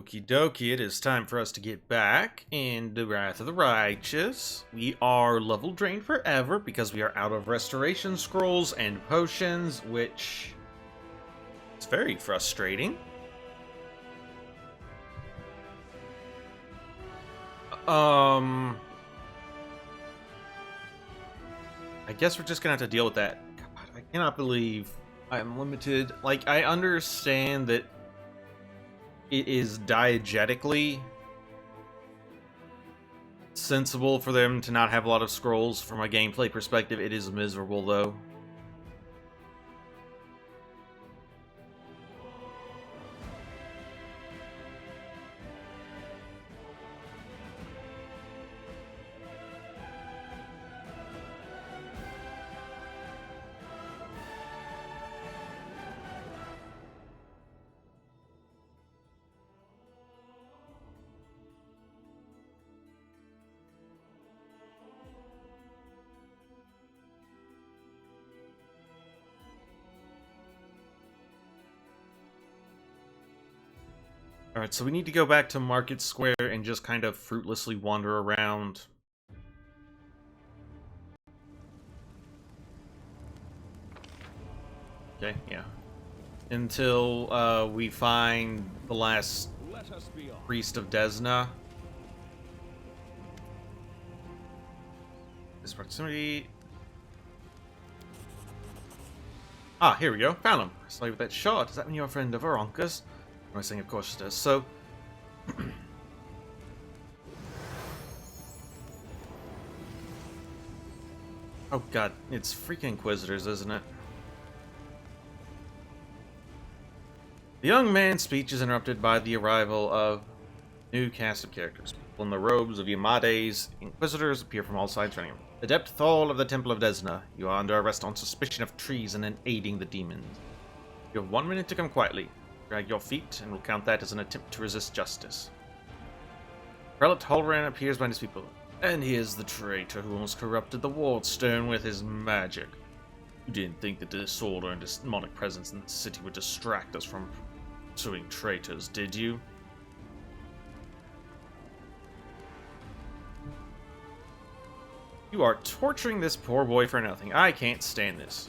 Okie dokie, it is time for us to get back in the Wrath of the Righteous. We are level drained forever because we are out of restoration scrolls and potions, which is very frustrating. I guess we're just gonna have to deal with that. God, I cannot believe I'm limited. Like, I understand that it is diegetically sensible for them to not have a lot of scrolls. From a gameplay perspective, it is miserable, though. Alright, so we need to go back to Market Square and just kind of fruitlessly wander around. Okay, yeah. Until we find the last priest of Desna. This proximity. Ah, here we go. Found him. Slave with that shot. Does that mean you're a friend of Aronka's? I was saying, of course it does. So, oh god, it's freaking Inquisitors, isn't it? The young man's speech is interrupted by the arrival of a new cast of characters. People in the robes of Yamade's Inquisitors appear from all sides running. Adept Thal of the Temple of Desna, you are under arrest on suspicion of treason and aiding the demons. You have 1 minute to come quietly. Drag your feet, and we'll count that as an attempt to resist justice. Prelate Halloran appears behind his people. And he is the traitor who almost corrupted the Wardstone with his magic. You didn't think that disorder and demonic presence in the city would distract us from pursuing traitors, did you? You are torturing this poor boy for nothing. I can't stand this.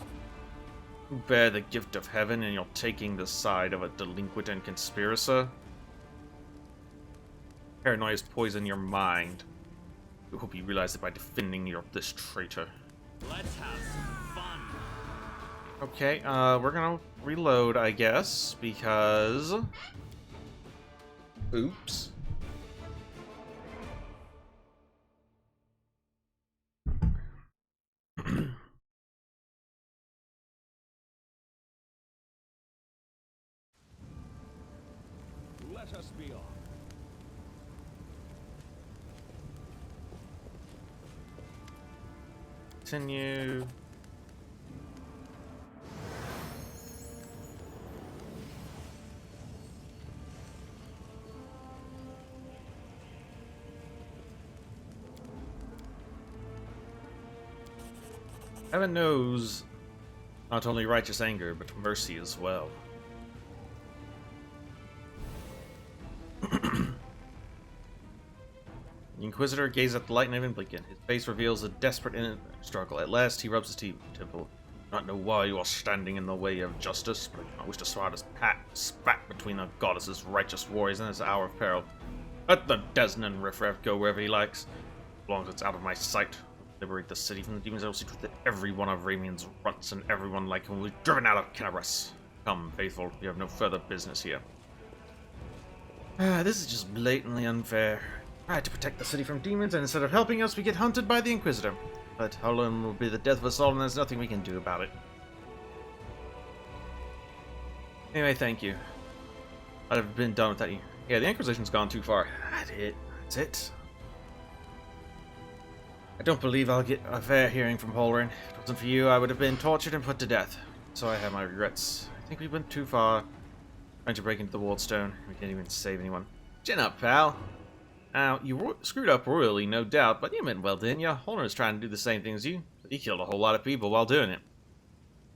You bear the gift of heaven and you're taking the side of a delinquent and conspirator? Paranoia has poisoned your mind. I hope you realize it by defending this traitor. Let's have some fun. Okay, we're gonna reload, I guess, because... Oops. Let us be off. Continue. Heaven knows not only righteous anger, but mercy as well. The Inquisitor gazes at the light and blinking. His face reveals a desperate inner struggle. At last, he rubs his temple. I don't know why you are standing in the way of justice, but I do not wish to swat his spat between the goddess's righteous warriors in this hour of peril. Let the Desnan riffraff go wherever he likes. As long as it's out of my sight. Liberate the city from the demons. I will see that every one of Ramian's runts and everyone like him will be driven out of Kenabres. Come, faithful, you have no further business here. This is just blatantly unfair. Tried to protect the city from demons, and instead of helping us, we get hunted by the Inquisitor. But Holland will be the death of us all, and there's nothing we can do about it. Anyway, thank you. I'd have been done without you. Yeah, the Inquisition's gone too far. That's it. I don't believe I'll get a fair hearing from Halloran. If it wasn't for you, I would have been tortured and put to death. So I have my regrets. I think we went too far. Trying to break into the Wardstone. We can't even save anyone. Chin up, pal. Now, you screwed up royally, no doubt, but you meant well, didn't you? Halloran's trying to do the same thing as you, but he killed a whole lot of people while doing it.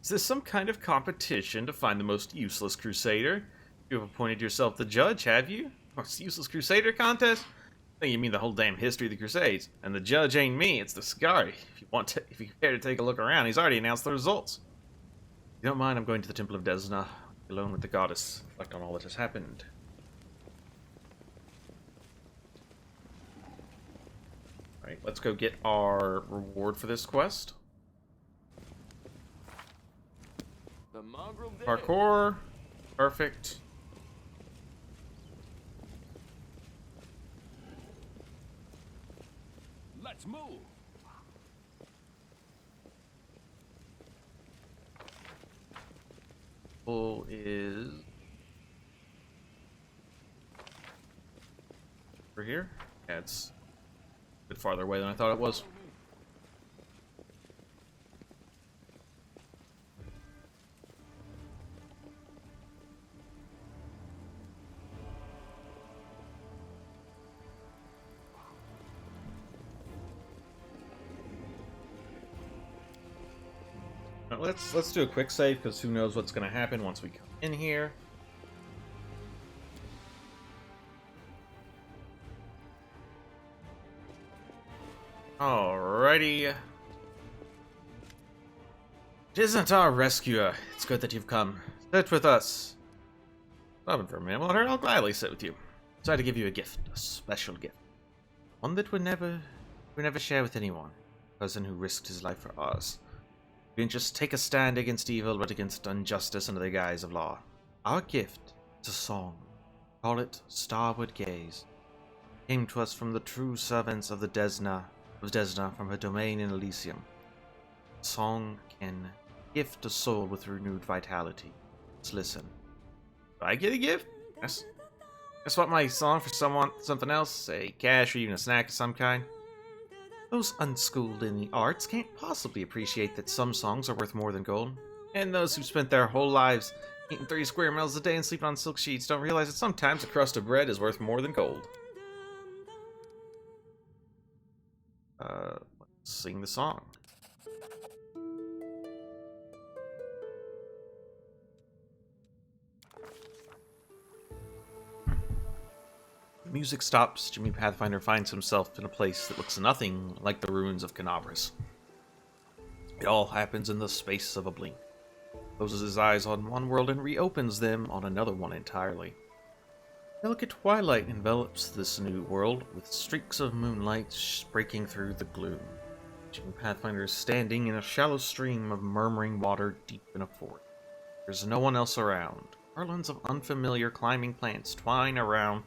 Is this some kind of competition to find the most useless crusader? You have appointed yourself the judge, have you? Oh, it's a useless Crusader contest? I think you mean the whole damn history of the Crusades. And the judge ain't me, it's the Scary. If you care to take a look around, he's already announced the results. If you don't mind, I'm going to the Temple of Desna, alone with the goddess, reflect on all that has happened. Alright, let's go get our reward for this quest. The mongrel did it. Parkour. Perfect. Let's move. Pull is over here. Yeah, it's a bit farther away than I thought it was. Now, let's do a quick save because who knows what's going to happen once we come in here. Alrighty. It isn't our rescuer. It's good that you've come. Sit with us. Stopping for a minute, well, I'll gladly sit with you. Decided to give you a gift, a special gift. One that we never share with anyone. A person who risked his life for ours. We didn't just take a stand against evil, but against injustice under the guise of law. Our gift is a song. Call it Starward Gaze. It came to us from the true servants of Desna from her domain in Elysium. The song can gift a soul with renewed vitality. Let's listen. Do I get a gift? Yes. I swap my song for something else, say cash or even a snack of some kind. Those unschooled in the arts can't possibly appreciate that some songs are worth more than gold. And those who've spent their whole lives eating 3 square meals a day and sleeping on silk sheets don't realize that sometimes a crust of bread is worth more than gold. Let's sing the song. The music stops. Jimmy Pathfinder finds himself in a place that looks nothing like the ruins of Canavras. It all happens in the space of a blink. Closes his eyes on one world and reopens them on another one entirely. Delicate twilight envelops this new world, with streaks of moonlight breaking through the gloom. Jimmy Pathfinder is standing in a shallow stream of murmuring water deep in a forest. There's no one else around. Garlands of unfamiliar climbing plants twine around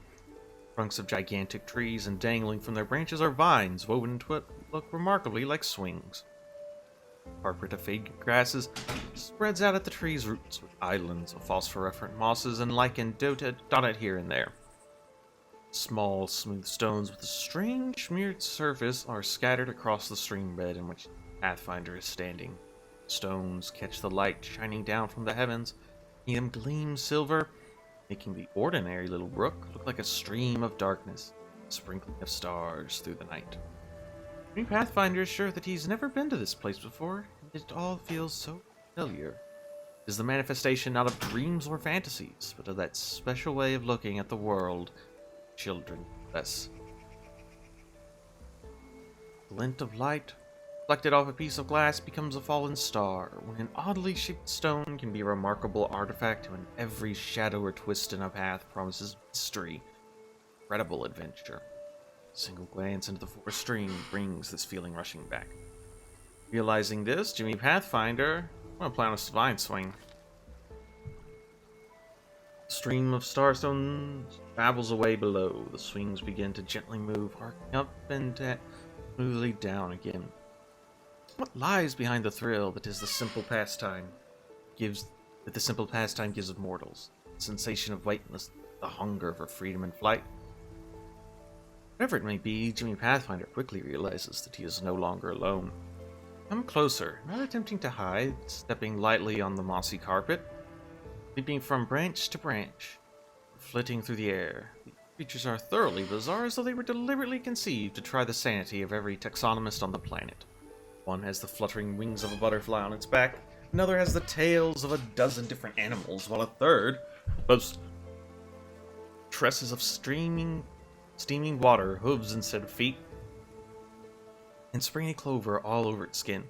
trunks of gigantic trees, and dangling from their branches are vines woven into what look remarkably like swings. A carpet of faded grasses spreads out at the trees' roots, with islands of phosphorescent mosses and lichen dotted here and there. Small, smooth stones with a strange, smeared surface are scattered across the stream bed in which Pathfinder is standing. Stones catch the light shining down from the heavens, making them gleam silver, making the ordinary little brook look like a stream of darkness, a sprinkling of stars through the night. Jimmy Pathfinder is sure that he's never been to this place before, and it all feels so familiar. It is the manifestation not of dreams or fantasies, but of that special way of looking at the world children possess. A glint of light, reflected off a piece of glass, becomes a fallen star, when an oddly shaped stone can be a remarkable artifact when every shadow or twist in a path promises mystery, incredible adventure. A single glance into the forest stream brings this feeling rushing back. Realizing this, Jimmy Pathfinder will play on a vine swing. The stream of starstones babbles away below. The swings begin to gently move, arcing up and smoothly down again. What lies behind the thrill that is the simple pastime gives of mortals? The sensation of weightlessness, the hunger for freedom and flight. Whatever it may be, Jimmy Pathfinder quickly realizes that he is no longer alone. Come closer, not attempting to hide, stepping lightly on the mossy carpet, leaping from branch to branch, flitting through the air. The creatures are thoroughly bizarre, as though they were deliberately conceived to try the sanity of every taxonomist on the planet. One has the fluttering wings of a butterfly on its back, another has the tails of a dozen different animals, while a third boasts tresses of steaming water, hooves instead of feet, and springy clover all over its skin.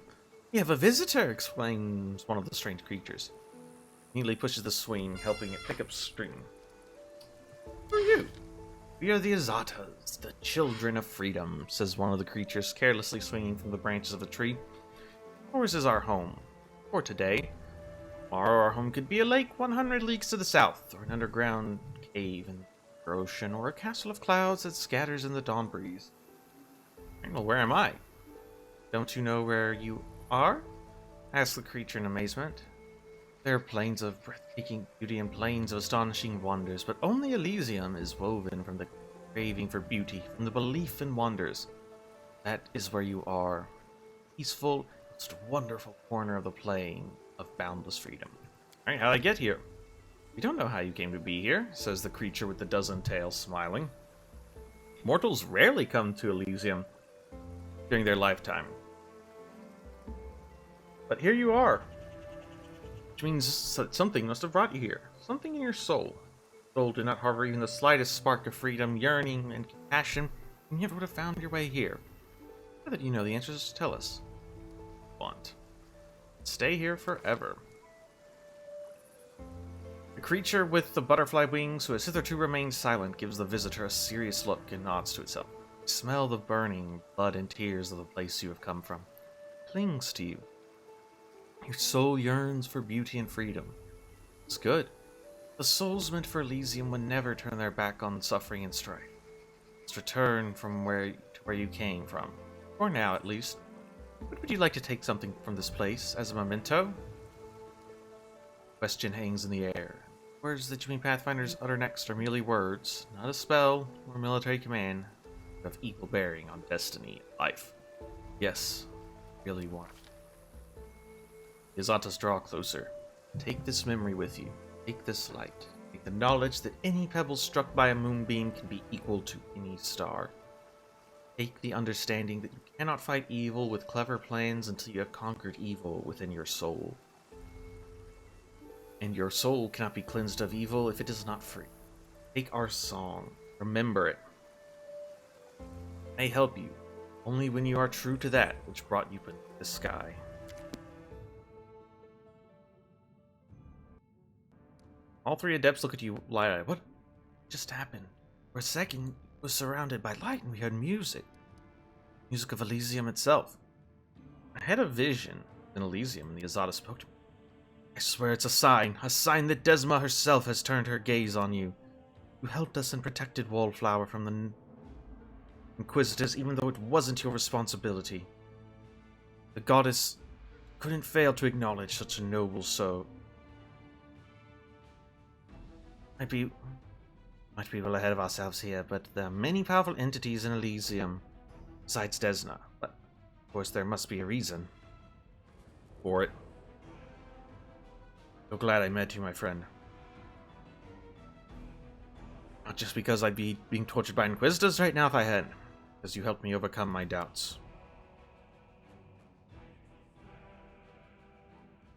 "We have a visitor," exclaims one of the strange creatures. Neatly pushes the swing, helping it pick up steam. "Who are you?" "We are the Azatas, the children of freedom," says one of the creatures, carelessly swinging from the branches of a tree. "Ours is our home. For today. Tomorrow our home could be a lake 100 leagues to the south, or an underground cave in the ocean, or a castle of clouds that scatters in the dawn breeze." "Well, where am I?" "Don't you know where you are?" asks the creature in amazement. "There are plains of breathtaking beauty and plains of astonishing wonders, but only Elysium is woven from the craving for beauty, from the belief in wonders. That is where you are. Peaceful, most wonderful corner of the plain of boundless freedom." "Alright, how'd I get here?" "We don't know how you came to be here," says the creature with the dozen tails, smiling. "Mortals rarely come to Elysium during their lifetime. But here you are. Which means that something must have brought you here. Something in your soul. Soul do not harbor even the slightest spark of freedom, yearning, and compassion, and you never would have found your way here. Now that you know the answers, tell us. Want. Stay here forever." The creature with the butterfly wings, who has hitherto remained silent, gives the visitor a serious look and nods to itself. "You smell the burning blood and tears of the place you have come from. It clings to you. Your soul yearns for beauty and freedom. It's good. The souls meant for Elysium would never turn their back on suffering and strife. Let's return from where you came from. For now, at least. But would you like to take something from this place as a memento?" The question hangs in the air. Words that you mean Pathfinders utter next are merely words, not a spell or military command, but of equal bearing on destiny and life. Yes, really want. The Azatas draw closer. "Take this memory with you. Take this light. Take the knowledge that any pebble struck by a moonbeam can be equal to any star. Take the understanding that you cannot fight evil with clever plans until you have conquered evil within your soul. And your soul cannot be cleansed of evil if it is not free. Take our song. Remember it. It may help you only when you are true to that which brought you beneath the sky." All three adepts look at you wide-eyed. "What just happened?" "For a second, it was surrounded by light and we heard music. Music of Elysium itself. I had a vision in Elysium and the Azata spoke to me. I swear it's a sign that Desma herself has turned her gaze on you. You helped us and protected Wallflower from the Inquisitors even though it wasn't your responsibility. The goddess couldn't fail to acknowledge such a noble soul. Might be well ahead of ourselves here, but there are many powerful entities in Elysium besides Desna. But of course there must be a reason for it. So glad I met you, my friend. Not just because I'd be being tortured by Inquisitors right now if I hadn't, because you helped me overcome my doubts.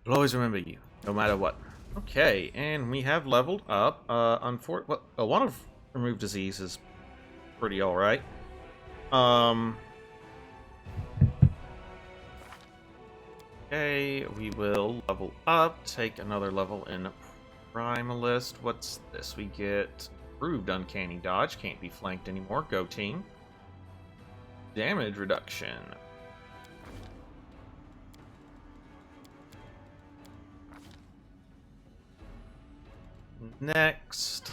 I'll always remember you, no matter what." Okay, and we have leveled up. Well, one of Remove Disease is pretty alright. Okay, we will level up, take another level in Primalist. What's this? We get Improved Uncanny Dodge, can't be flanked anymore, go team. Damage Reduction. Next,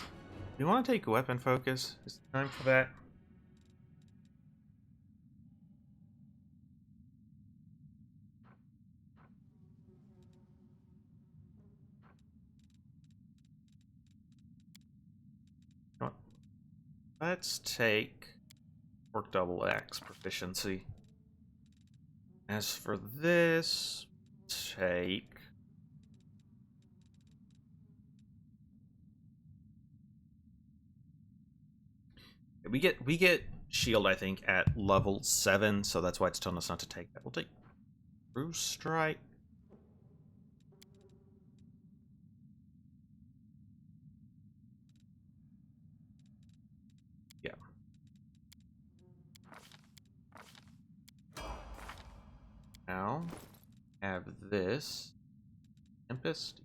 you want to take Weapon Focus? Is it time for that? Let's take Work Double Axe Proficiency. As for this, take... We get Shield, I think, at level 7, so that's why it's telling us not to take that. We'll take True Strike. Now, have this. Tempest.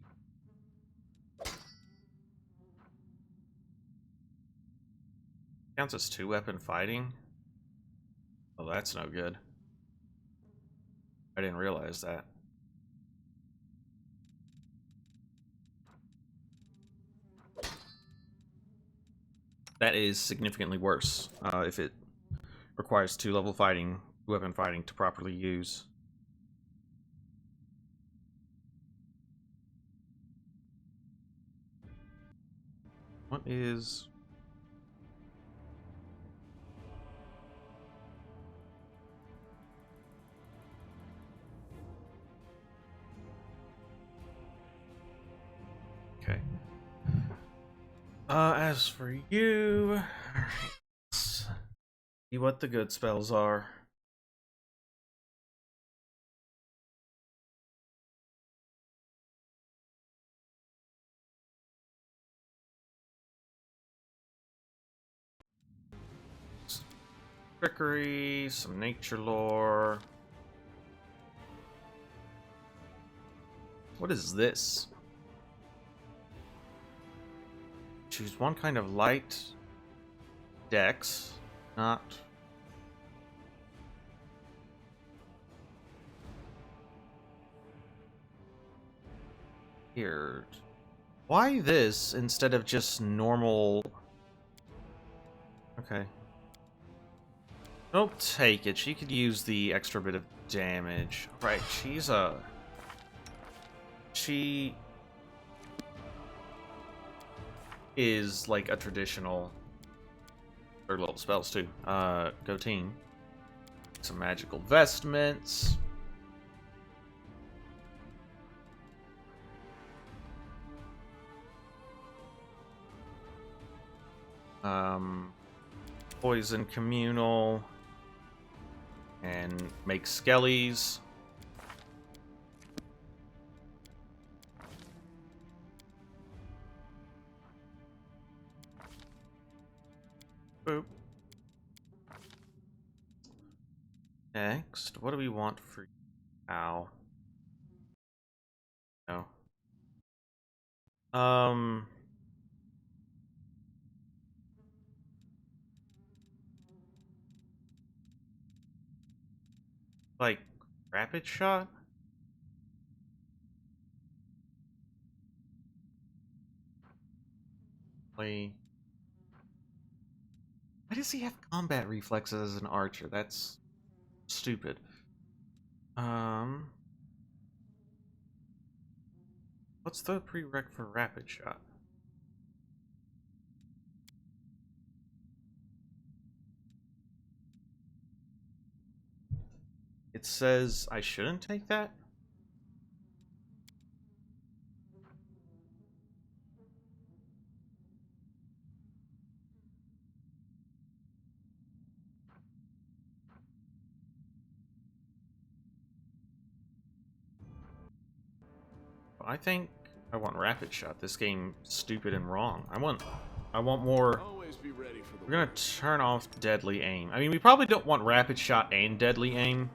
Counts as 2-weapon fighting? Oh, that's no good. I didn't realize that. That is significantly worse if it requires 2-level fighting, weapon fighting to properly use. What is... Okay. As for you... Alright. Let's see what the good spells are. Trickery, some nature lore. What is this? Choose one kind of light. Dex. Not... Weird. Why this instead of just normal... Okay. Don't take it. She could use the extra bit of damage. Right, she's a... She... is like a traditional... third level spells too. Go team. Some magical vestments. Poison communal. And make skellies. Boop. Next, what do we want for Ow. No. Like, rapid shot? Why does he have combat reflexes as an archer? That's stupid. What's the prereq for rapid shot? It says I shouldn't take that? I think I want rapid shot. This game stupid and wrong. I want more. Always be ready for the We're gonna turn off deadly aim. I mean, we probably don't want rapid shot and deadly aim.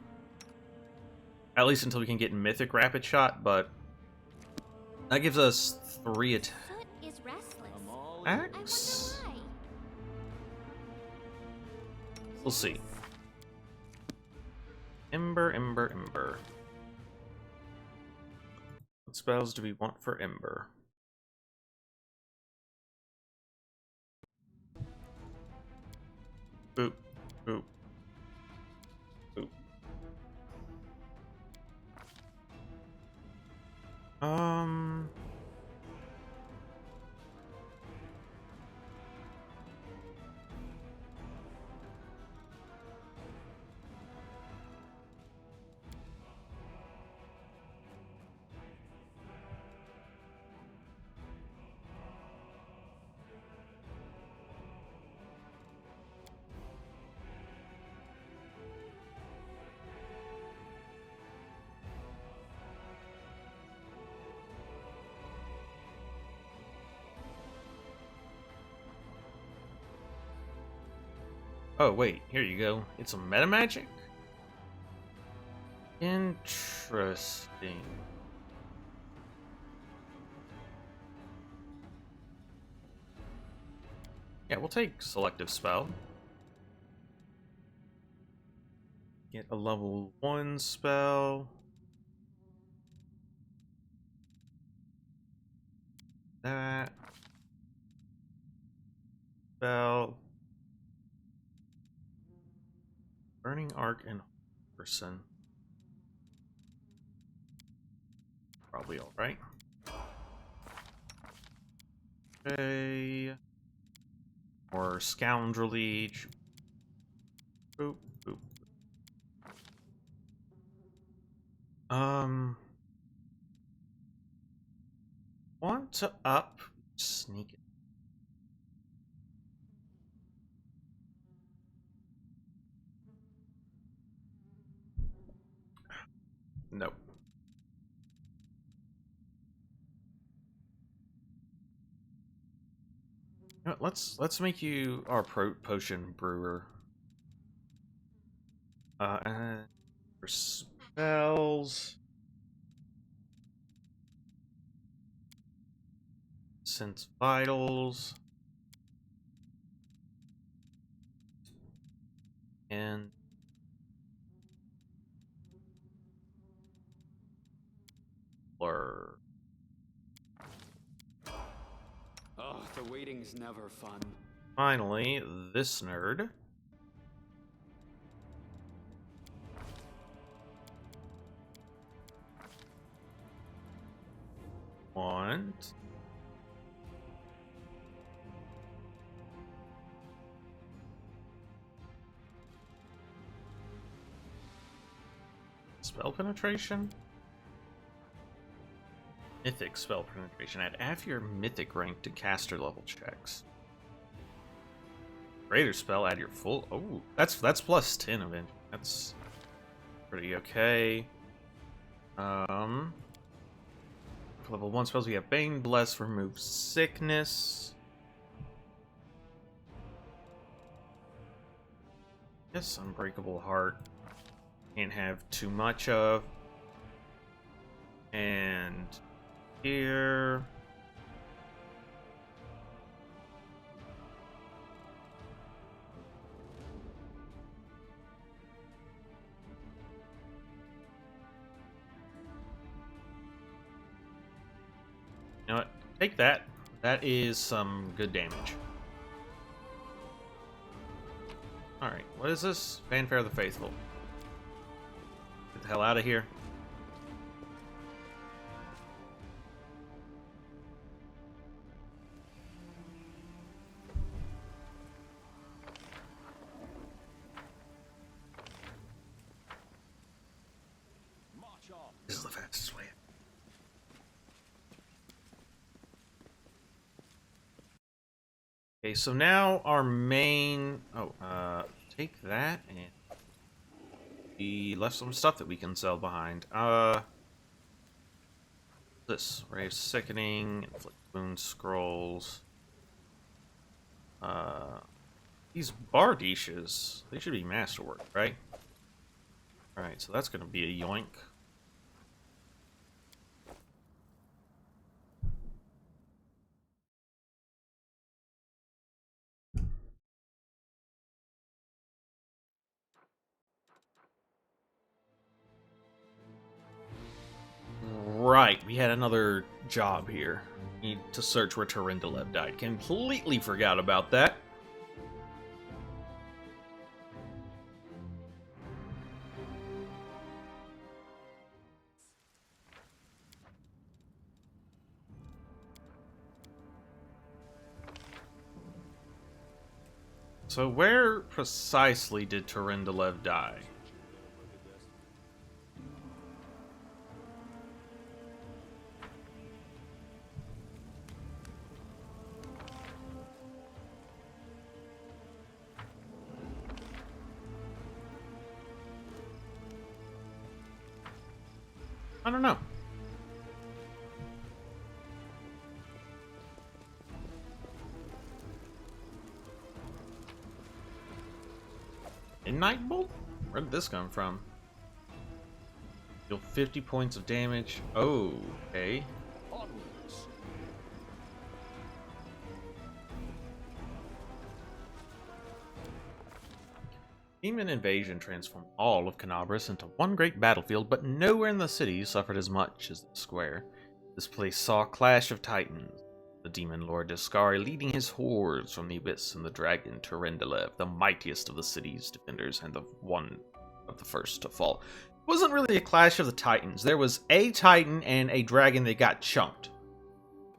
At least until we can get mythic rapid shot, but that gives us 3 Foot is restless. I'm all in. attacks. I wonder why. We'll see. Ember, Ember, Ember. What spells do we want for Ember? Boop, boop, boop. Oh, wait, here you go. It's a meta magic? Interesting. Yeah, we'll take selective spell. Get a level 1 spell. That spell. Burning Arc and Person. Probably alright. Okay. Or Scoundrelly. Boop, boop. Want to up sneak it. Nope. You know what, let's make you our potion brewer. And for spells, sense vitals, and blur. Oh, the waiting's never fun. Finally, this nerd. Want spell penetration? Mythic spell penetration. Add half your mythic rank to caster level checks. Greater spell, add your full. Oh, that's plus 10 of it. That's pretty okay. For level 1 spells, we have Bane Bless, remove sickness. Yes, Unbreakable Heart. Can't have too much of. And here. You know what? Take that. That is some good damage. Alright, what is this? Fanfare of the Faithful. Get the hell out of here. This is the fastest way. Okay, so now our main... take that, and we left some stuff that we can sell behind. This, Ray of Sickening, Inflict Wound Scrolls. These Bardishes, they should be masterwork, right? Alright, so that's gonna be a yoink. Right, we had another job here. Need to search where Tarindalev died. Completely forgot about that. So where precisely did Tarindalev die? I don't know. Midnight Bolt? Where did this come from? Deal 50 points of damage. Oh, okay. Onwards. Demon invasion transformed all of Canabras into one great battlefield, but nowhere in the city suffered as much as the square. This place saw a clash of titans. The demon lord Descari leading his hordes from the abyss, and the dragon Terendelev, the mightiest of the city's defenders and the one of the first to fall. It wasn't really a clash of the titans. There was a titan and a dragon that got chunked.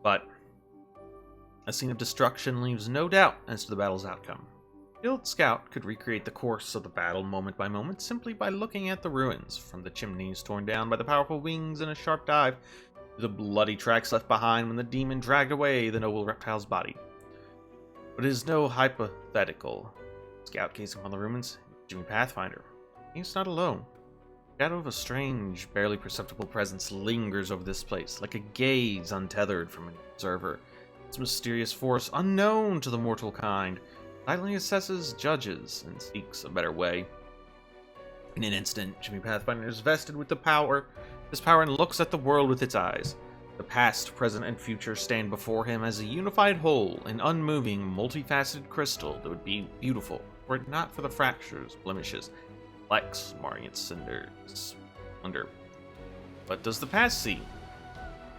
But a scene of destruction leaves no doubt as to the battle's outcome. Guild Scout could recreate the course of the battle moment by moment simply by looking at the ruins, from the chimneys torn down by the powerful wings in a sharp dive, to the bloody tracks left behind when the demon dragged away the noble reptile's body. But it is no hypothetical. Scout gazing upon the ruins, Jimmy Pathfinder. He's not alone. The shadow of a strange, barely perceptible presence lingers over this place, like a gaze untethered from an observer. Its mysterious force, unknown to the mortal kind, silently assesses, judges, and seeks a better way. In an instant, Jimmy Pathfinder is vested with this power and looks at the world with its eyes. The past, present, and future stand before him as a unified whole, an unmoving, multifaceted crystal that would be beautiful, were it not for the fractures, blemishes, flecks marring its cinders. Wonder, what does the past see?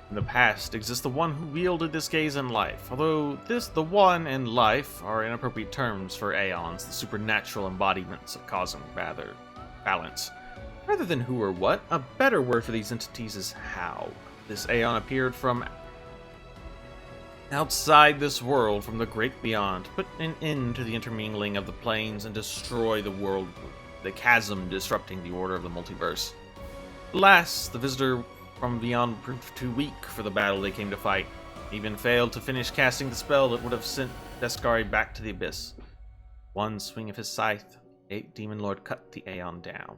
In the past exists the one who wielded this gaze in life, although the one and life are inappropriate terms for aeons, the supernatural embodiments of cosmic balance. Rather than who or what, a better word for these entities is how. This aeon appeared from outside this world, from the great beyond, put an end to the intermingling of the planes and destroy the world, the chasm disrupting the order of the multiverse. Alas, the visitor from beyond proved too weak for the battle they came to fight. He even failed to finish casting the spell that would have sent Descari back to the abyss. One swing of his scythe, Demon Lord cut the aeon down.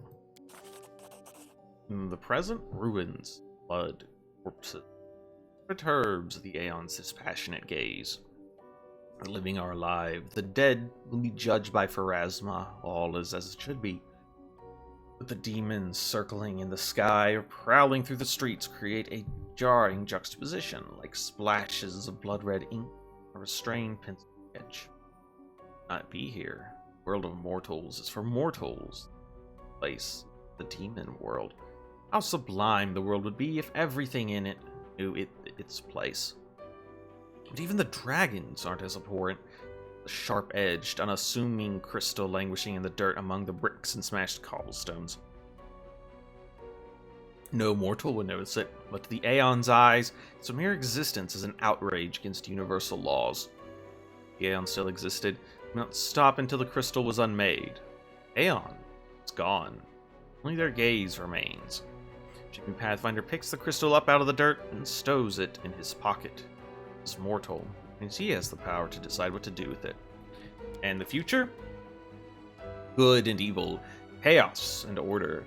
In the present, ruins, blood, corpses, perturbs the aeon's dispassionate gaze. The living are alive, the dead will be judged by Pharasma, all is as it should be. But the demons circling in the sky or prowling through the streets create a jarring juxtaposition, like splashes of blood-red ink or a restrained pencil sketch. Not be here. The world of mortals is for mortals. Place, the demon world. How sublime the world would be if everything in it knew its place. But even the dragons aren't as abhorrent. The sharp-edged, unassuming crystal languishing in the dirt among the bricks and smashed cobblestones. No mortal would notice it, but to the Aeon's eyes, its mere existence is an outrage against universal laws. The Aeon still existed, would not stop until the crystal was unmade. Aeon is gone. Only their gaze remains. Jimmy Pathfinder picks the crystal up out of the dirt and stows it in his pocket. As mortal, means he has the power to decide what to do with it. And the future? Good and evil, chaos and order.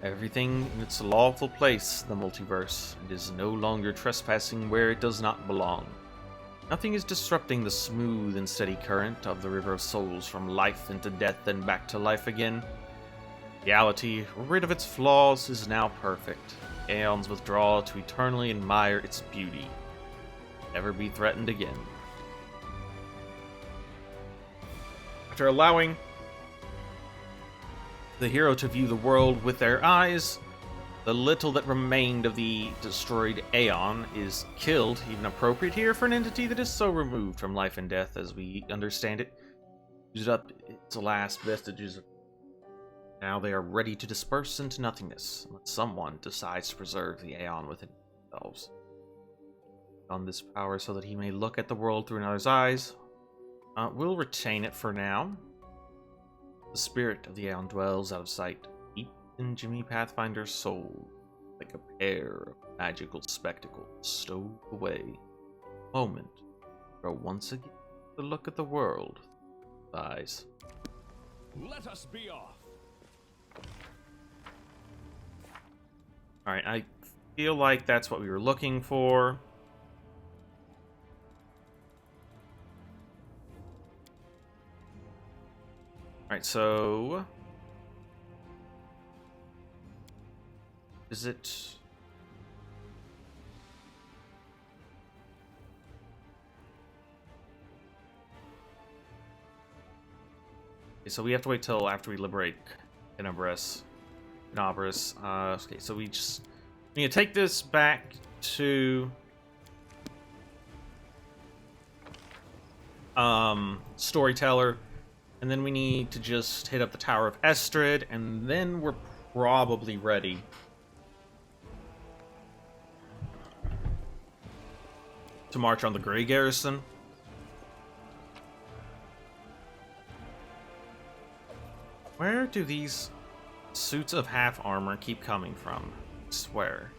Everything in its lawful place, the multiverse, and is no longer trespassing where it does not belong. Nothing is disrupting the smooth and steady current of the river of souls from life into death and back to life again. Reality, rid of its flaws, is now perfect. Aeons withdraw to eternally admire its beauty. Never be threatened again. After allowing the hero to view the world with their eyes, the little that remained of the destroyed Aeon is killed, even appropriate here for an entity that is so removed from life and death as we understand it. Used up its last vestiges. Now they are ready to disperse into nothingness, unless someone decides to preserve the Aeon within themselves. On this power so that he may look at the world through another's eyes. We'll retain it for now. The spirit of the Aeon dwells out of sight, deep in Jimmy Pathfinder's soul, like a pair of magical spectacles stowed away. Moment, grow once again to look at the world with eyes. Let us be off. Alright, I feel like that's what we were looking for. Alright, so Is it... Okay, so we have to wait till after we liberate Tenebris. Okay, so we need to take this back to Storyteller, and then we need to just hit up the Tower of Astrid, and then we're probably ready to march on the Grey Garrison. Where do these suits of half armor keep coming from? I swear.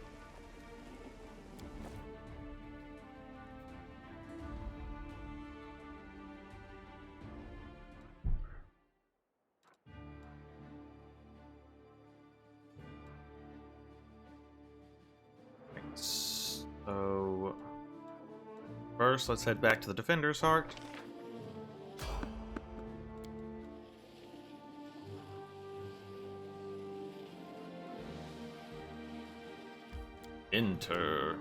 So first, let's head back to the Defender's Heart. Enter.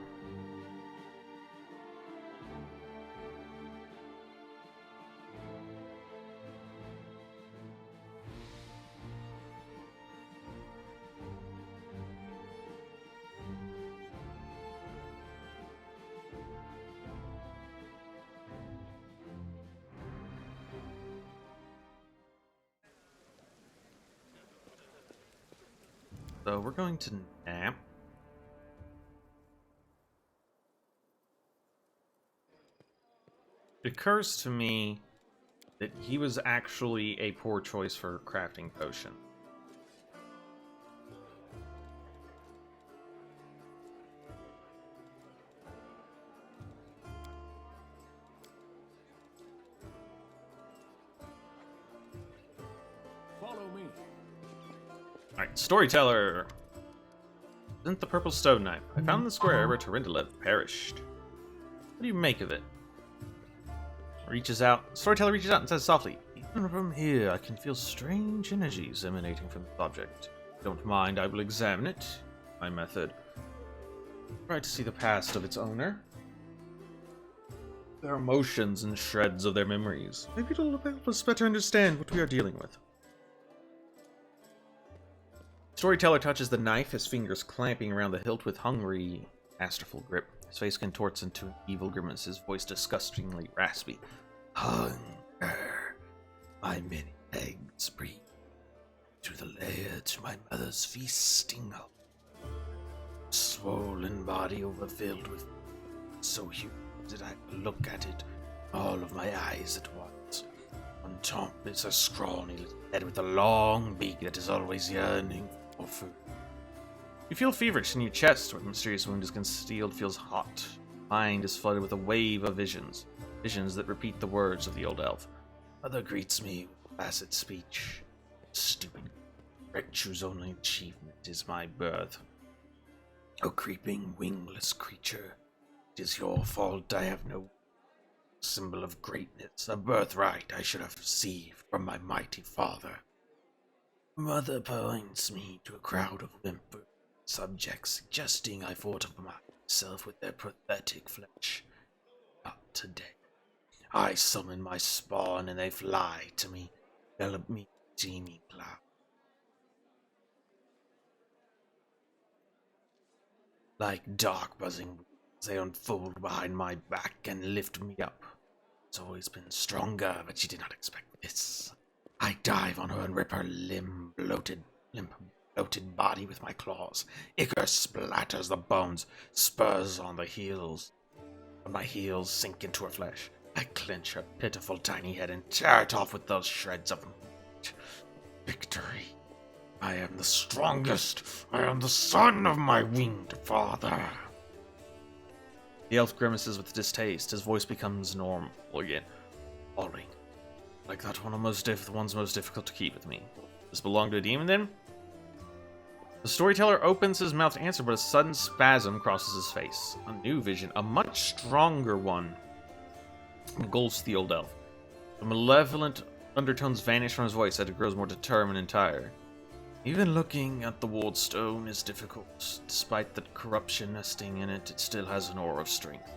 So we're going to nap. It occurs to me that he was actually a poor choice for crafting potion. Follow me. Alright, Storyteller! Isn't the purple stone knife? I found the square where Tyrindalev perished. What do you make of it? Storyteller reaches out and says softly, "Even from here, I can feel strange energies emanating from this object. Don't mind, I will examine it. My method. Try to see the past of its owner. Their emotions and shreds of their memories. Maybe it'll help us better understand what we are dealing with." Storyteller touches the knife, his fingers clamping around the hilt with hungry, masterful grip. His face contorts into an evil grimace, his voice disgustingly raspy. "Hunger. My many eggs breathe to the lair to my mother's feasting hole. Swollen body overfilled with so huge that I could look at it, all of my eyes at once. On top is a scrawny little head with a long beak that is always yearning for food. You feel feverish in your chest, where the mysterious wound is concealed feels hot. Mind is flooded with a wave of visions that repeat the words of the old elf. Mother greets me with placid speech. Stupid wretch whose only achievement is my birth. O creeping, wingless creature, it is your fault I have no symbol of greatness, a birthright I should have received from my mighty father. Mother points me to a crowd of whimpered subjects, suggesting I fortify myself with their pathetic flesh. Not today. I summon my spawn and they fly to me, envelop me in teeming cloud. Like dark buzzing wings, they unfold behind my back and lift me up. It's always been stronger, but she did not expect this. I dive on her and rip her limp, bloated body with my claws. Ichor splatters the bones, spurs on the heels. When my heels sink into her flesh, I clench her pitiful tiny head and tear it off with those shreds of meat. Victory. I am the strongest. I am the son of my winged father. The elf grimaces with distaste. His voice becomes normal again. Falling. Like that one, the one's most difficult to keep with me. Does this belong to a demon then? The storyteller opens his mouth to answer, but a sudden spasm crosses his face. A new vision, a much stronger one, engulfs the old elf. The malevolent undertones vanish from his voice as it grows more determined and tired. Even looking at the wardstone is difficult. Despite the corruption nesting in it, it still has an aura of strength.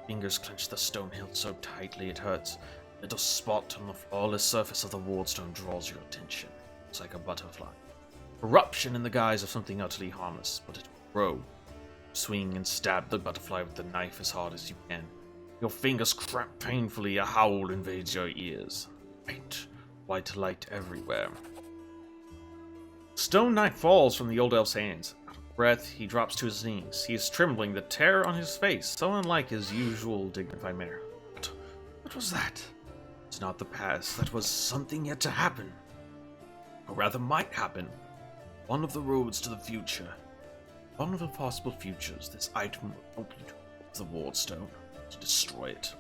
Fingers clench the stone hilt so tightly it hurts. A little spot on the flawless surface of the wardstone draws your attention. It's like a butterfly. Corruption in the guise of something utterly harmless, but it will grow. Swing and stab the butterfly with the knife as hard as you can. Your fingers cramp painfully, a howl invades your ears. White light everywhere. Stone knife falls from the old elf's hands. Out of breath, he drops to his knees. He is trembling, the terror on his face, so unlike his usual dignified manner. What was that? It's not the past. That was something yet to happen. Or rather, might happen. One of the roads to the future. One of the possible futures, this item will help you to the wardstone, to destroy it.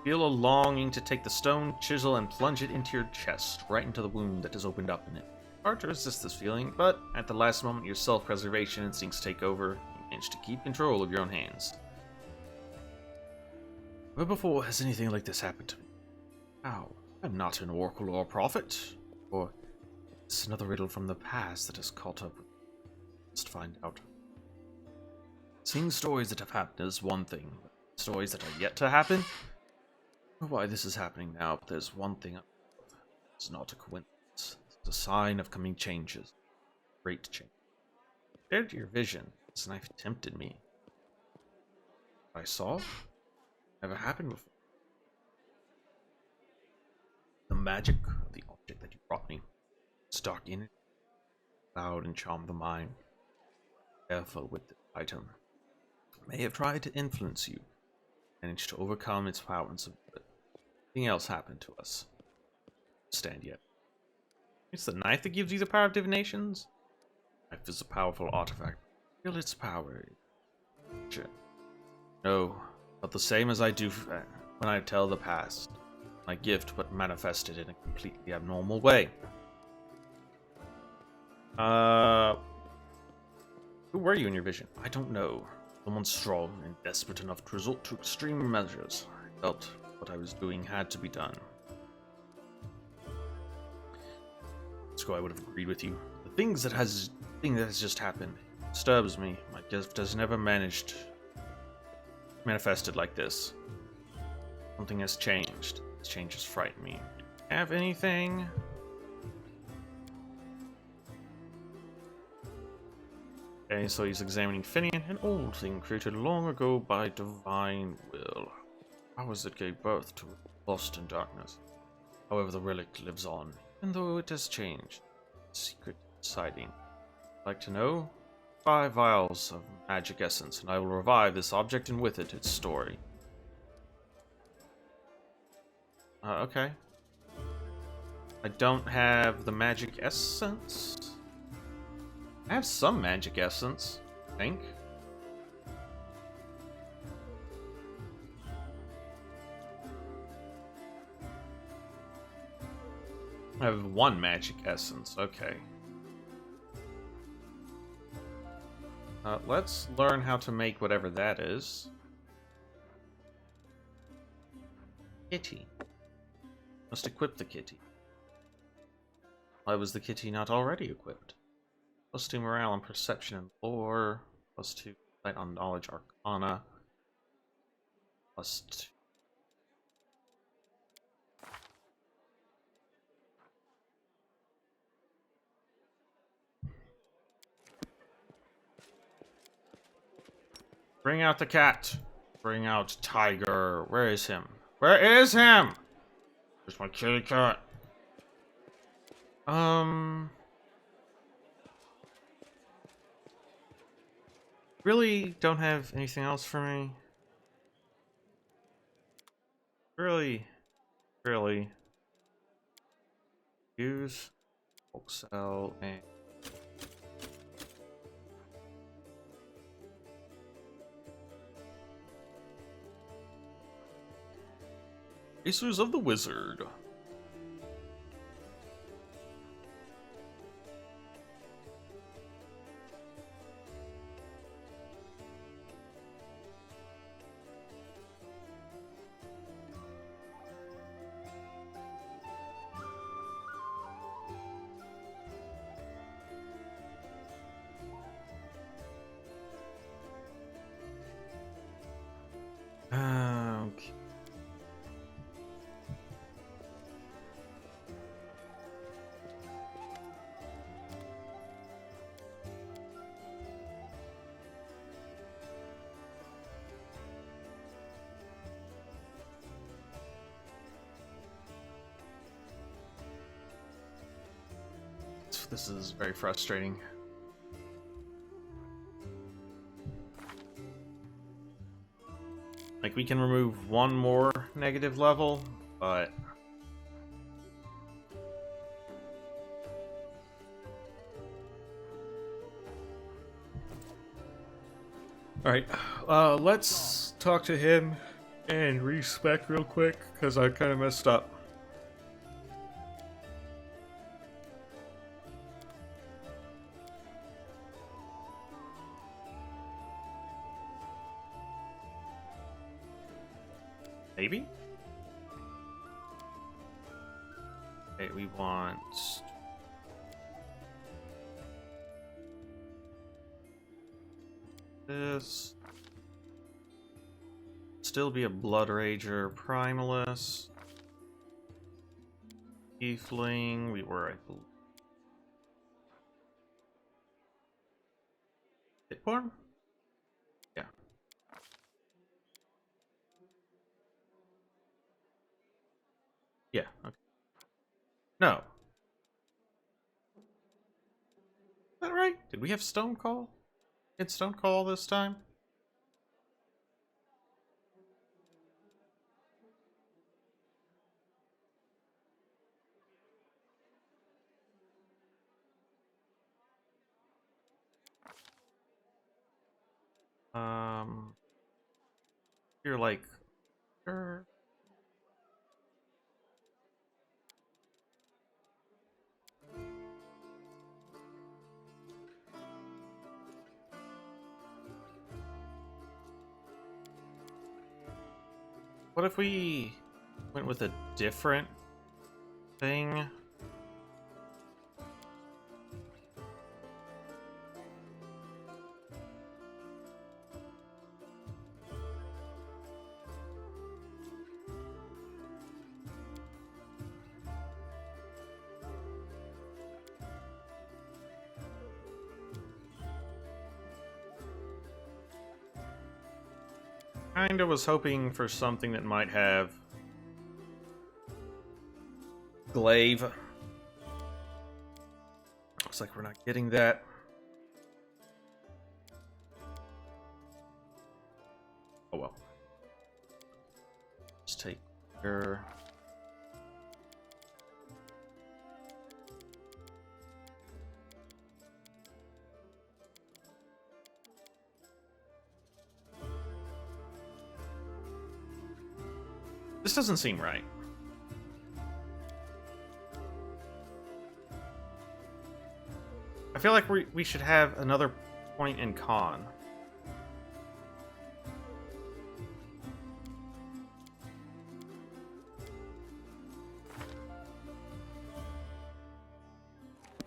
Feel a longing to take the stone chisel and plunge it into your chest, right into the wound that has opened up in it. Hard to resist this feeling, but at the last moment your self-preservation instincts take over, and you manage to keep control of your own hands. Where before has anything like this happened to me? How? I'm not an oracle or a prophet. Or it's another riddle from the past that has caught up with me. Must find out. Seeing stories that have happened is one thing, but stories that are yet to happen? I don't know why this is happening now, but there's one thing it's not a coincidence. It's a sign of coming changes. Great change. Compared to your vision, this knife tempted me. What I saw? Never happened before. The magic of the object that you brought me. Its dark in it, loud and charm the mind. Careful with the item. It may have tried to influence you, managed to overcome its power and subdue it. Nothing else happened to us. Stand yet. It's the knife that gives you the power of divinations? Knife is a powerful artifact. Feel its power. No, but the same as I do when I tell the past. My gift, but manifested in a completely abnormal way. Who were you in your vision? I don't know. Someone strong and desperate enough to resort to extreme measures. I felt what I was doing had to be done. So I would have agreed with you. The thing that has just happened disturbs me. My gift has never manifested like this. Something has changed. This change has frightened me. Have anything? Okay, so he's examining Finian, an old thing created long ago by divine will. How was it gave birth to lost in darkness? However, the relic lives on, even though it has changed. Secret sighting. Like to know? 5 vials of magic essence, and I will revive this object and with it its story. Okay. I don't have the magic essence. I have some magic essence, I think. I have 1 magic essence, okay. Let's learn how to make whatever that is. Kitty. Must equip the kitty. Why was the kitty not already equipped? +2 morale and perception and lore. +2 light on knowledge arcana. +2. Bring out the cat. Bring out Tiger. Where is him? Where is him? Where's my kitty cat? Really don't have anything else for me. Really. Use bulk sell and Racers of the Wizard. this is very frustrating. Like, we can remove one more negative level, but... Alright, let's talk to him and respec real quick, because I kind of messed up. Maybe? Okay, we want... this. Still be a Blood Rager Primalist. Tiefling, we were, I believe. Hitborn? Yeah. Yeah, okay. No. Is that right? Did we have Stone Call? Did Stone Call this time? You're like, sure. What if we went with a different thing? Kinda was hoping for something that might have glaive. Looks like we're not getting that. Oh well. Let's take her. This doesn't seem right. I feel like we should have another point in con.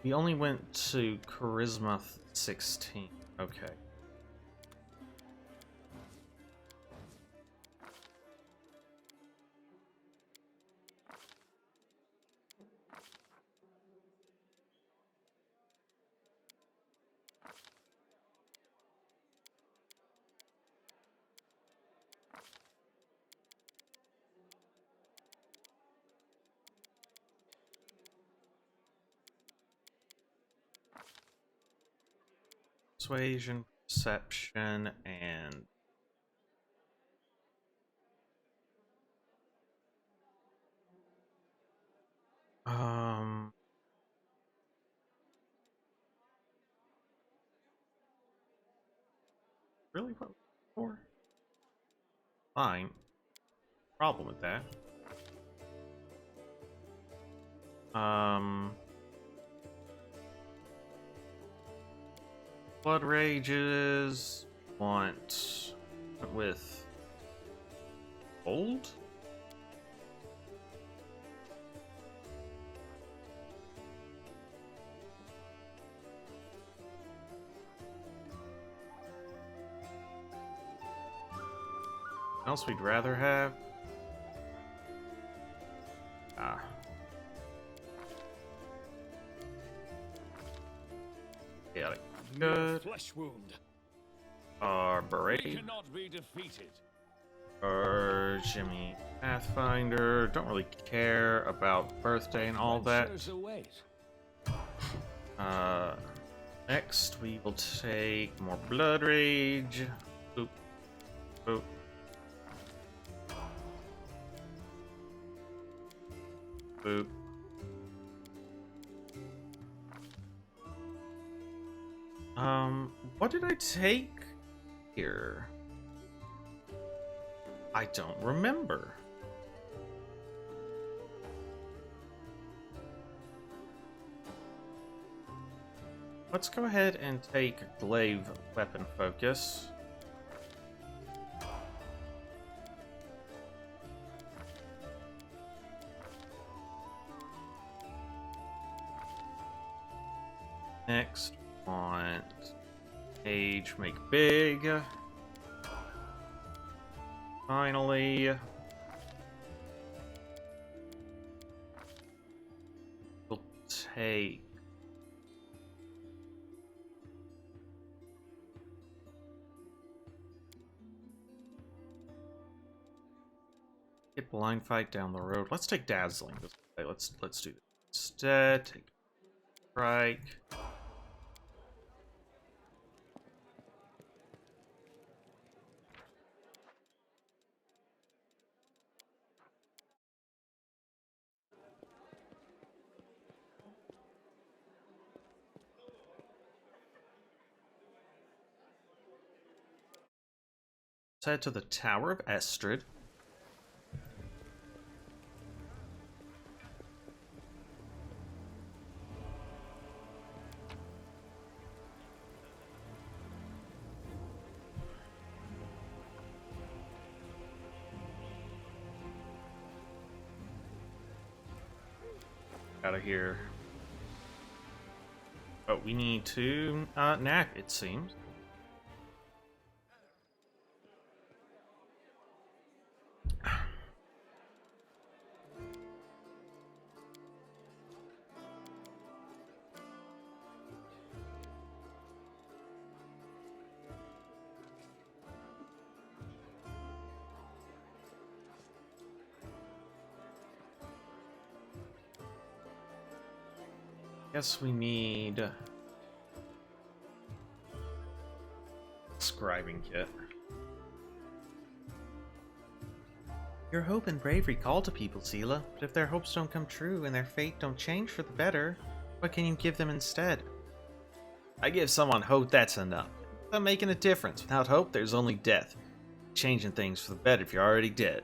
We only went to Charisma 16. Okay. Persuasion, perception, and really what for? Fine. Problem with that. Blood Rages want with gold? Else we'd rather have? Ah. Chaotic. Good. Flesh wound. Berate. We cannot be defeated. Jimmy Pathfinder. Don't really care about birthday and all that. Adventures await. Uh, Next, we will take more Blood Rage. Boop. Boop. Boop. What did I take here? I don't remember. Let's go ahead and take glaive weapon focus. Next, want age make big. Finally, we'll take get blind fight down the road. Let's take dazzling this way. Let's do this instead. Take strike. Let's head to the Tower of Astrid. Out of here. Oh, we need to nap, it seems. Guess we need scribing kit. Your hope and bravery call to people, Seela, but if their hopes don't come true and their fate don't change for the better, what can you give them instead? I give someone hope, that's enough. Without making a difference. Without hope, there's only death. Changing things for the better if you're already dead.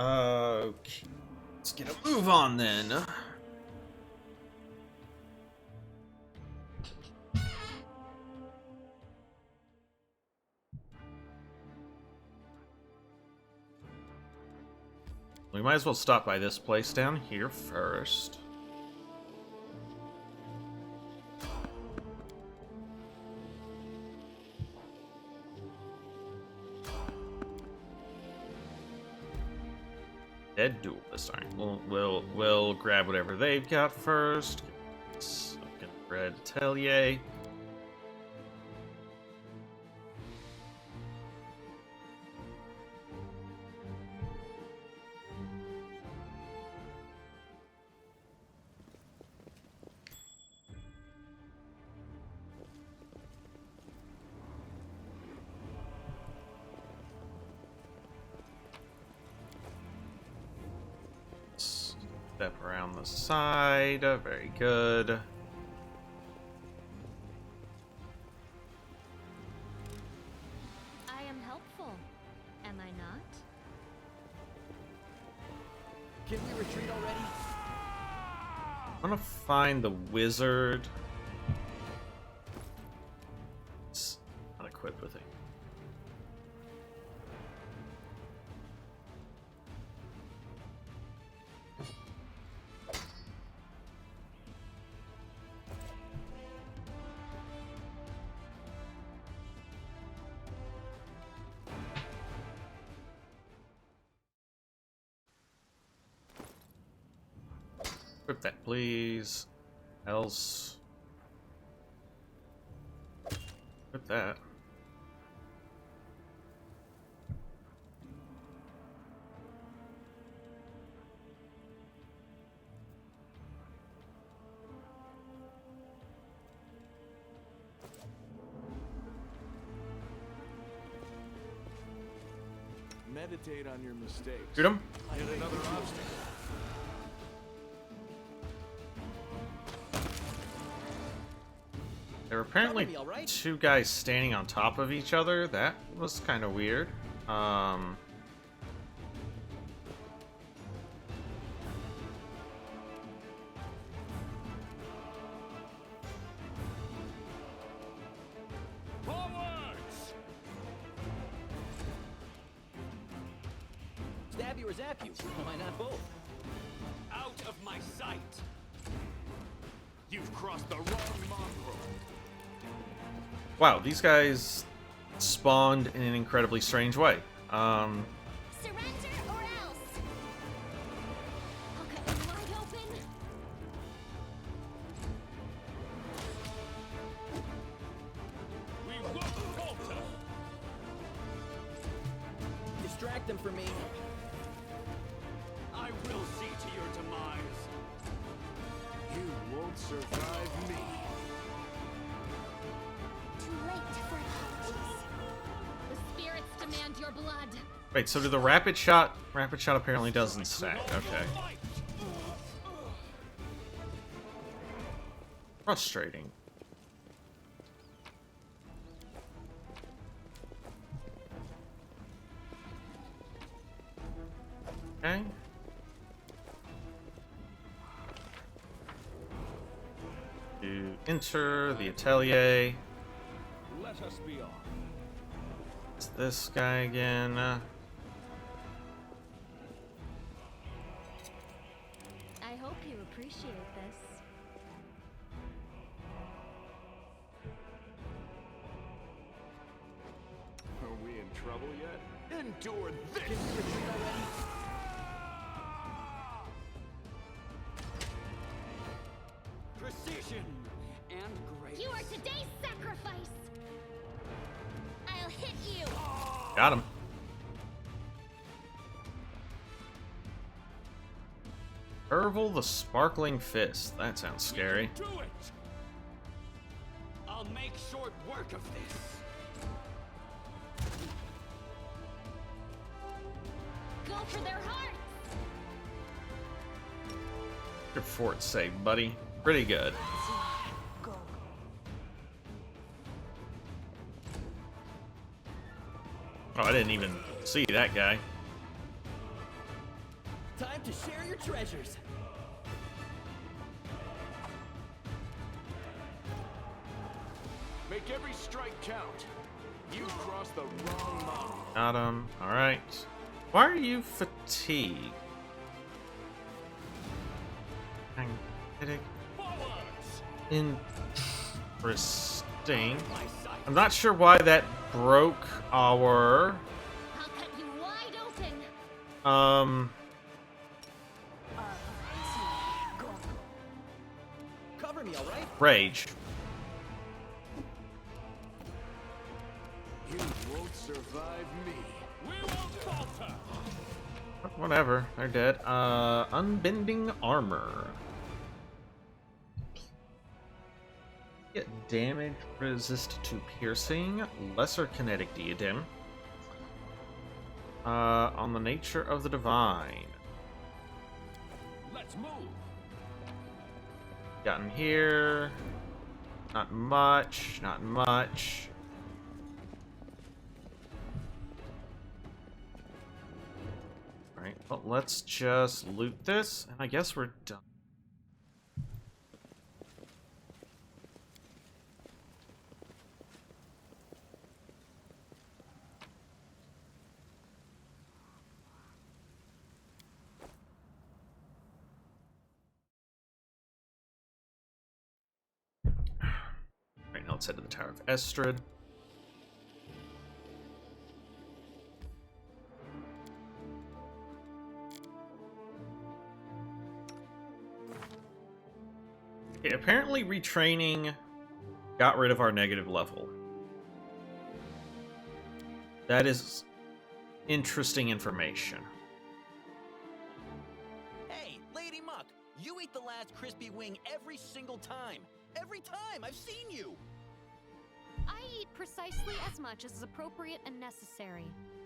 Okay, let's get a move on then. We might as well stop by this place down here first. Dead duelist. Alright, we'll grab whatever they've got first. Get Red Atelier. Step around the side. Very good. I am helpful, am I not? Can we retreat already? I want to find the wizard. It's not equipped with it. Equip that, please. Else. Equip that. Meditate on your mistakes. Shoot him. Hit another obstacle. There were apparently Cover me, all right? two guys standing on top of each other. That was kind of weird. Forwards! Stab you or zap you? Why not both? Out of my sight! You've crossed the wrong mongrel. Wow, these guys spawned in an incredibly strange way. Surrender or else. I'll cut you wide open. We won't falter. Distract them for me. I will see to your demise. You won't survive me. Too late for apologies. The spirits demand your blood. Wait, so do the rapid shot? Rapid shot apparently doesn't stack. Okay. Fight. Frustrating. Okay. To enter the atelier. Let us be off. It's this guy again. I hope you appreciate this. Are we in trouble yet? Endure this! Can we retreat already? Precision and grace. You are today's sacrifice. I'll hit you. Got him. Ervil the Sparkling Fist. That sounds scary. Do it! I'll make short work of this. Go for their hearts. Your fort save, buddy. Pretty good. Oh, I didn't even see that guy. Time to share your treasures. Make every strike count. You crossed the wrong mountain. Got him. Alright. Why are you fatigued? Forwards! Interesting. My sight. I'm not sure why that broke our I'll cut you wide open. Cover me, all right? rage. You won't survive me. We won't falter. Whatever, they're dead. Unbending armor. Get damage resist to piercing, lesser kinetic diadem. On the nature of the divine. Let's move. Gotten here. Not much, not much. Alright, well, let's just loot this, and I guess we're done. Right, now let's head to the Tower of Astrid. Okay, apparently retraining got rid of our negative level. That is interesting information. Hey, Lady Muck, you eat the last crispy wing every single time. Every time, I've seen you. I eat precisely as much as is appropriate and necessary,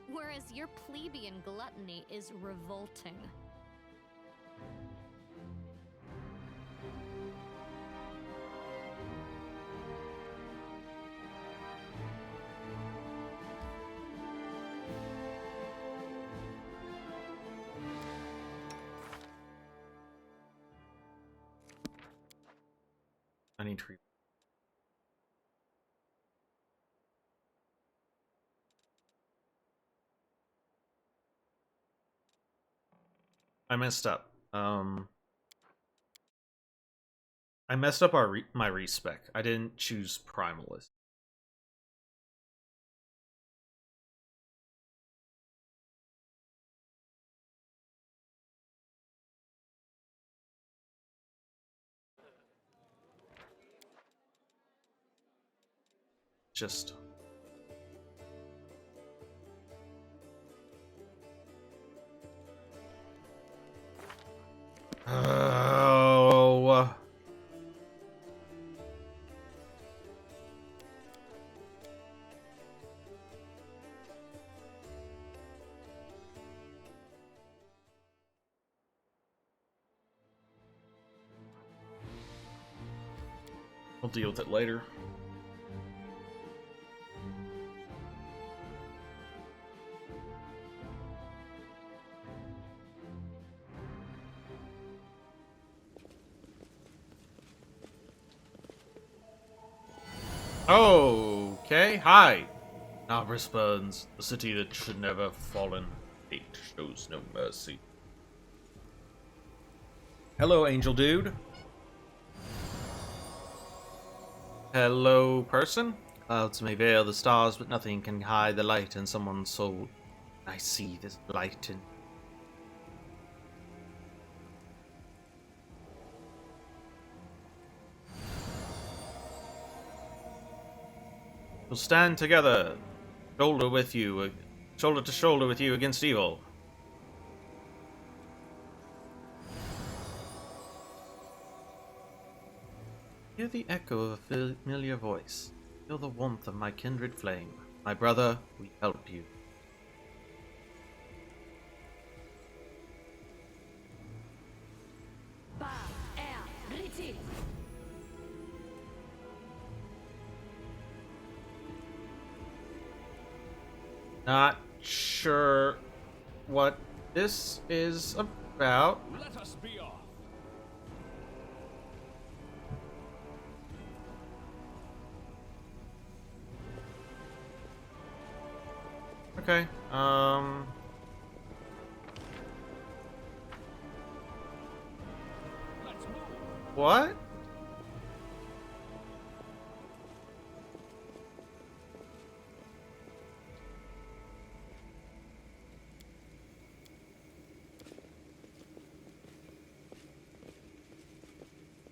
whereas your plebeian gluttony is revolting. I need to. I messed up. I messed up my respec. I didn't choose Primalist. Just. Oh. We'll deal with it later. Okay, hi. Nabris burns, the city that should never have fallen. Fate shows no mercy. Hello, angel dude. Hello, person. Clouds may veil the stars, but nothing can hide the light in someone's soul. I see this light in. We'll stand together, shoulder to shoulder with you against evil. Hear the echo of a familiar voice. Feel the warmth of my kindred flame. My brother, we help you. Not sure what this is about. Let us be off. Okay, Let's move. what?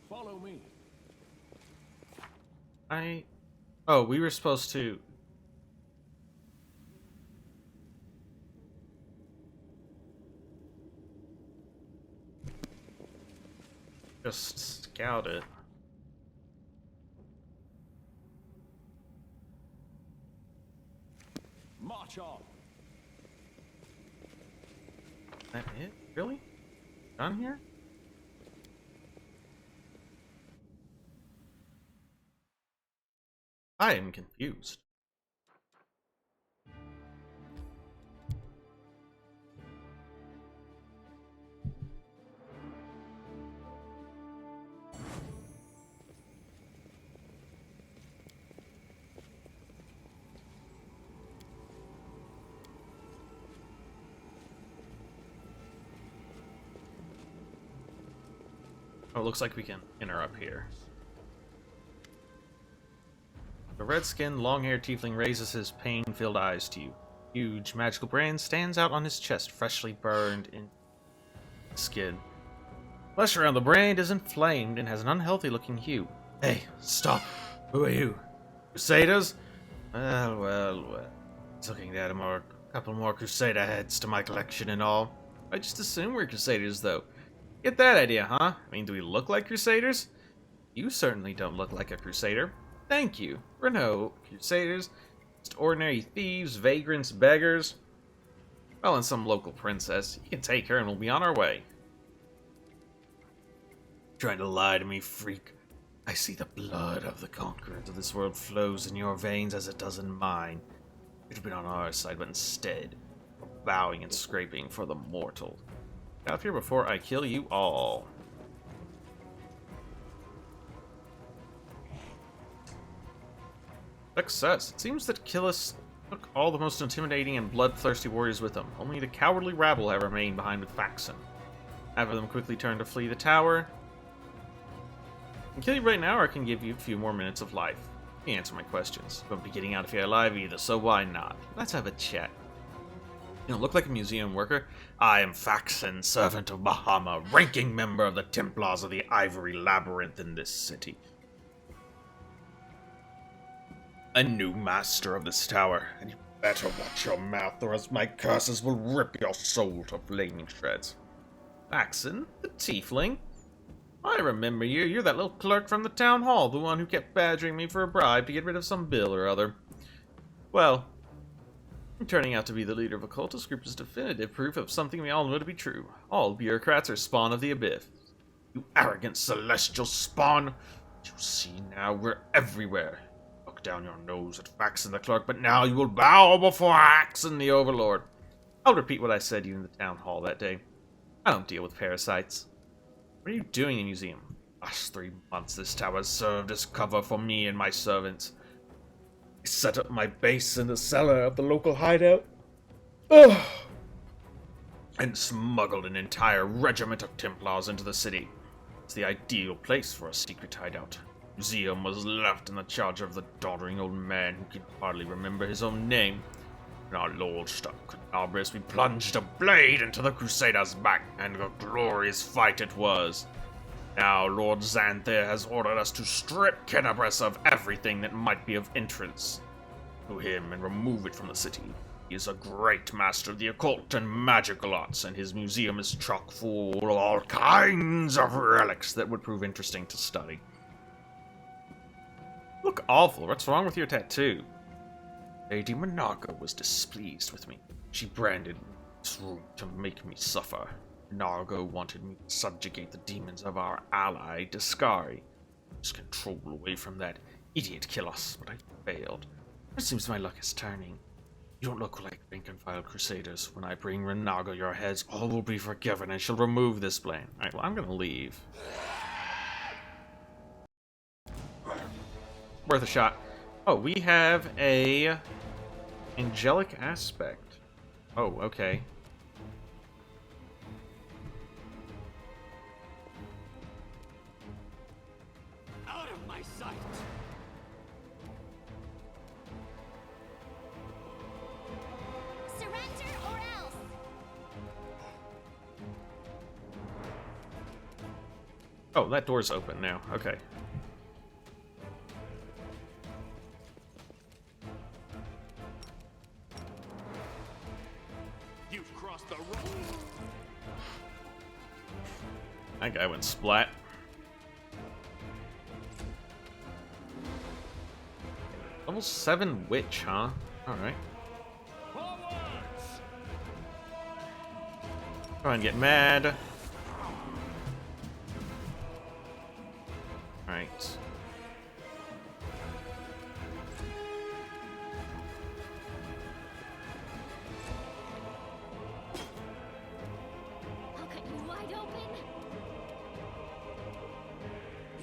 Follow me. Oh, we were supposed to... just scout it. March on. That it? Really? Done here? I am confused. Oh, it looks like we can enter up here. The red-skinned, long-haired tiefling raises his pain-filled eyes to you. Huge magical brand stands out on his chest, freshly burned in skin. Flesh around the brand is inflamed and has an unhealthy looking hue. Hey, stop. Who are you? Crusaders? Well. It's looking at a couple more Crusader heads to my collection and all. I just assume we're Crusaders, though. Get that idea, huh? I mean, do we look like Crusaders? You certainly don't look like a Crusader. Thank you. We're no Crusaders. Just ordinary thieves, vagrants, beggars. Well, and some local princess. You can take her and we'll be on our way. Trying to lie to me, freak. I see the blood of the conquerors of this world flows in your veins as it does in mine. You'd have been on our side, but instead, we're bowing and scraping for the mortal. Get out of here before I kill you all. Success. It seems that Killis took all the most intimidating and bloodthirsty warriors with him. Only the cowardly rabble have remained behind with Faxon. Half of them quickly turned to flee the tower. I can kill you right now, or I can give you a few more minutes of life. You answer my questions. You won't be getting out of here alive either, so why not? Let's have a chat. You don't look like a museum worker. I am Faxon, servant of Bahama, ranking member of the Templars of the Ivory Labyrinth in this city. A new master of this tower, and you better watch your mouth, or else my curses will rip your soul to flaming shreds. Faxon, the tiefling? I remember you. You're that little clerk from the town hall, the one who kept badgering me for a bribe to get rid of some bill or other. Well, turning out to be the leader of a cultist group is definitive proof of something we all know to be true. All bureaucrats are spawn of the abyss. You arrogant celestial spawn! You see now, we're everywhere. Look down your nose at Faxon the clerk, but now you will bow before Axon the overlord. I'll repeat what I said to you in the town hall that day. I don't deal with parasites. What are you doing in the museum? Last 3 months this tower has served as cover for me and my servants. I set up my base in the cellar of the local hideout. And smuggled an entire regiment of Templars into the city. It's the ideal place for a secret hideout. The museum was left in the charge of the doddering old man who can hardly remember his own name. When our lord struck Canabris, we plunged a blade into the Crusader's back, and a glorious fight it was. Now Lord Xanther has ordered us to strip Canabris of everything that might be of interest to him and remove it from the city. He is a great master of the occult and magical arts, and his museum is chock full of all kinds of relics that would prove interesting to study. Look awful. What's wrong with your tattoo? Lady Monarga was displeased with me. She branded this room to make me suffer. Nargo wanted me to subjugate the demons of our ally, Discari. Just control away from that idiot Killos, but I failed. It seems my luck is turning. You don't look like rank and file crusaders. When I bring Renago your heads, all will be forgiven, and she'll remove this blame. Alright, well, I'm gonna leave. Worth a shot. Oh, we have a angelic aspect. Oh, okay. Out of my sight! Surrender or else! Oh, that door's open now. Okay. You've crossed the road! That guy went splat. Level 7 witch, huh? Alright. Forwards! Try and get mad. Alright. I'll cut you wide open.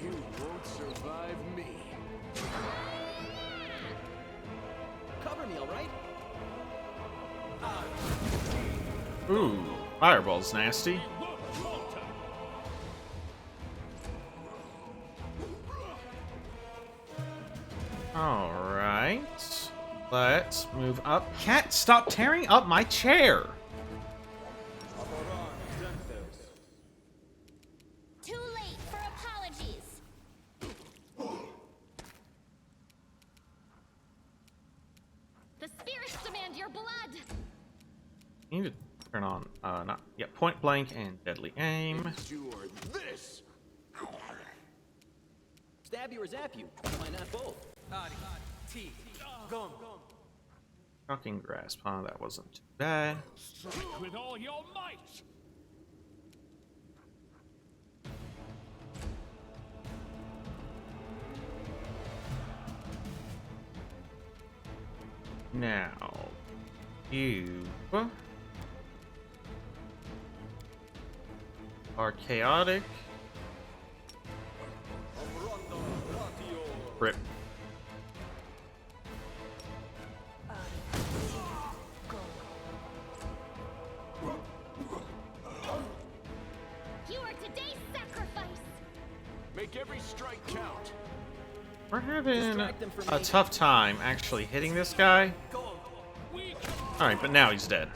You won't survive me. Cover me, all right? Ooh, fireball's nasty. Alright. Let's move up. Cat, stop tearing up my chair! You need to turn on, point blank and deadly aim. Endure this. Stab you or zap you? Why not both? Shocking grasp, huh? That wasn't too bad. Strike with all your might. Now, you are chaotic. Rip. You are today's sacrifice. Make every strike count. We're having a tough time actually hitting this guy. Alright, but now he's dead.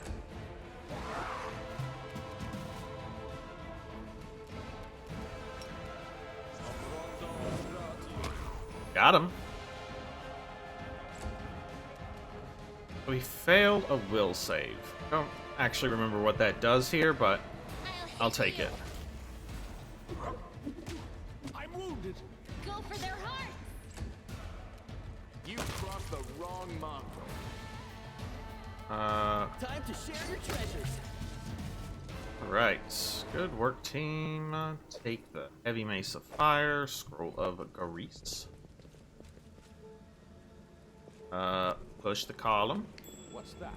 Got him. We failed a will save. Don't actually remember what that does here, but I'll take it. I'm wounded. Go for their hearts. You crossed the wrong mongrel. Time to share your treasures. Right. Good work, team. Take the Heavy Mace of Fire, Scroll of Garis. Push the column. What's that?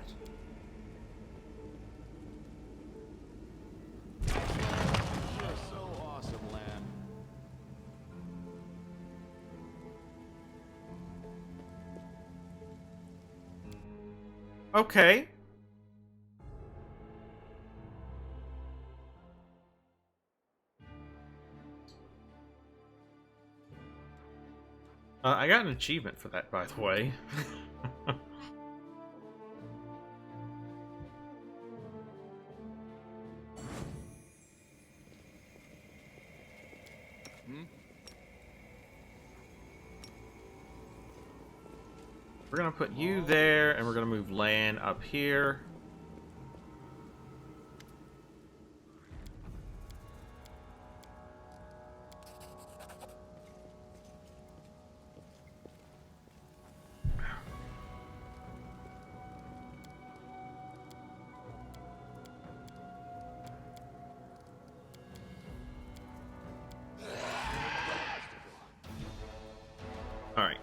You're so awesome, Lamb. Okay. I got an achievement for that, by the way. We're gonna put you there, and we're gonna move Lan up here. All right.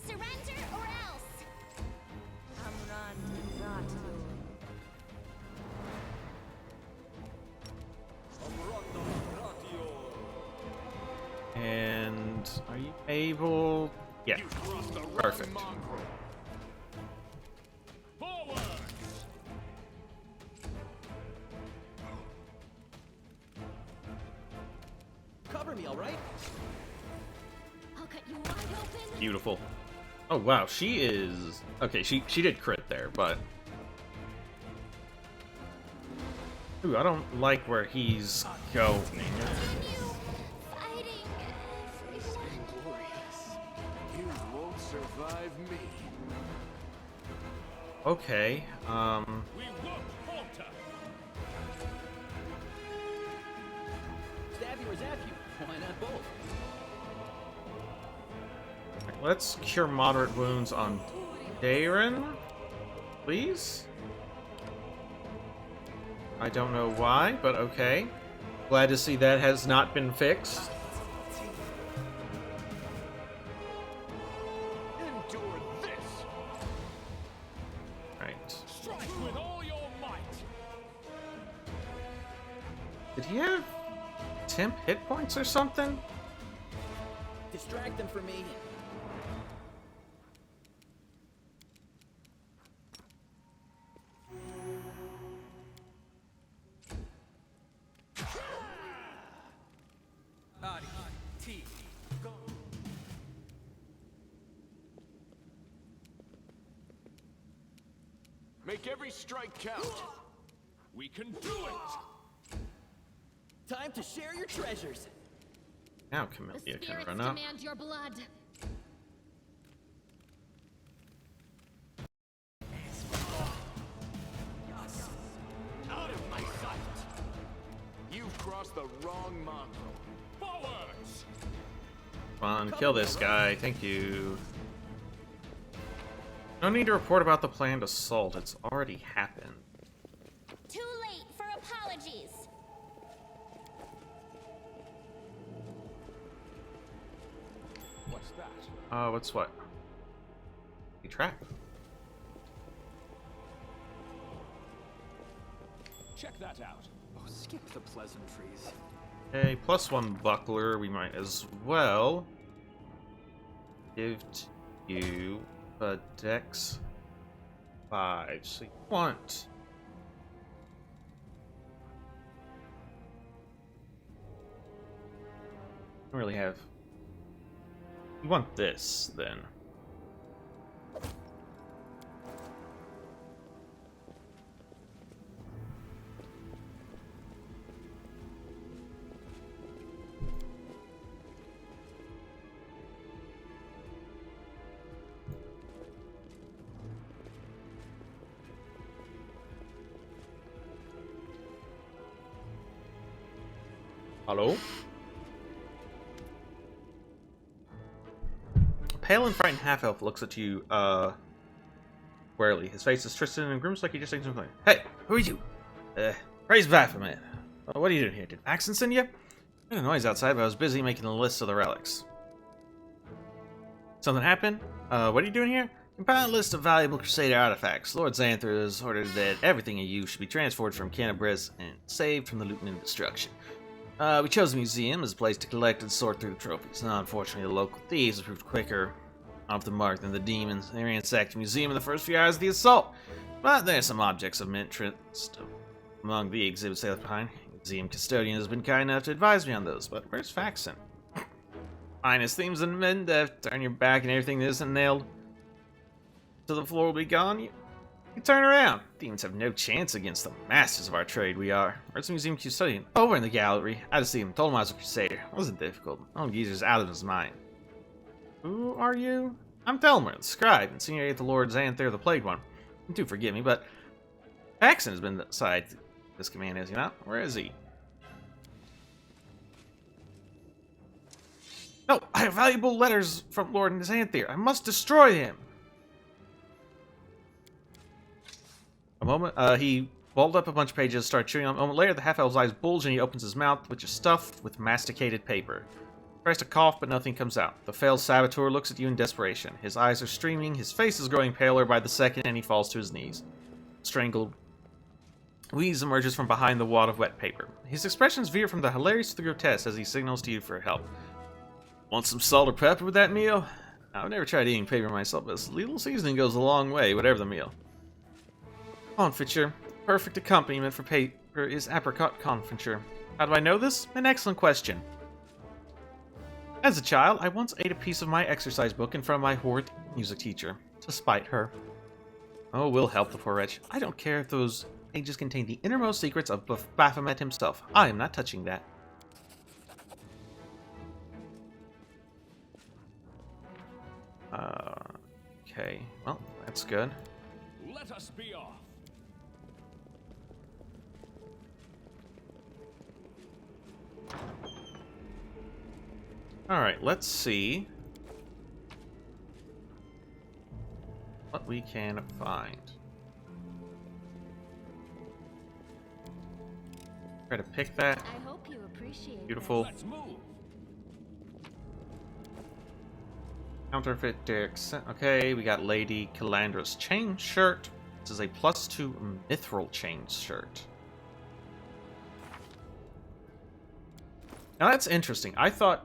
Surrender or else. And are you able? Yeah. You crossed the wrong Perfect. mongrel. Forward. Cover me, all right? I'll cut you wide open. Beautiful. Oh wow, she is okay. She did crit there, but ooh, I don't like where he's going. Continue fighting, everyone. Glorious. You won't survive me. Okay. We won't falter. Stab you or zap you? Why not both? Let's cure moderate wounds on Darren, please. I don't know why, but okay. Glad to see that has not been fixed. Endure this. Right. Strike with all your might. Did he have temp hit points or something? Distract them from me. Make every strike count. We can do it. Time to share your treasures. Now The Camellia can spirits run up. demand your blood. Out of my sight! You've crossed the wrong mongrel. Forwards! Come on, kill this guy. Thank you. No need to report about the planned assault. It's already happened. Too late for apologies. What's that? What's what? A trap. Check that out. Oh, skip the pleasantries. A +1 buckler. We might as well give to you a Dex 5. So you want. Don't really have. You want this then. Hello? A pale and frightened half-elf looks at you, warily. His face is twisted and grooms like he just saying something. Hey, who are you? Praise Baphomet. What are you doing here? Did Paxton send you? I heard a noise outside, but I was busy making a list of the relics. Something happened? What are you doing here? Compile a list of valuable Crusader artifacts. Lord Xanther has ordered that everything you use should be transferred from Canabris and saved from the looting and destruction. We chose the museum as a place to collect and sort through the trophies. Now, unfortunately, the local thieves proved quicker off the mark than the demons. They ransacked the museum in the first few hours of the assault. But there are some objects of interest among the exhibits they left behind. The museum custodian has been kind enough to advise me on those, but where's Faxon? Finest themes in Mendef, turn your back and everything that isn't nailed to the floor will be gone. You turn around. Demons have no chance against the masters of our trade we are. Where's the museum custodian? Over in the gallery. I just see him. Told him I was a crusader. It wasn't difficult. Oh, geezer's out of his mind. Who are you? I'm Thelmer, the scribe, and senior aide to Lord Xanther, the Plagued One. Do forgive me, but Paxton has been assigned this command, has he not? Where is he? No, I have valuable letters from Lord Xanther. I must destroy him. A moment, he balled up a bunch of pages, started chewing on them. A moment later, the half-elf's eyes bulge and he opens his mouth, which is stuffed with masticated paper. He tries to cough, but nothing comes out. The failed saboteur looks at you in desperation. His eyes are streaming, his face is growing paler by the second, and he falls to his knees. Strangled. Wheeze emerges from behind the wad of wet paper. His expressions veer from the hilarious to the grotesque as he signals to you for help. Want some salt or pepper with that meal? I've never tried eating paper myself, but a little seasoning goes a long way, whatever the meal. Confiture. Perfect accompaniment for paper is apricot confiture. How do I know this? An excellent question. As a child, I once ate a piece of my exercise book in front of my horrid music teacher, to spite her. Oh, we'll help the poor wretch. I don't care if those pages contain the innermost secrets of Baphomet himself. I am not touching that. Okay, well, that's good. Let us be off. Alright, let's see what we can find. Try to pick that. I hope you appreciate Beautiful. Let's move. Counterfeit Derek. Okay, we got Lady Calandra's chain shirt. This is a +2 mithril chain shirt. Now that's interesting. I thought,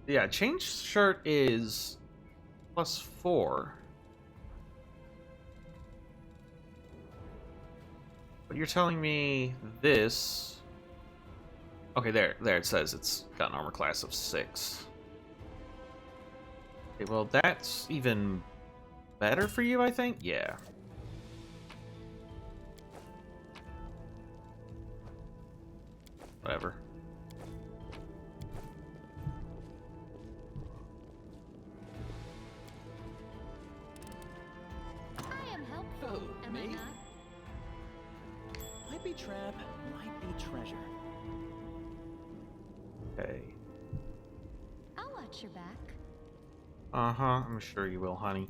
yeah, chain shirt is +4. But you're telling me this. Okay, there it says it's got an armor class of 6. Okay, well, that's even better for you, I think? Yeah. treasure. Okay. I'll watch your back. Uh-huh, I'm sure you will, honey.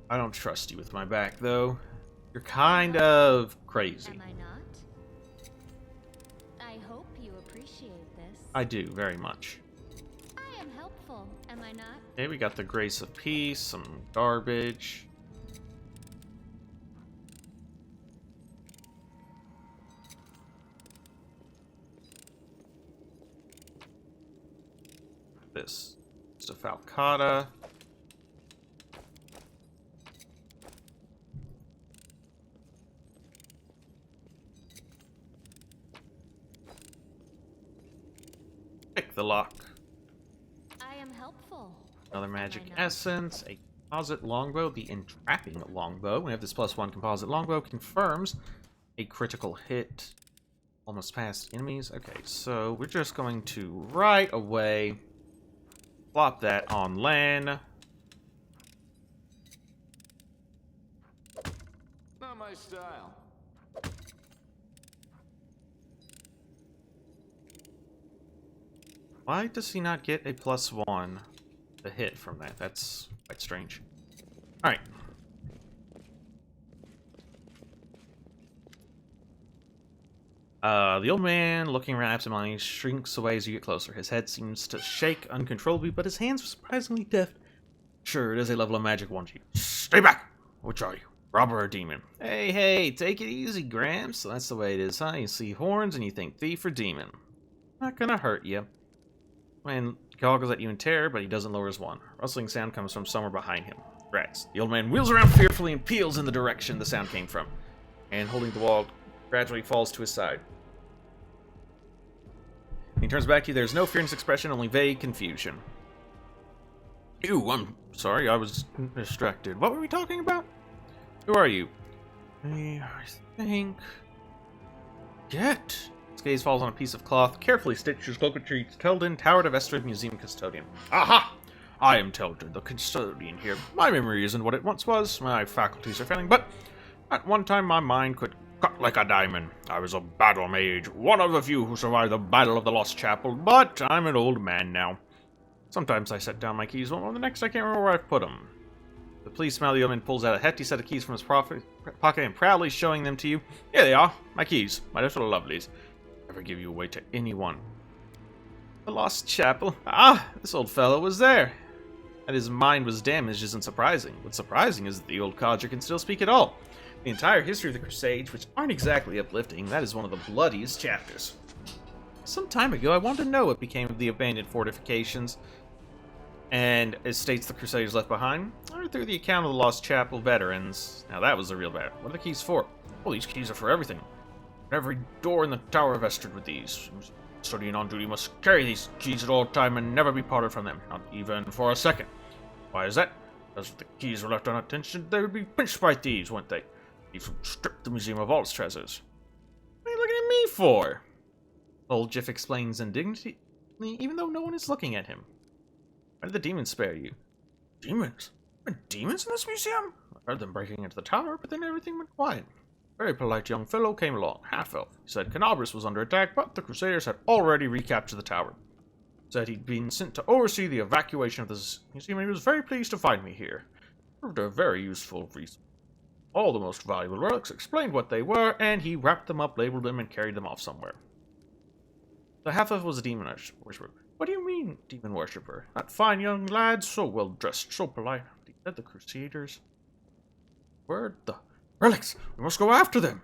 I don't trust you with my back, though. You're kind of crazy. Am I not? I hope you appreciate this. I do, very much. I am helpful, am I not? Okay, we got the Grace of Peace, some garbage. This. It's a Falcata. Pick the lock. I am helpful. Another magic Am I not? essence, a composite longbow, the entrapping longbow. We have this +1 composite longbow, confirms a critical hit. Almost past enemies. Okay, so we're just going to right away plop that on land. Not my style. Why does he not get a +1 to hit from that? That's quite strange. Alright. The old man, looking around absentmindedly, shrinks away as you get closer. His head seems to shake uncontrollably, but his hands are surprisingly deft. Sure, it is a level of magic one to you. Stay back! Which are you? Robber or demon? Hey, hey, take it easy, Gramps. So that's the way it is, huh? You see horns and you think thief or demon. Not gonna hurt you. Man goggles at you in terror, but he doesn't lower his wand. Rustling sound comes from somewhere behind him. Rats. The old man wheels around fearfully and peels in the direction the sound came from. And holding the wall, gradually falls to his side. When he turns back to you, there's no fear in his expression, only vague confusion. Ew, I'm sorry, I was distracted. What were we talking about? Who are you? I think... Get! His gaze falls on a piece of cloth, carefully stitched as cloak retreats. Teldin, Tower of Astrid Museum Custodian. Aha! I am Teldin, the custodian here. My memory isn't what it once was. My faculties are failing, but at one time my mind could cut like a diamond. I was a battle mage, one of the few who survived the Battle of the Lost Chapel, but I'm an old man now. Sometimes I set down my keys, while the next I can't remember where I put them. The pleased smile, the old man pulls out a hefty set of keys from his pocket and proudly showing them to you. Here they are, my keys, my little lovelies. Never give you away to anyone. The Lost Chapel. Ah, this old fellow was there. That his mind was damaged isn't surprising. What's surprising is that the old codger can still speak at all. The entire history of the Crusades, which aren't exactly uplifting, that is one of the bloodiest chapters. Some time ago, I wanted to know what became of the abandoned fortifications and estates the Crusaders left behind. I read through the account of the Lost Chapel veterans. Now that was the real matter. What are the keys for? Well, these keys are for everything. Every door in the Tower of Astrid with these. Custodian on duty must carry these keys at all time and never be parted from them, not even for a second. Why is that? Because if the keys were left unattended, they would be pinched by thieves, wouldn't they? Thieves would strip the museum of all its treasures. What are you looking at me for? Old Jiff explains indignantly, even though no one is looking at him. Why did the demons spare you? Demons? There are demons in this museum? I heard them breaking into the tower, but then everything went quiet. A very polite young fellow came along, half-elf. He said Canabras was under attack, but the Crusaders had already recaptured the tower. Said he'd been sent to oversee the evacuation of the museum, and he was very pleased to find me here. Proved a very useful resource. All the most valuable relics, explained what they were, and he wrapped them up, labeled them, and carried them off somewhere. The half-elf was a demon worshipper. What do you mean, demon worshipper? That fine young lad, so well dressed, so polite. He said the Crusaders. Where the relics? We must go after them.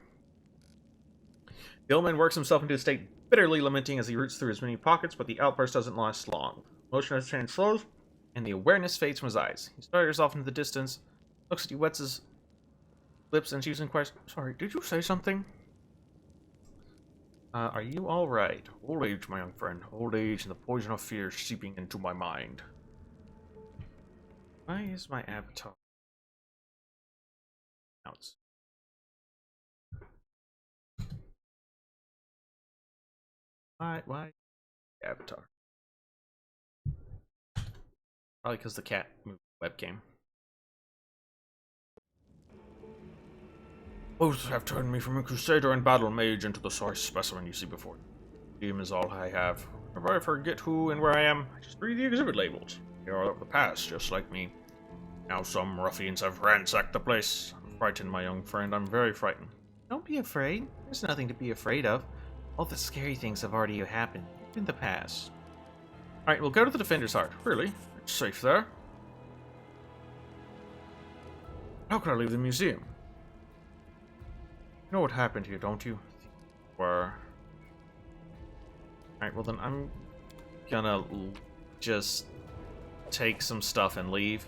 The old man works himself into a state, bitterly lamenting as he roots through his many pockets, but the outburst doesn't last long. Motion of his hand slows, and the awareness fades from his eyes. He stares off into the distance, looks at you, wets his lips, and she's inquires, sorry, did you say something? Are you alright? Old age, my young friend. Old age and the poison of fear seeping into my mind. Why is my avatar out? Why? Avatar. Probably because the cat moved the webcam. Both have turned me from a crusader and battle mage into the sorry specimen you see before you. Team is all I have. Whenever I forget who and where I am, I just read the exhibit labels. They are of the past, just like me. Now some ruffians have ransacked the place. I'm frightened, my young friend. I'm very frightened. Don't be afraid. There's nothing to be afraid of. All the scary things have already happened in the past. Alright, we'll go to the Defender's Heart. Really? It's safe there. How can I leave the museum? You know what happened here, don't you? Where? Alright, well then I'm gonna just take some stuff and leave.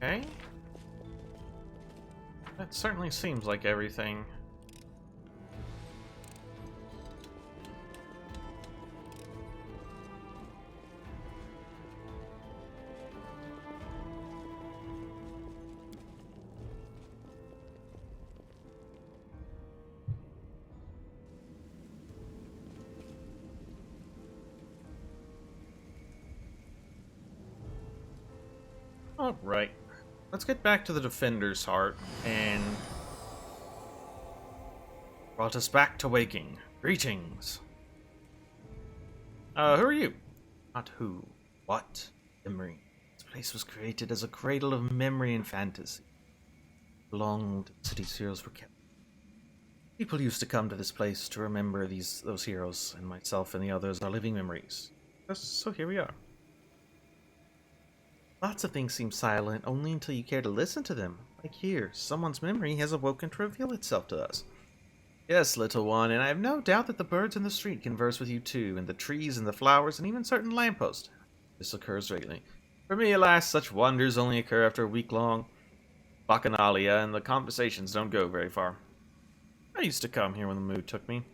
Okay. That certainly seems like everything. All right. Let's get back to the Defender's Heart, and brought us back to waking. Greetings. Who are you? Not who. What? Memory. This place was created as a cradle of memory and fantasy. Long the city's heroes were kept. People used to come to this place to remember those heroes, and myself and the others are living memories. So here we are. Lots of things seem silent only until you care to listen to them. Like here, someone's memory has awoken to reveal itself to us. Yes, little one, and I have no doubt that the birds in the street converse with you too, and the trees and the flowers, and even certain lampposts. This occurs regularly. For me, alas, such wonders only occur after a week-long bacchanalia, and the conversations don't go very far. I used to come here when the mood took me.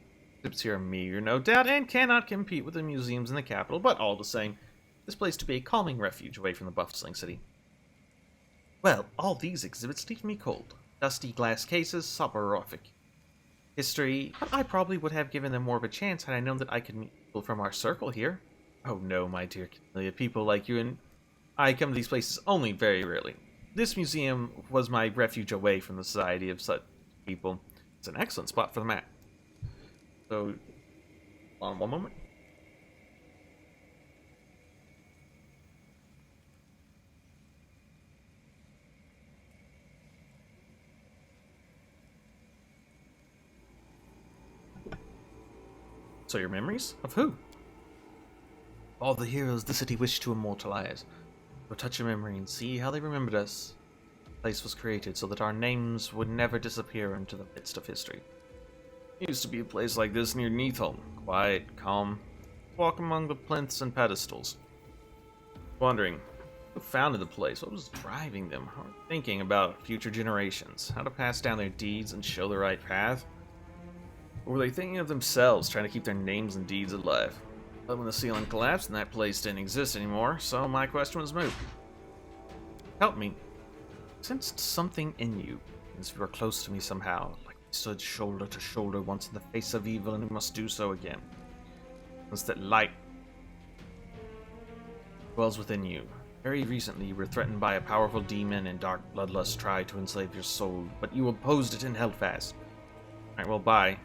Tips here are meager, no doubt, and cannot compete with the museums in the capital, but all the same, this place to be a calming refuge away from the bustling city. Well, all these exhibits leave me cold. Dusty glass cases, soporific history, but I probably would have given them more of a chance had I known that I could meet people from our circle here. Oh no, my dear Camellia, people like you and I come to these places only very rarely. This museum was my refuge away from the society of such people. It's an excellent spot for the map. So, on one moment. So your memories? Of who? All the heroes the city wished to immortalize. Go touch your memory and see how they remembered us. The place was created so that our names would never disappear into the midst of history. It used to be a place like this near Neathholm. Quiet, calm. Walk among the plinths and pedestals. Wondering, who founded the place? What was driving them? How thinking about future generations? How to pass down their deeds and show the right path? Or were they thinking of themselves, trying to keep their names and deeds alive? But when the ceiling collapsed and that place didn't exist anymore, so my question was moot. Help me. I sensed something in you, as if you were close to me somehow, like we stood shoulder to shoulder once in the face of evil and we must do so again. Once that light dwells within you. Very recently you were threatened by a powerful demon and dark bloodlust tried to enslave your soul, but you opposed it and held fast. Alright, well, bye.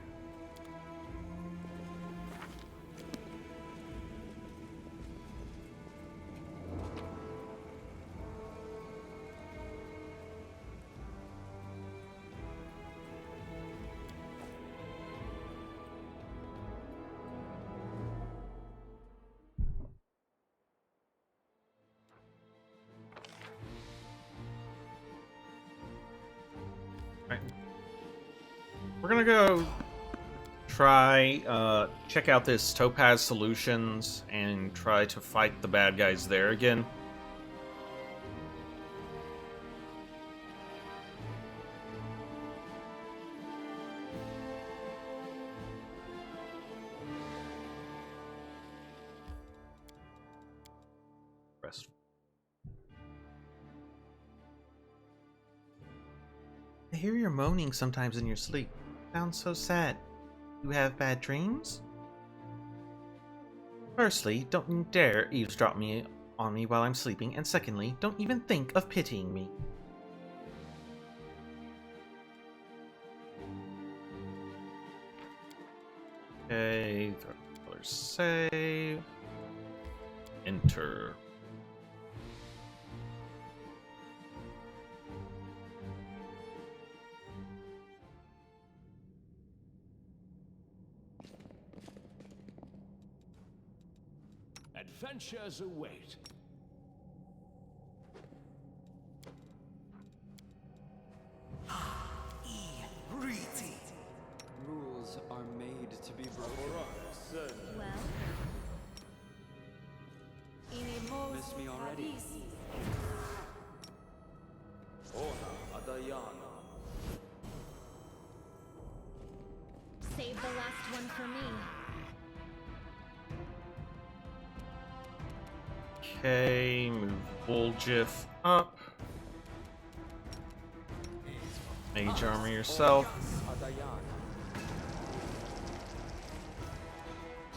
We're gonna go try, check out this Topaz Solutions and try to fight the bad guys there again. Rest. I hear you moaning sometimes in your sleep. Sounds so sad. You have bad dreams? Firstly, don't you dare eavesdrop on me while I'm sleeping, and secondly, don't even think of pitying me. Okay, save. Enter. Adventures await. Rules are made to be broken. Well, Miss me already? save the last one for me. Okay, move Bulljiff up. Mage armor yourself.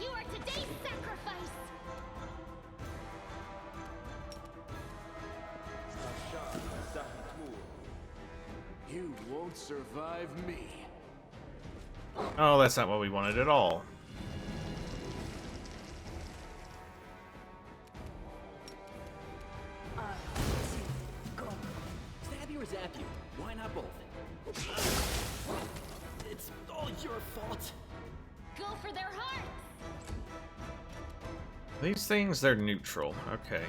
You are today's sacrifice. You won't survive me. Oh, that's not what we wanted at all. Stab you or zap you? Why not both? It's all your fault. Go for their hearts. These things, they're neutral. Okay.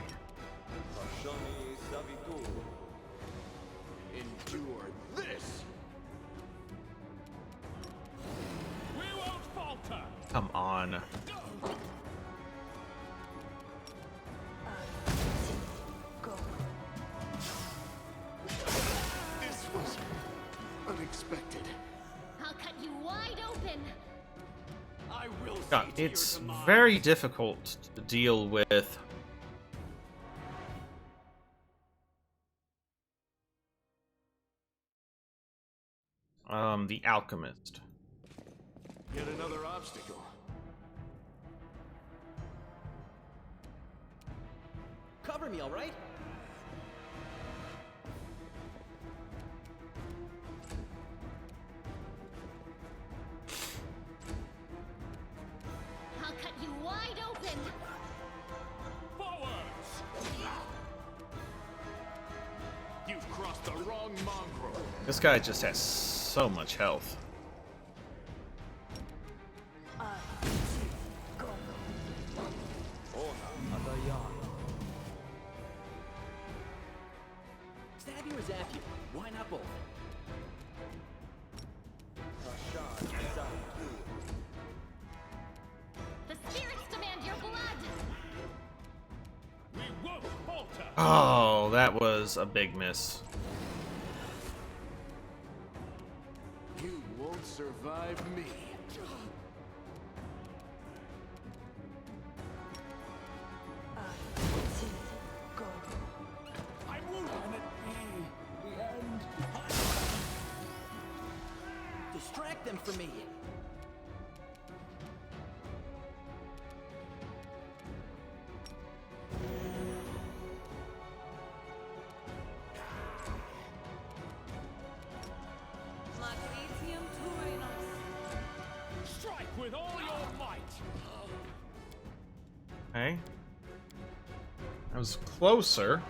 Endure this. We won't falter. Come on. This was unexpected. I'll cut you wide open. I will God, see to your it's demise. very difficult to deal with. The Alchemist. Yet another obstacle. Cover me, all right? I'll cut you wide open. Forwards! You've crossed the wrong mongrel. This guy just has so much health. Stab you or zap you? Why not both? The spirits demand your blood. We won't falter. Oh, that was a big miss. You won't survive me. I won't let it be the end. Distract them from me. Strike with all your might. Okay. That was closer.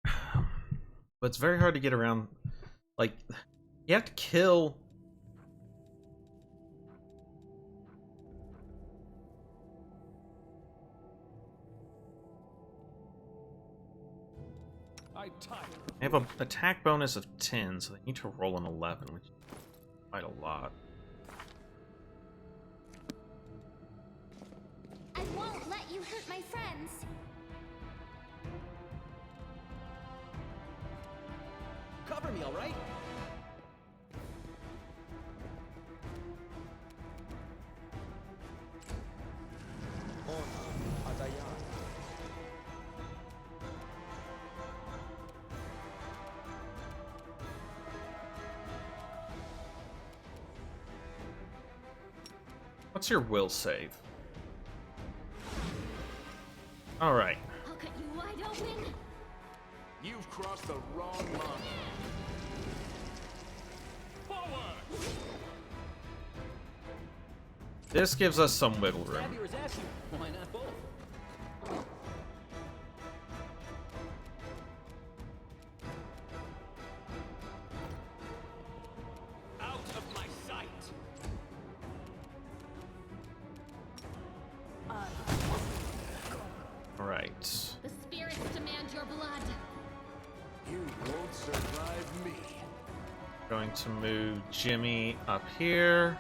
But it's very hard to get around. Like, you have to kill. I tire. They have an attack bonus of 10, so they need to roll an 11, which is quite a lot. I won't let you hurt my friends. Cover me, all right? What's your will save? Alright. I'll cut you wide open. You've crossed the wrong line. Forward! This gives us some wiggle room. Stab you or zap you. Why not both? Out of my sight. Alright. The spirits demand your blood. You won't survive me. Going to move Jimmy up here.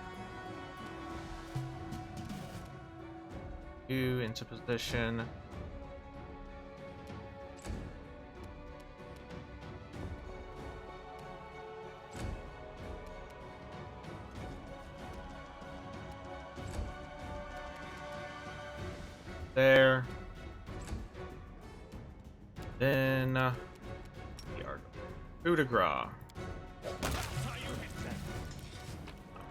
You into position. There. Then we are coup de grace.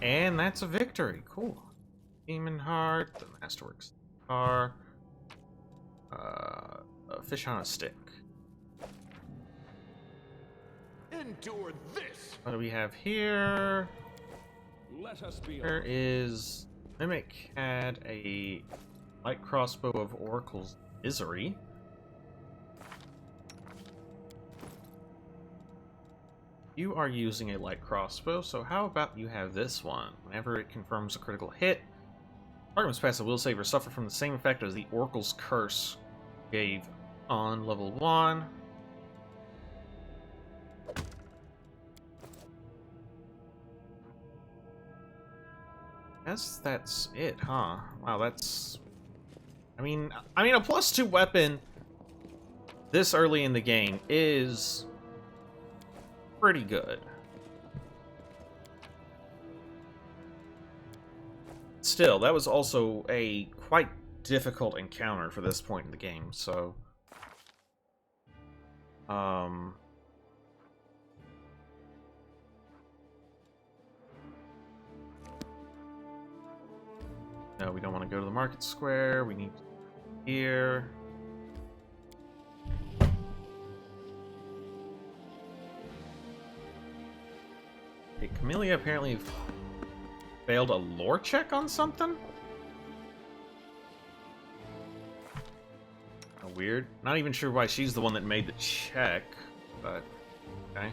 And that's a victory. Cool. Demon Heart, the Masterworks car, a fish on a stick. Endure this. What do we have here? Let us be. There is Mimic had a light crossbow of Oracle's Misery. You are using a light crossbow, so how about you have this one? Whenever it confirms a critical hit, target must pass a will save or suffer from the same effect as the Oracle's Curse gave on level 1. Guess that's it, huh? Wow, that's... I mean, a +2 weapon this early in the game is pretty good. Still, that was also a quite difficult encounter for this point in the game, so... No, we don't want to go to the market square. We need here. Okay, Camellia apparently failed a lore check on something? Weird. Not even sure why she's the one that made the check, but okay.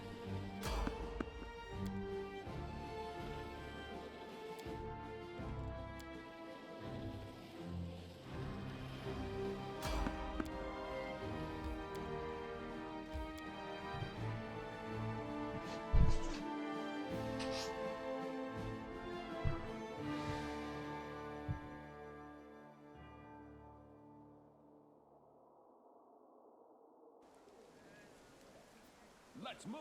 Let's move.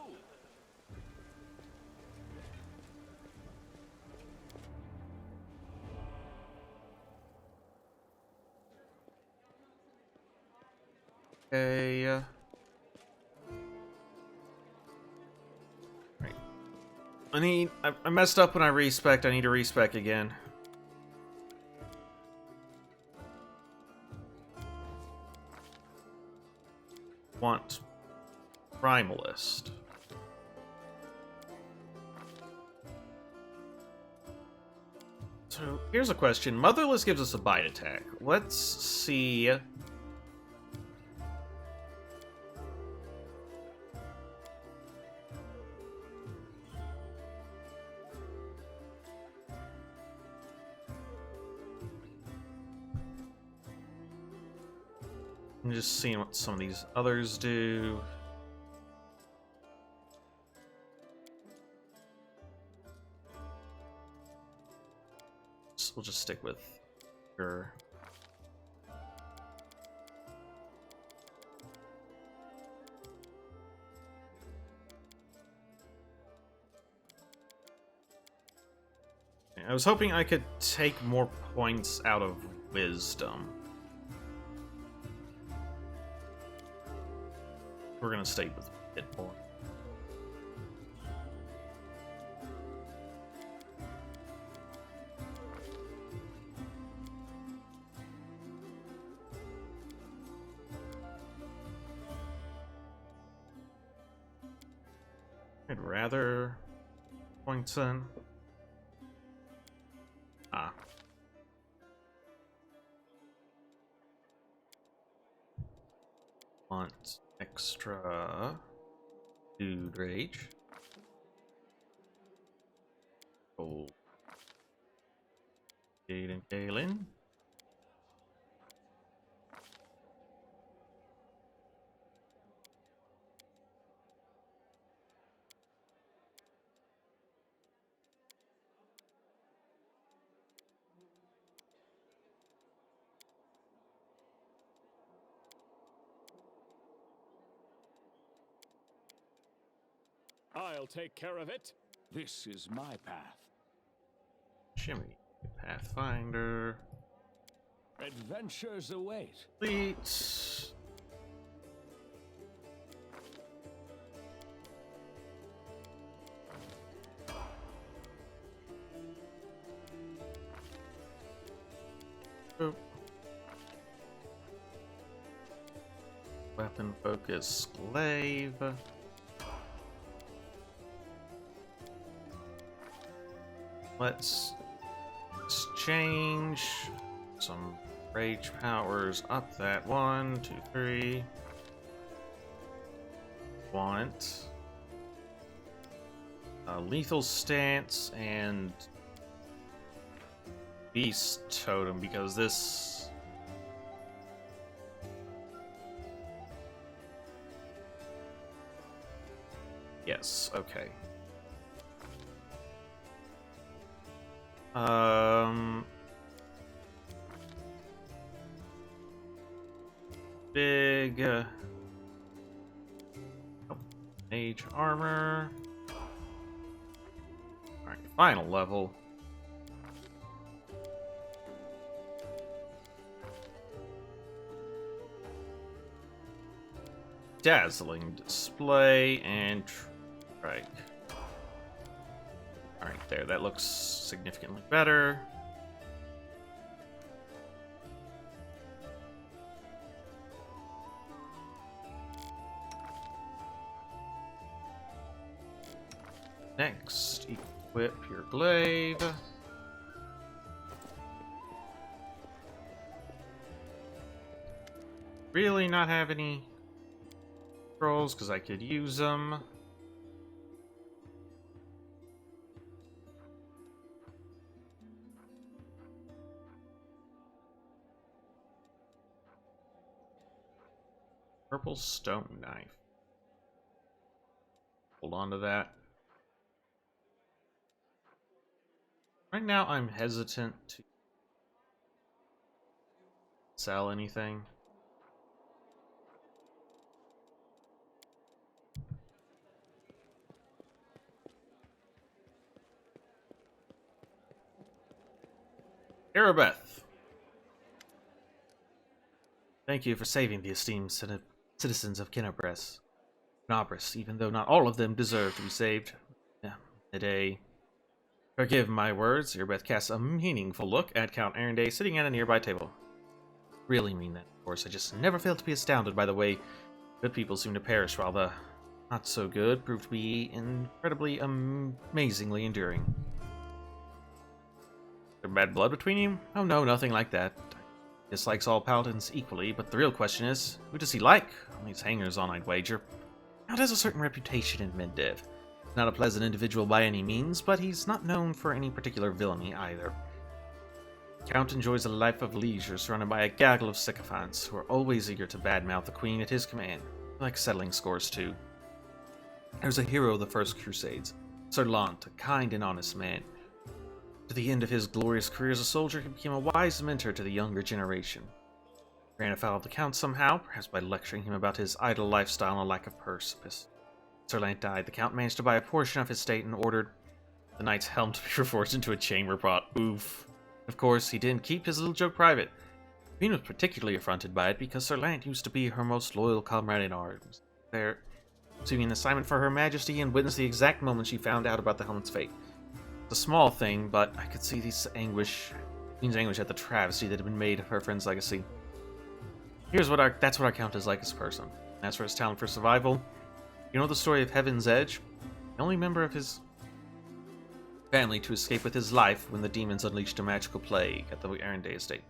Okay. Right. I messed up when I respec. I need to respec again. Want Primalist. So here's a question. Motherless gives us a bite attack. Let's see. I'm just seeing what some of these others do. We'll just stick with her. I was hoping I could take more points out of wisdom. We're gonna stay with hit point. I'd rather points in. Want extra dude rage. Oh. Jade and Galen. I'll take care of it. This is my path. Shimmy. Pathfinder. Adventures await. Complete. Oh. Weapon focus slave. Let's exchange some rage powers up that 1, 2, 3. Want a lethal stance and beast totem because this yes, okay. Big mage armor. Alright, final level. Dazzling display and strike. Alright, there, that looks significantly better. Next, equip your glaive. Really not have any scrolls because I could use them. Purple stone knife. Hold on to that. Right now, I'm hesitant to sell anything. Arabeth. Thank you for saving the esteemed citizens of Kenabres. Even though not all of them deserve to be saved. Today. Forgive my words, Earbeth casts a meaningful look at Count Arenday sitting at a nearby table. Really mean that, of course. I just never fail to be astounded by the way good people seem to perish while the not-so-good prove to be incredibly, amazingly enduring. Is there bad blood between you? Oh no, nothing like that. Dislikes all paladins equally, but the real question is, who does he like? Only his hangers-on, I'd wager. Count has a certain reputation in Mendiv. Not a pleasant individual by any means, but he's not known for any particular villainy either. Count enjoys a life of leisure surrounded by a gaggle of sycophants who are always eager to badmouth the queen at his command. He likes settling scores too. There's a hero of the First Crusades, Sir Lant, a kind and honest man. To the end of his glorious career as a soldier, he became a wise mentor to the younger generation. Ran afoul of the Count somehow, perhaps by lecturing him about his idle lifestyle and a lack of purpose. Sir Lant died. The Count managed to buy a portion of his estate and ordered the knight's helm to be reforged into a chamber pot. Oof. Of course, he didn't keep his little joke private. The Queen was particularly affronted by it because Sir Lant used to be her most loyal comrade in arms. There, receiving an assignment for Her Majesty and witnessed the exact moment she found out about the helmet's fate. It's a small thing, but I could see Queen's anguish at the travesty that had been made of her friend's legacy. That's what our Count is like as a person. As for his talent for survival, you know the story of Heaven's Edge? He the only member of his family to escape with his life when the demons unleashed a magical plague at the Arendelle estate.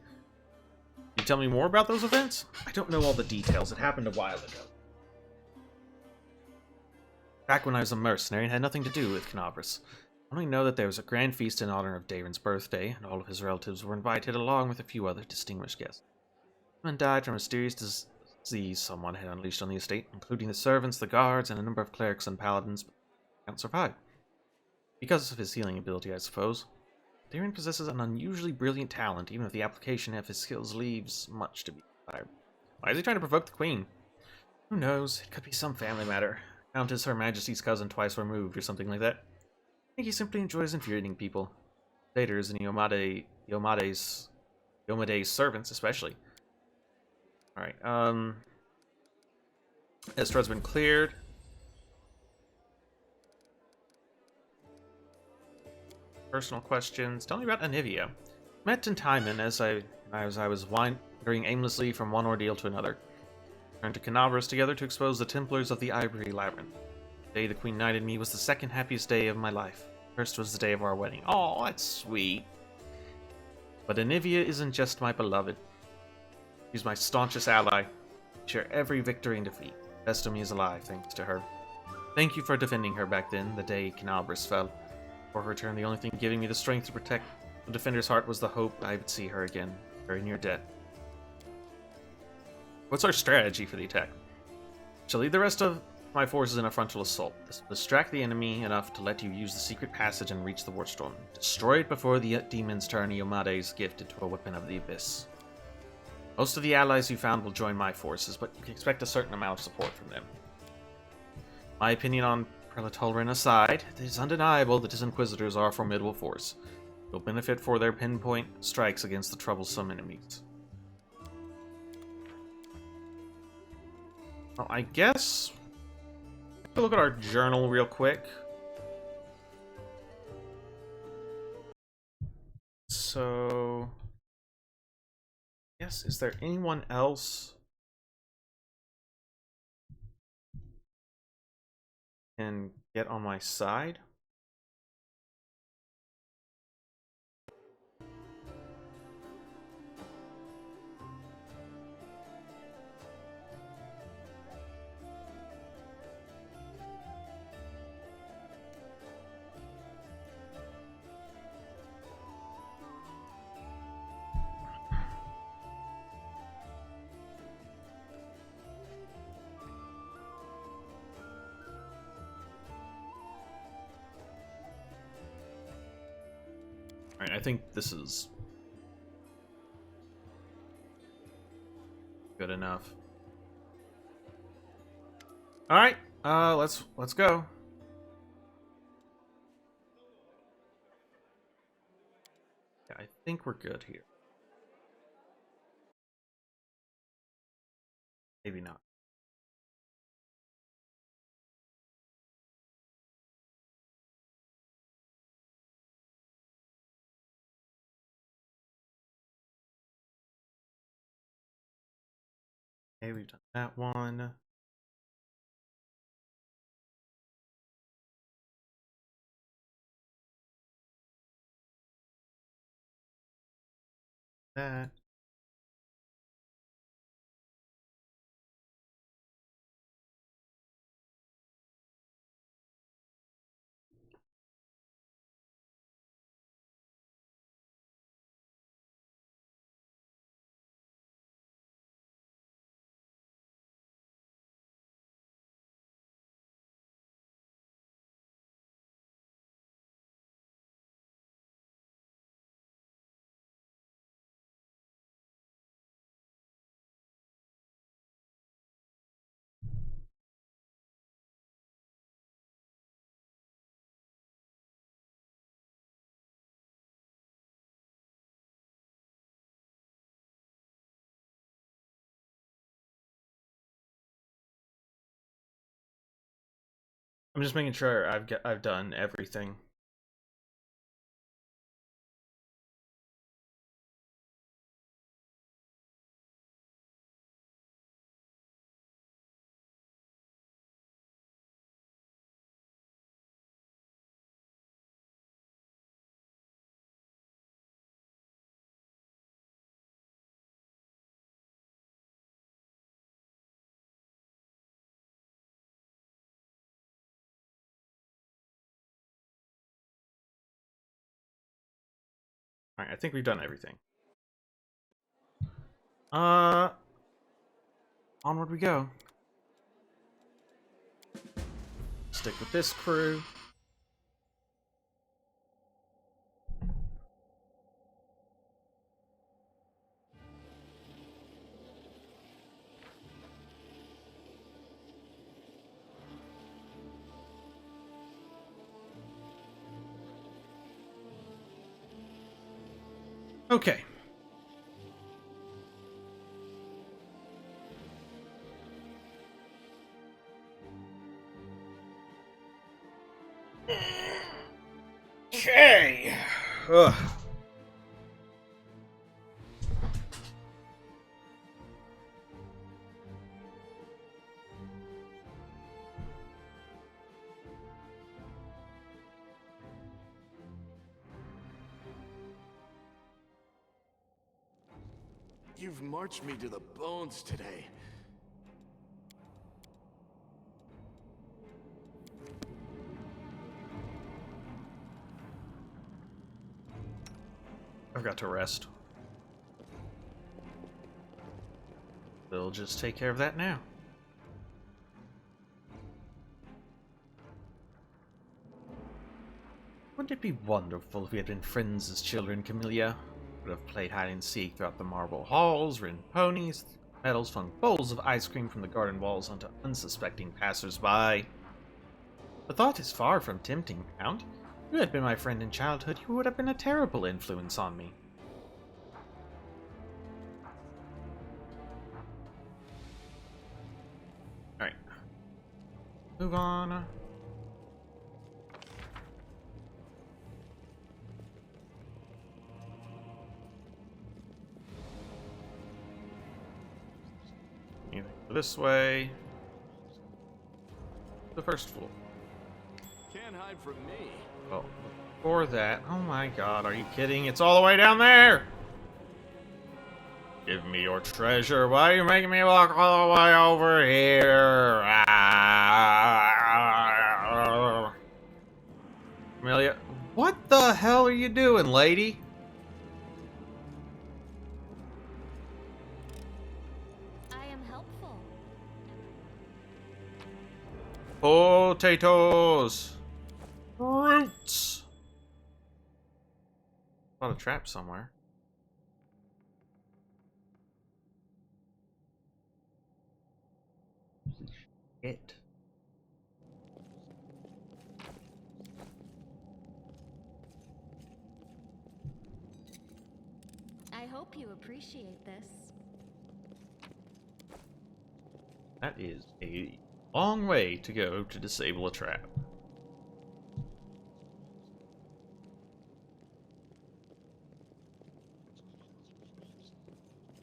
Can you tell me more about those events? I don't know all the details. It happened a while ago. Back when I was a mercenary and had nothing to do with Canavras. I only know that there was a grand feast in honor of Daron's birthday, and all of his relatives were invited along with a few other distinguished guests. Someone died from a mysterious disease someone had unleashed on the estate, including the servants, the guards, and a number of clerics and paladins, but can't survive. Because of his healing ability, I suppose. Daron possesses an unusually brilliant talent, even if the application of his skills leaves much to be desired. Why is he trying to provoke the queen? Who knows? It could be some family matter. Countess Her Majesty's cousin twice removed, or something like that. I think he simply enjoys infuriating people. Satyrs and Yomade's servants, especially. Alright, Estrad's been cleared. Personal questions. Tell me about Anivia. Met in Timon as I was wandering aimlessly from one ordeal to another. Turned to Canavras together to expose the Templars of the Ivory Labyrinth. The day the Queen knighted me was the second happiest day of my life. First was the day of our wedding. Oh, that's sweet. But Anivia isn't just my beloved. She's my staunchest ally. We share every victory and defeat. Best of me is alive, thanks to her. Thank you for defending her back then, the day Canavras fell. For her return, the only thing giving me the strength to protect the defender's heart was the hope I would see her again, very near death. What's our strategy for the attack? Shall lead the rest of my forces in a frontal assault. This will distract the enemy enough to let you use the secret passage and reach the Warstorm. Destroy it before the demons turn Yomade's gift into a weapon of the abyss. Most of the allies you found will join my forces, but you can expect a certain amount of support from them. My opinion on Prelatorin aside, it is undeniable that his Inquisitors are a formidable force. They'll benefit for their pinpoint strikes against the troublesome enemies. Well, I guess we'll look at our journal real quick. So, yes, is there anyone else can get on my side? Alright, I think this is good enough. Alright, let's go. Yeah, I think we're good here. Maybe not. Okay, we've done that one. That. I'm just making sure I've done everything. Alright, I think we've done everything. Onward we go. Stick with this crew. Okay. Okay. Ugh. You've marched me to the bones today. I've got to rest. We'll just take care of that now. Wouldn't it be wonderful if we had been friends as children, Camellia? Would have played hide and seek throughout the marble halls, ridden ponies, medals, flung bowls of ice cream from the garden walls onto unsuspecting passers-by. The thought is far from tempting, Count. If you had been my friend in childhood, you would have been a terrible influence on me. Alright. Move on. This way. The first floor. Can't hide from me. Oh, before that, oh my god, are you kidding? It's all the way down there! Give me your treasure. Why are you making me walk all the way over here? Amelia, what the hell are you doing, lady? Potatoes! Roots! Found a trap somewhere. Shit. I hope you appreciate this. That is a long way to go to disable a trap.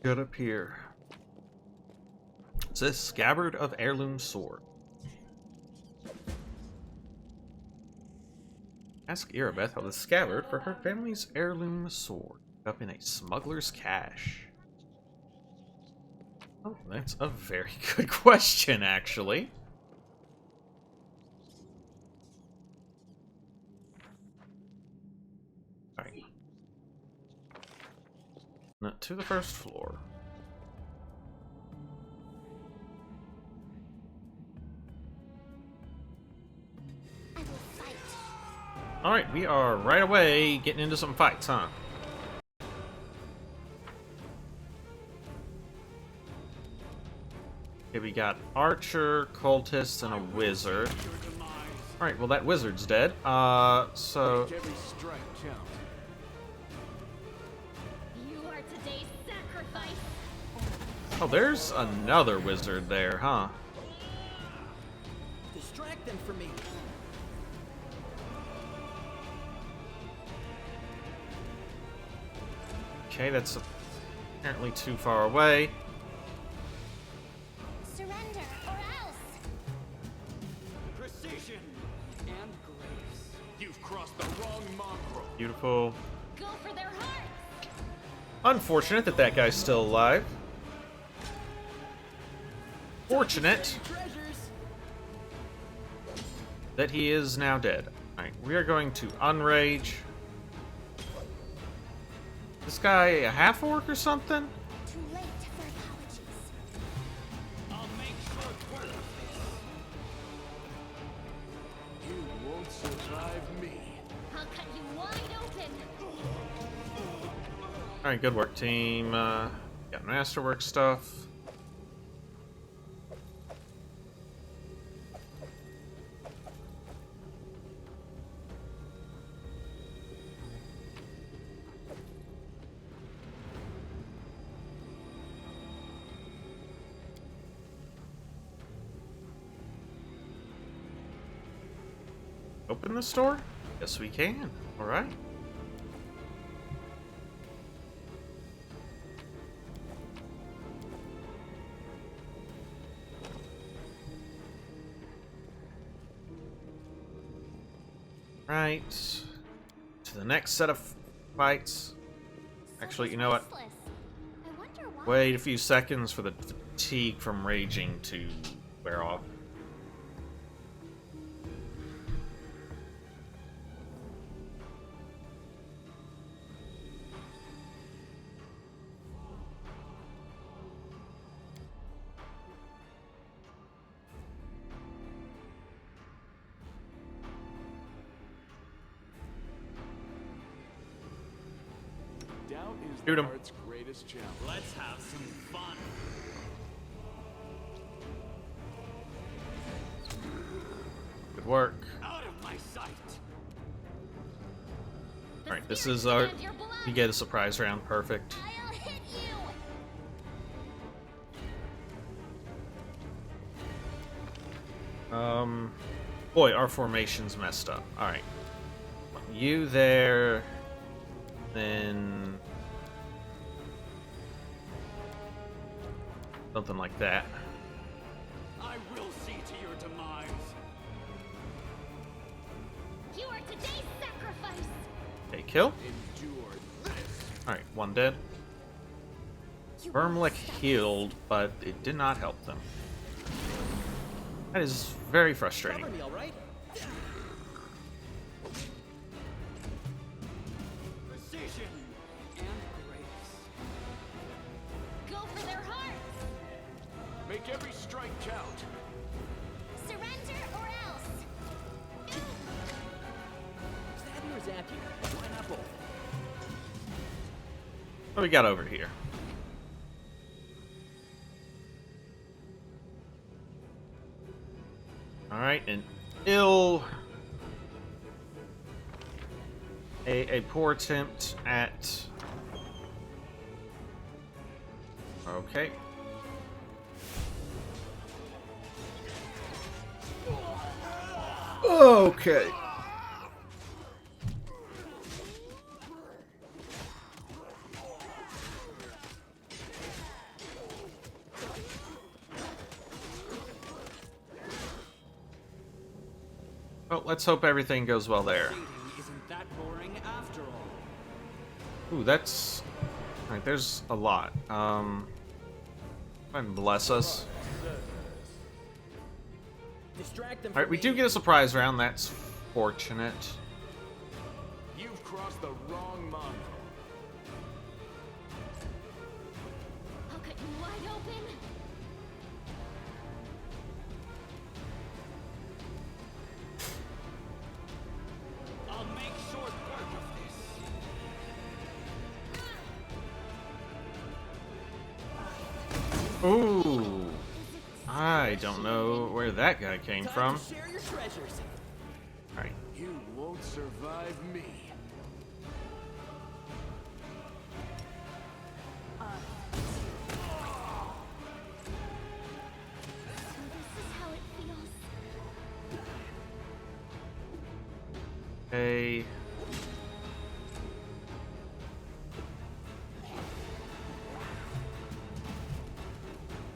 Get up here. It says Scabbard of Heirloom Sword. Ask Irabeth how the scabbard for her family's heirloom sword up in a smuggler's cache. Oh, that's a very good question, actually. Alright. Now, to the first floor. Alright, we are right away getting into some fights, huh? Okay, we got archer, cultist, and a wizard. Alright, well that wizard's dead. So... Every strike counts. You are today's sacrifice. Oh, there's another wizard there, huh? Distract them from me. Okay, that's apparently too far away. Surrender or else. Precision and grace. You've crossed the wrong mongrel. Beautiful. Go for their hearts. Unfortunate that that guy's still alive. Fortunate Treasures. that he is now dead. Alright, we are going to unrage. This guy a half-orc or something? Too late for apologies. I'll make short work of this. You won't survive me. I'll cut you wide open. Alright, good work, team. Got masterwork stuff. Open the store? Yes, we can. Alright. Right. To the next set of fights. Actually, you know what? Useless. I wonder why. Wait a few seconds for the fatigue from raging to wear off. Doubt is Shoot the 'em. art's greatest challenge. Let's have some fun. Good work. Out of my sight. The Alright, this spirits is our... demand your blood. You get a surprise round. Perfect. I'll hit you. Boy, our formation's messed up. Alright. You there... Then... Something like that. I will see to your demise. You are today's sacrifice. Okay, kill. Endure this. Alright, one dead. You Vermlick won't stop. healed, but it did not help them. That is very frustrating. Cover me, all right? Precision. And grace. Go for their hearts. Make every strike count. Surrender or else. Stab you or zap you? Why not both? What we got over here? Alright, an ill... A poor attempt at... Okay. Okay. Well, let's hope everything goes well there. Dating isn't that boring after all. Ooh, that's... Alright, there's a lot. And bless us. Distract them. Alright, we do get a surprise round, that's fortunate. You've crossed the wrong month. I'll cut you wide open. I'll make short work of this. Ooh. I don't know where that guy came Time from. to share your treasures. Alright. You won't survive me. So this is how it feels. Okay.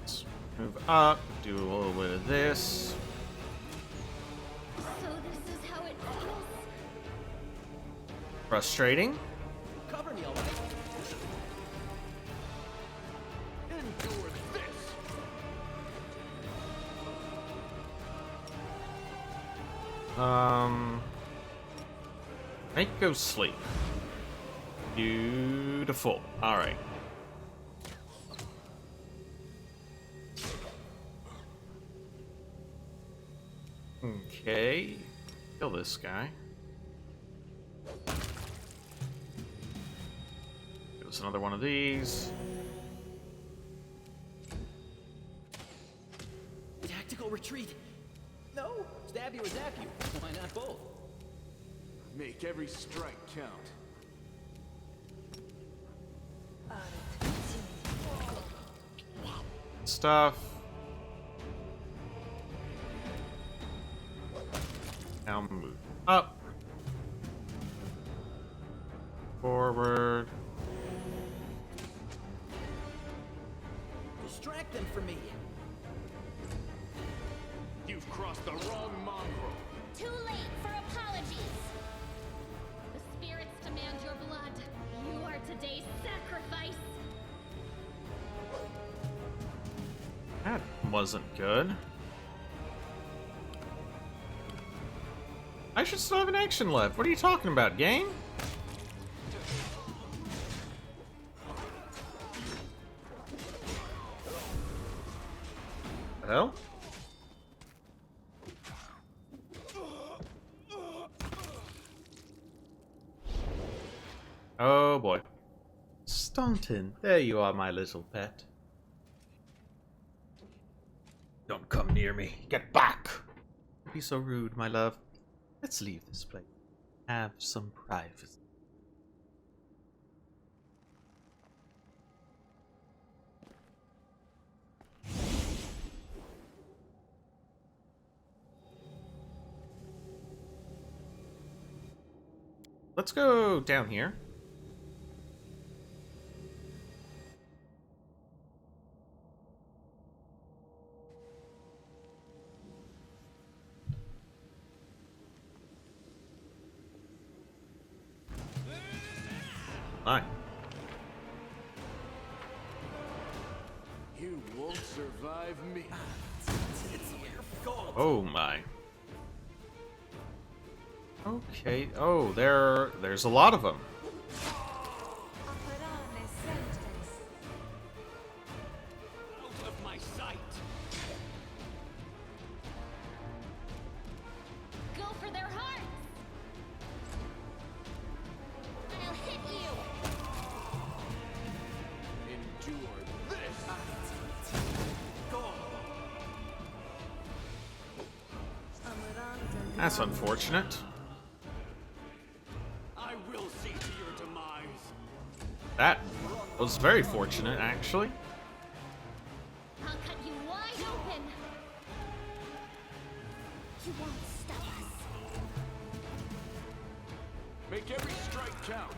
Let's move up, do a little bit of this. So this is how it feels. Frustrating. Cover me, all right? Endure this. Make go sleep. Beautiful. All right. Okay. Kill this guy. Give us another one of these. Tactical retreat. No, stab you or zap you. Why not both? Make every strike count. Stuff. Now move up. Forward. Distract them from me. You've crossed the wrong mongrel. Too late for apologies. The spirits demand your blood. You are today's sacrifice. That wasn't good. I should still have an action left. What are you talking about, game? The hell? Oh boy. Staunton, there you are, my little pet. Don't come near me. Get back! Don't be so rude, my love. Let's leave this place. Have some privacy. Let's go down here. Fine. You won't survive me. Oh my. Okay. Oh, there's a lot of them. Out of my sight. Go for their hearts. I'll hit you. Endure this. That's unfortunate. I will see to your demise. That was very fortunate, actually. I'll cut you wide open. You won't stop us. Make every strike count.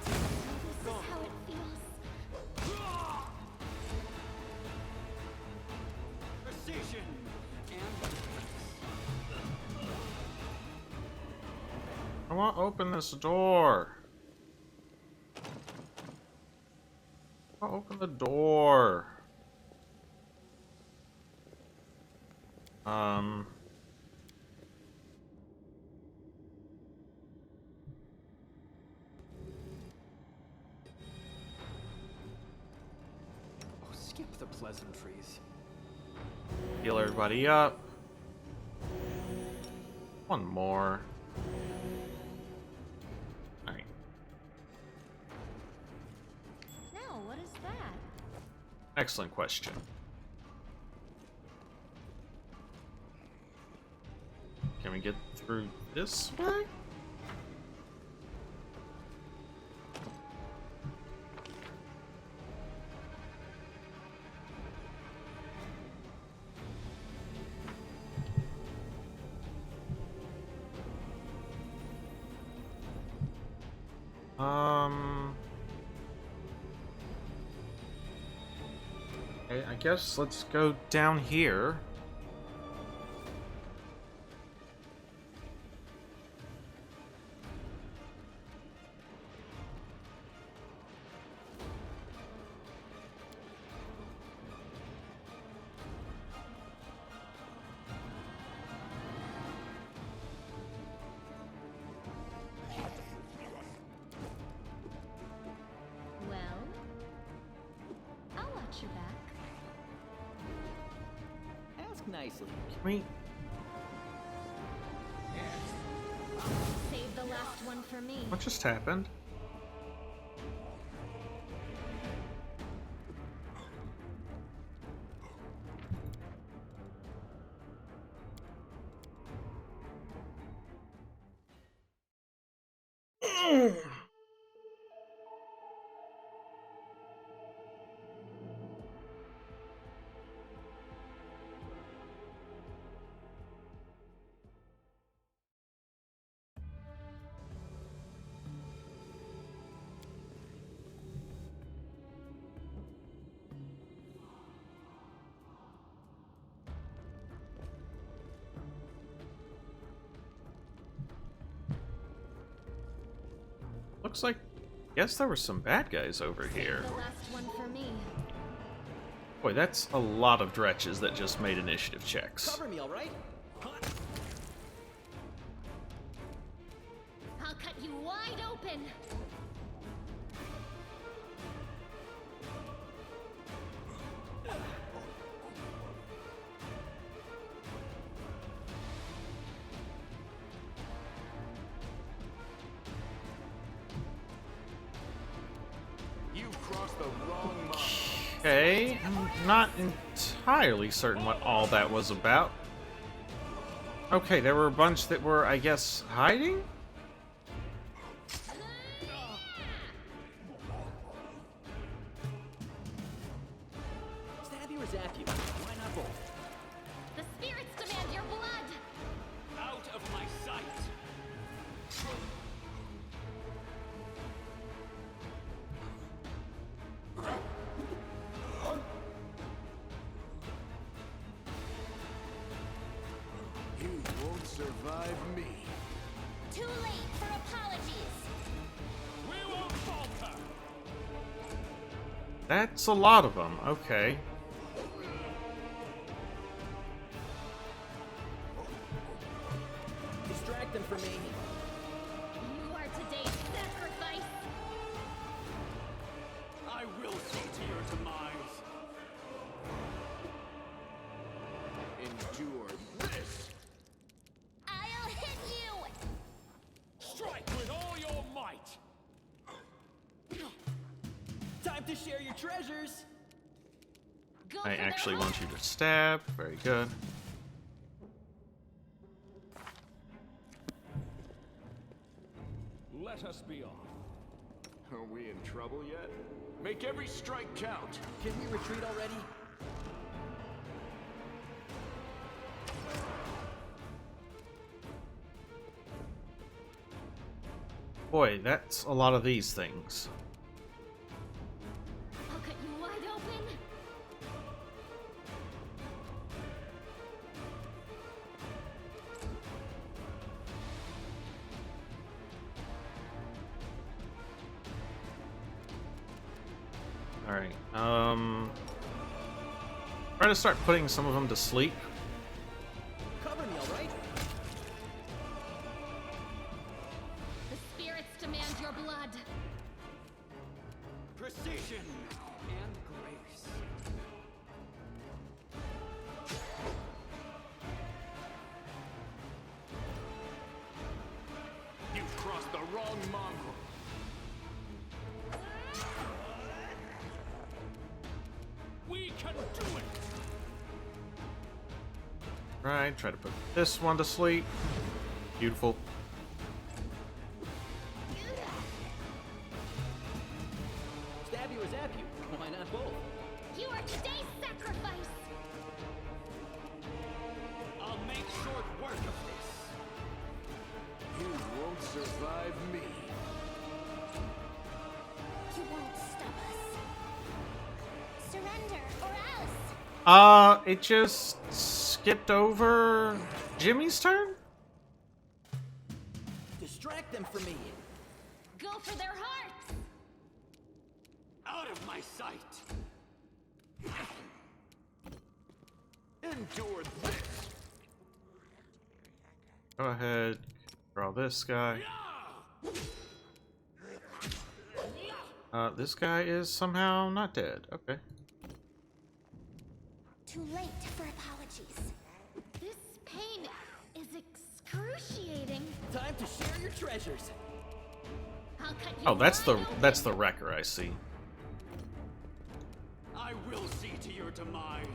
This is how it feels. Precision and I want to open this door. I want to open the door. oh, skip the pleasantries. Heal everybody up. One more. Alright. Now, what is that? Excellent question. Can we get through this way? Okay, I guess let's go down here. nicely. Wait. Save the last one for me. What just happened? Looks like, guess there were some bad guys over here. The last one for me. Boy, that's a lot of dretches that just made initiative checks. Cover me, all right? I'll cut you wide open. You crossed the wrong mark. Okay, I'm not entirely certain what all that was about. Okay, there were a bunch that were, I guess, hiding? Stab you or zap you? Why not both? The spirits demand your blood. Out of my sight. You won't survive me. Too late for apologies. We won't falter. That's a lot of them. Okay. Distract them from me. You are today's sacrifice. I will see to your demise. Endure this. I'll hit you. Strike with all your might. Time to share your treasures. Go I for actually their want you to stab. Very good. Let us be off. Are we in trouble yet? Make every strike count. Can we retreat already? Boy, that's a lot of these things. I'll cut you wide open. Alright, try to start putting some of them to sleep. Cover me, all right? The spirits demand your blood. Precision and grace. You've crossed the wrong mongrel. We can do it. Right, try to put this one to sleep. Beautiful. Stab you or zap you? Why not both? You are today's sacrifice. I'll make short work of this. You won't survive me. You won't stop us. Surrender or else. It just skipped over Jimmy's turn? Distract them from me. Go for their hearts. Out of my sight. Endure this. Go ahead, draw this guy. This guy is somehow not dead. Okay. Too late for apologies. This pain is excruciating. Time to share your treasures. I'll cut you Oh, that's wide the wrecker I see. I will see to your demise.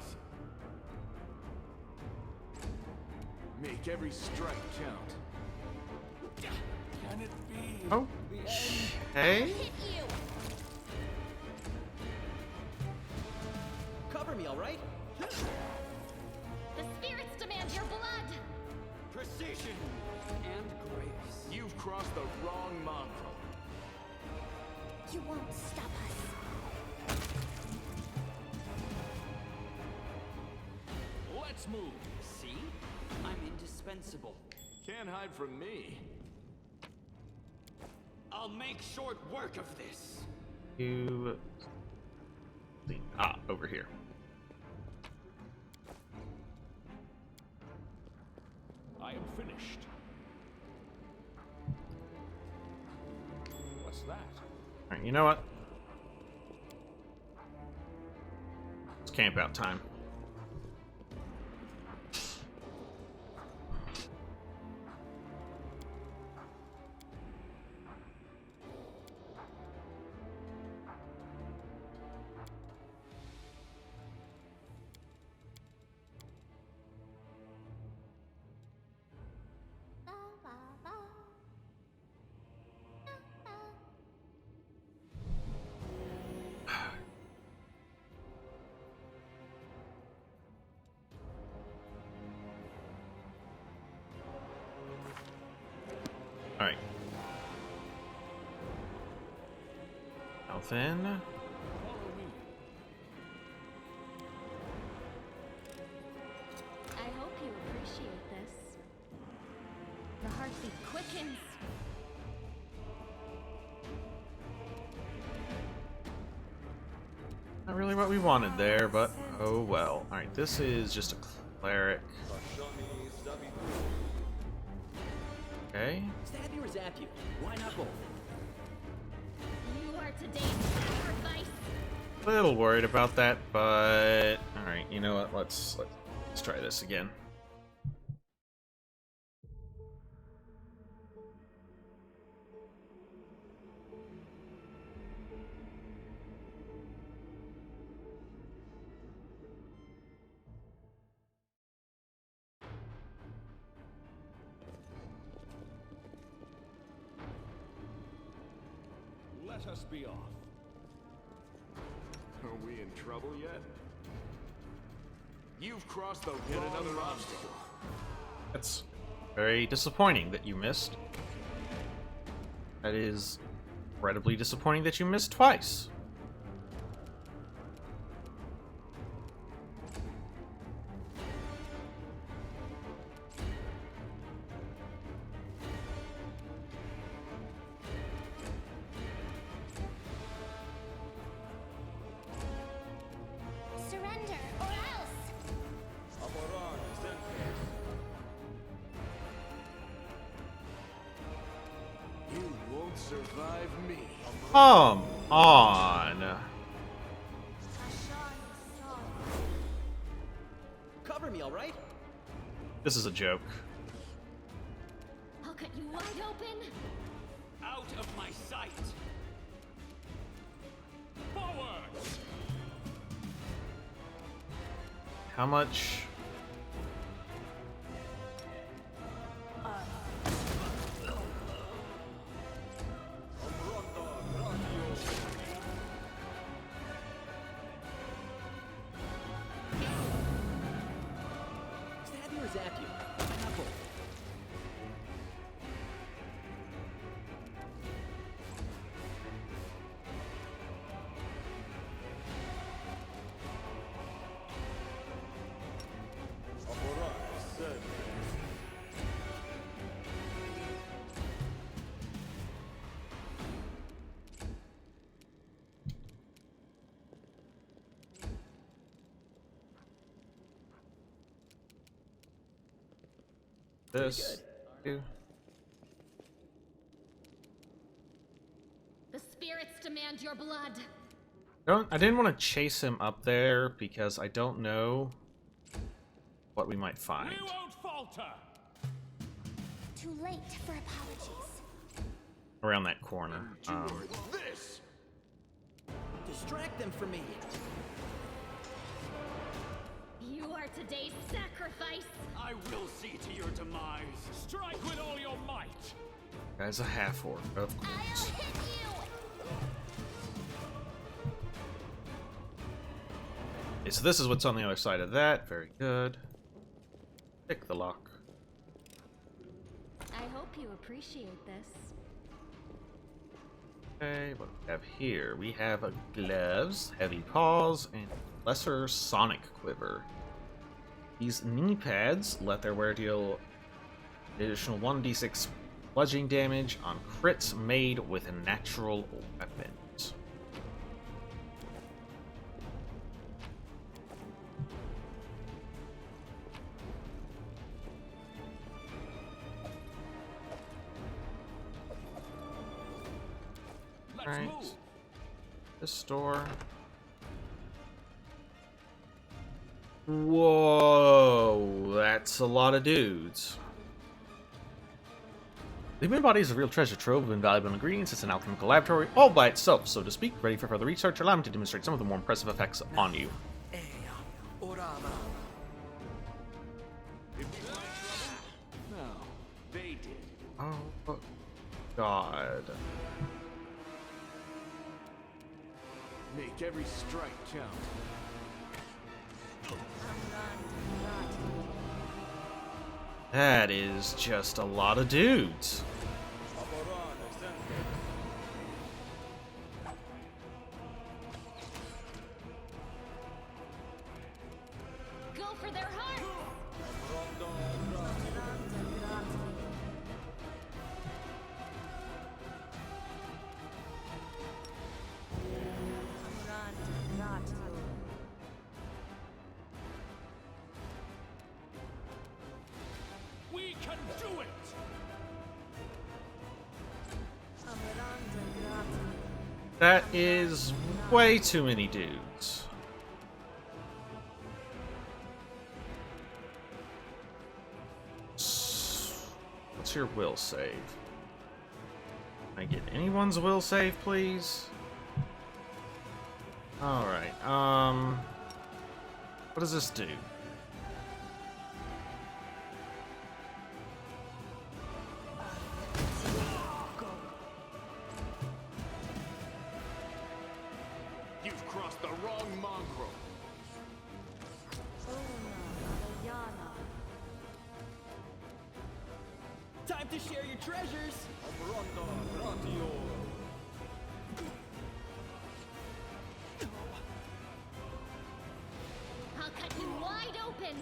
Make every strike count. Can it be? Oh. Hey. hit you. Cover me, all right? The spirits demand your blood. Precision and grace. You've crossed the wrong mongrel. You won't stop us. Let's move. See? I'm indispensable. Can't hide from me. I'll make short work of this. You. Over here. I am finished. What's that? Alright, you know what? It's camp out time. Alright. Now then. Follow me. I hope you appreciate this. The heartbeat quickens. Not really what we wanted there, but oh well. Alright, this is just a cleric. Okay. Stab you or zap you? Why not both? You are today's sacrifice. A little worried about that, but alright, you know what? Let's try this again. Let us be off. Are we in trouble yet? You've crossed the wrong another obstacle. That's very disappointing that you missed. That is incredibly disappointing that you missed twice. Surrender or else. You won't survive me. Come on. Cover me, all right? This is a joke. I'll cut you wide open. Out of my sight. Forward. How much? Stab you or zap you? Why not both? This. The spirits demand your blood. I didn't want to chase him up there because I don't know what we might find. We won't falter. Too late for apologies. Around that corner. This. Distract them from me. You are today's sacrifice. I will see to your demise. Strike with all your might. Guy's a half-orc, of I'll course. hit you. Okay, so this is what's on the other side of that. Very good. Pick the lock. I hope you appreciate this. Okay, what do we have here? We have gloves, heavy paws, and lesser sonic quiver. These knee pads let their wearer deal additional 1d6 bludgeoning damage on crits made with natural weapons. Let's Right. move. This store. Whoa, that's a lot of dudes. The human body is a real treasure trove of invaluable ingredients. It's an alchemical laboratory all by itself, so to speak. Ready for further research? Allow me to demonstrate some of the more impressive effects on you. No, they did. Oh, God. Make every strike count. That is just a lot of dudes. Go for their hearts. We can do it. That is way too many dudes. What's your will save? Can I get anyone's will save, please? Alright, what does this do? You've crossed the wrong mongrel. Time to share your treasures. I'll cut you wide open.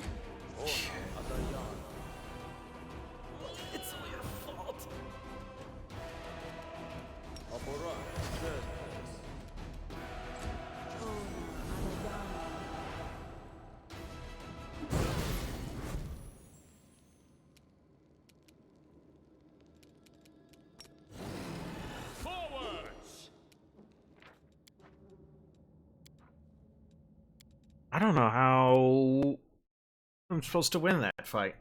It's all your fault. Forwards. I don't know how I'm supposed to win that fight.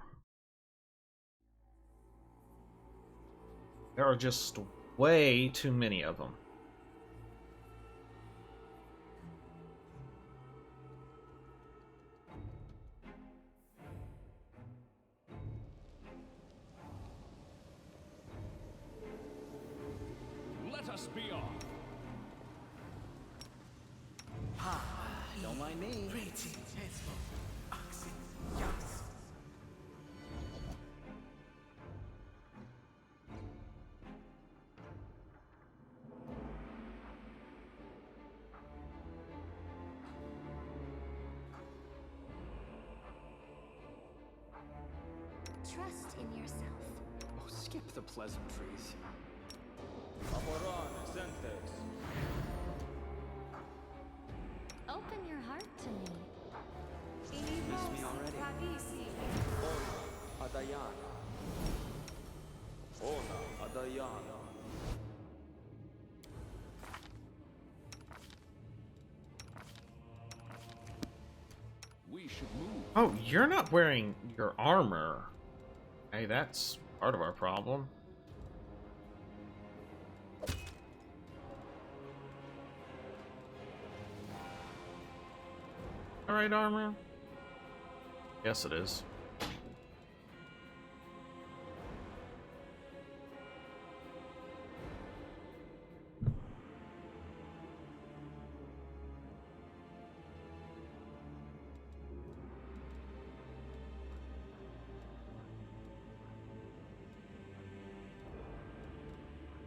There are just way too many of them. Let us be off. Don't mind me. Trust in yourself. Oh, skip the pleasantries. Open your heart to me. Miss me already. Adayana. Ona Adayana. We should move. Oh, you're not wearing your armor. Hey, that's part of our problem. Alright, armor? Yes, it is.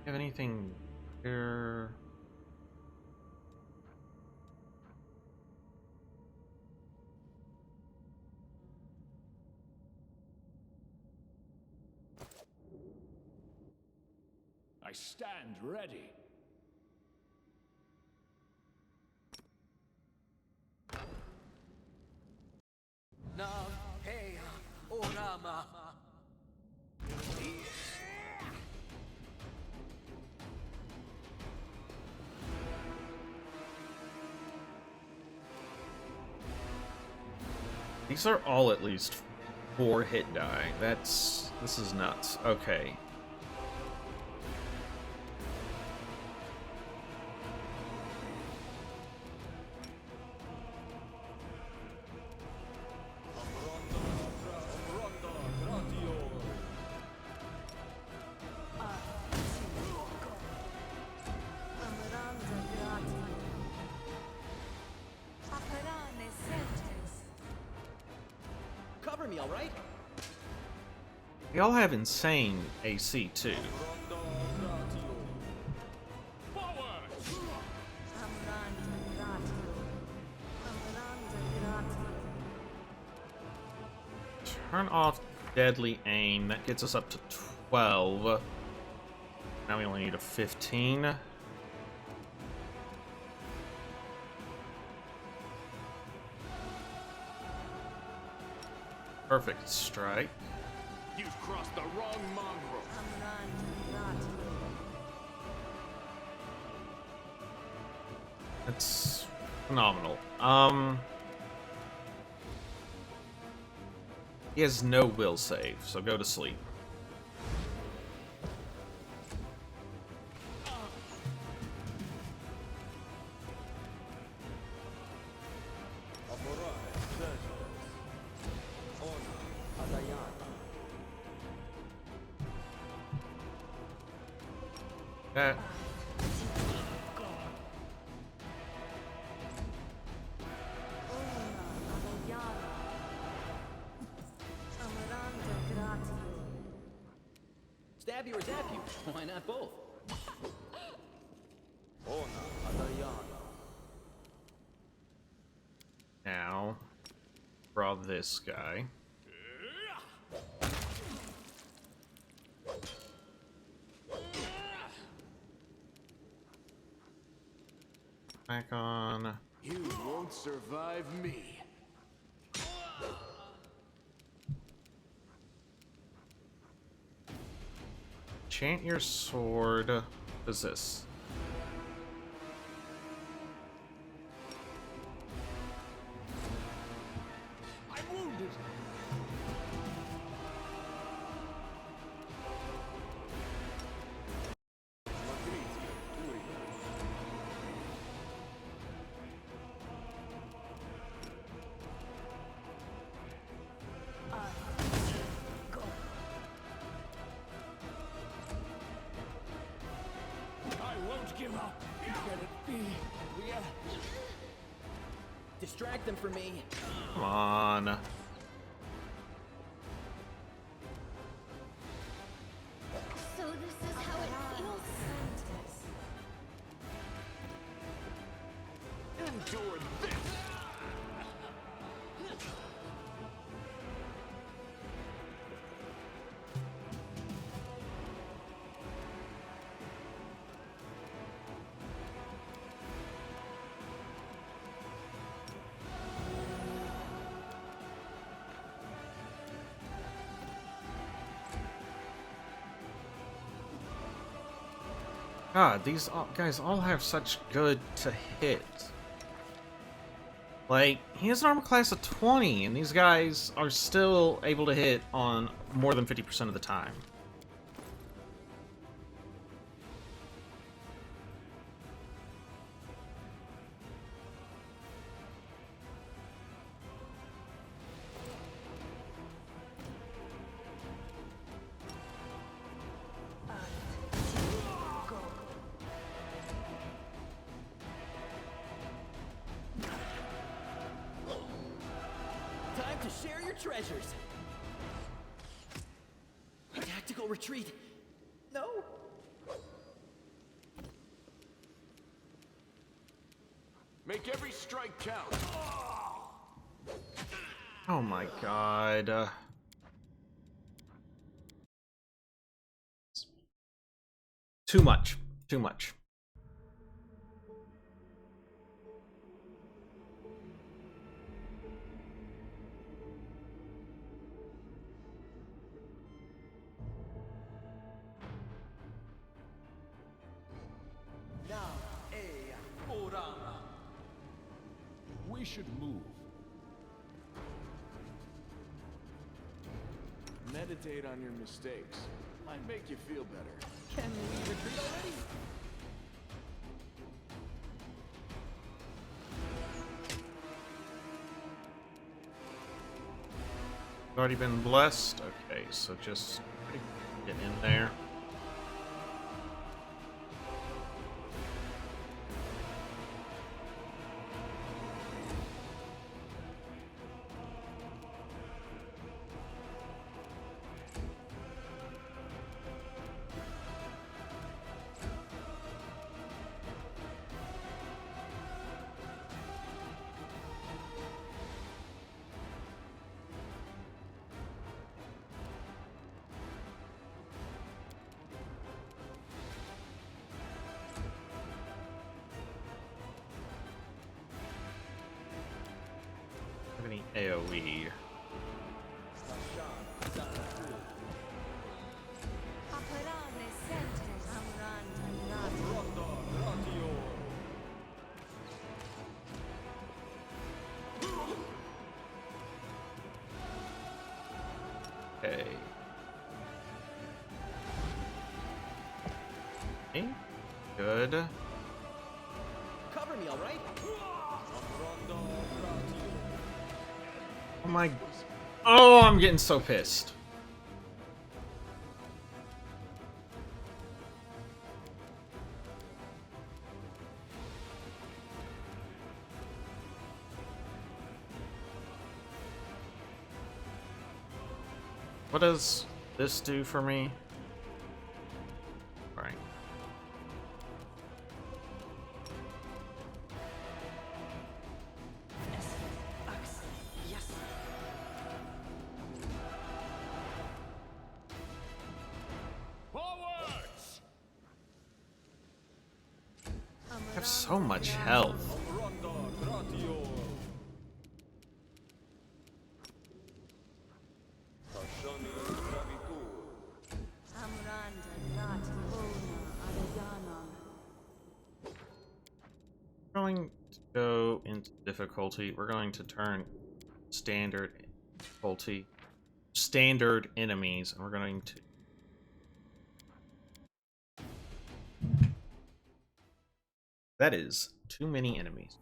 Have anything here? I stand ready. Na Hea Orama. These are all at least 4 hit die. This is nuts. Okay. Cover me, all right? They all have insane AC too. Turn off deadly aim. That gets us up to 12. Now we only need a 15. Perfect strike. You've crossed the wrong mongrel. That's phenomenal. He has no will save, so go to sleep. That. Stab you or zap you? Why not both? Now, draw this guy. Back on. You won't survive me. Chant your sword. What is this? I'm wounded. I won't give up. Let it be. Distract them for me. Come on. So this is how it feels. Endure this. God, these guys all have such good to hit. Like, he has an armor class of 20, and these guys are still able to hit on more than 50% of the time. Time to share your treasures. Tactical retreat. No. Make every strike count. Oh my god. Too much. Too much. We should move. Meditate on your mistakes. Might make you feel better. Can we retreat already? Already been blessed? Okay, so just get in there. Any AoE. Okay. Okay. Good. Cover me, all right? Oh my... Oh, I'm getting so pissed. What does this do for me? Right. Forwards! I have so much health. We're going to go into difficulty. We're going to turn standard difficulty, standard enemies, and we're going to... That is too many enemies.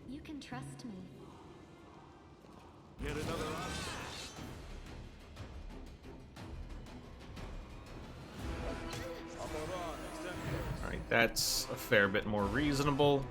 You can trust me. Yet another option. Alright, that's a fair bit more reasonable.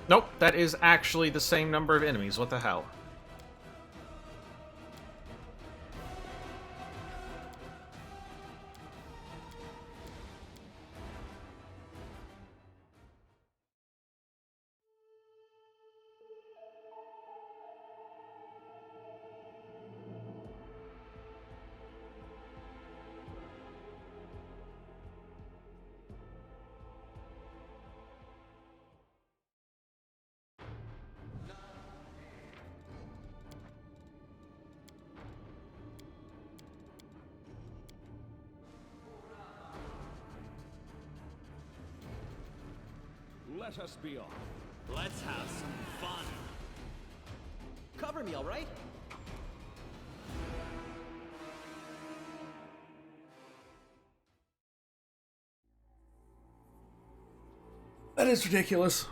Nope, that is actually the same number of enemies. What the hell? Let us be off. Let's have some fun. Cover me, all right? That is ridiculous.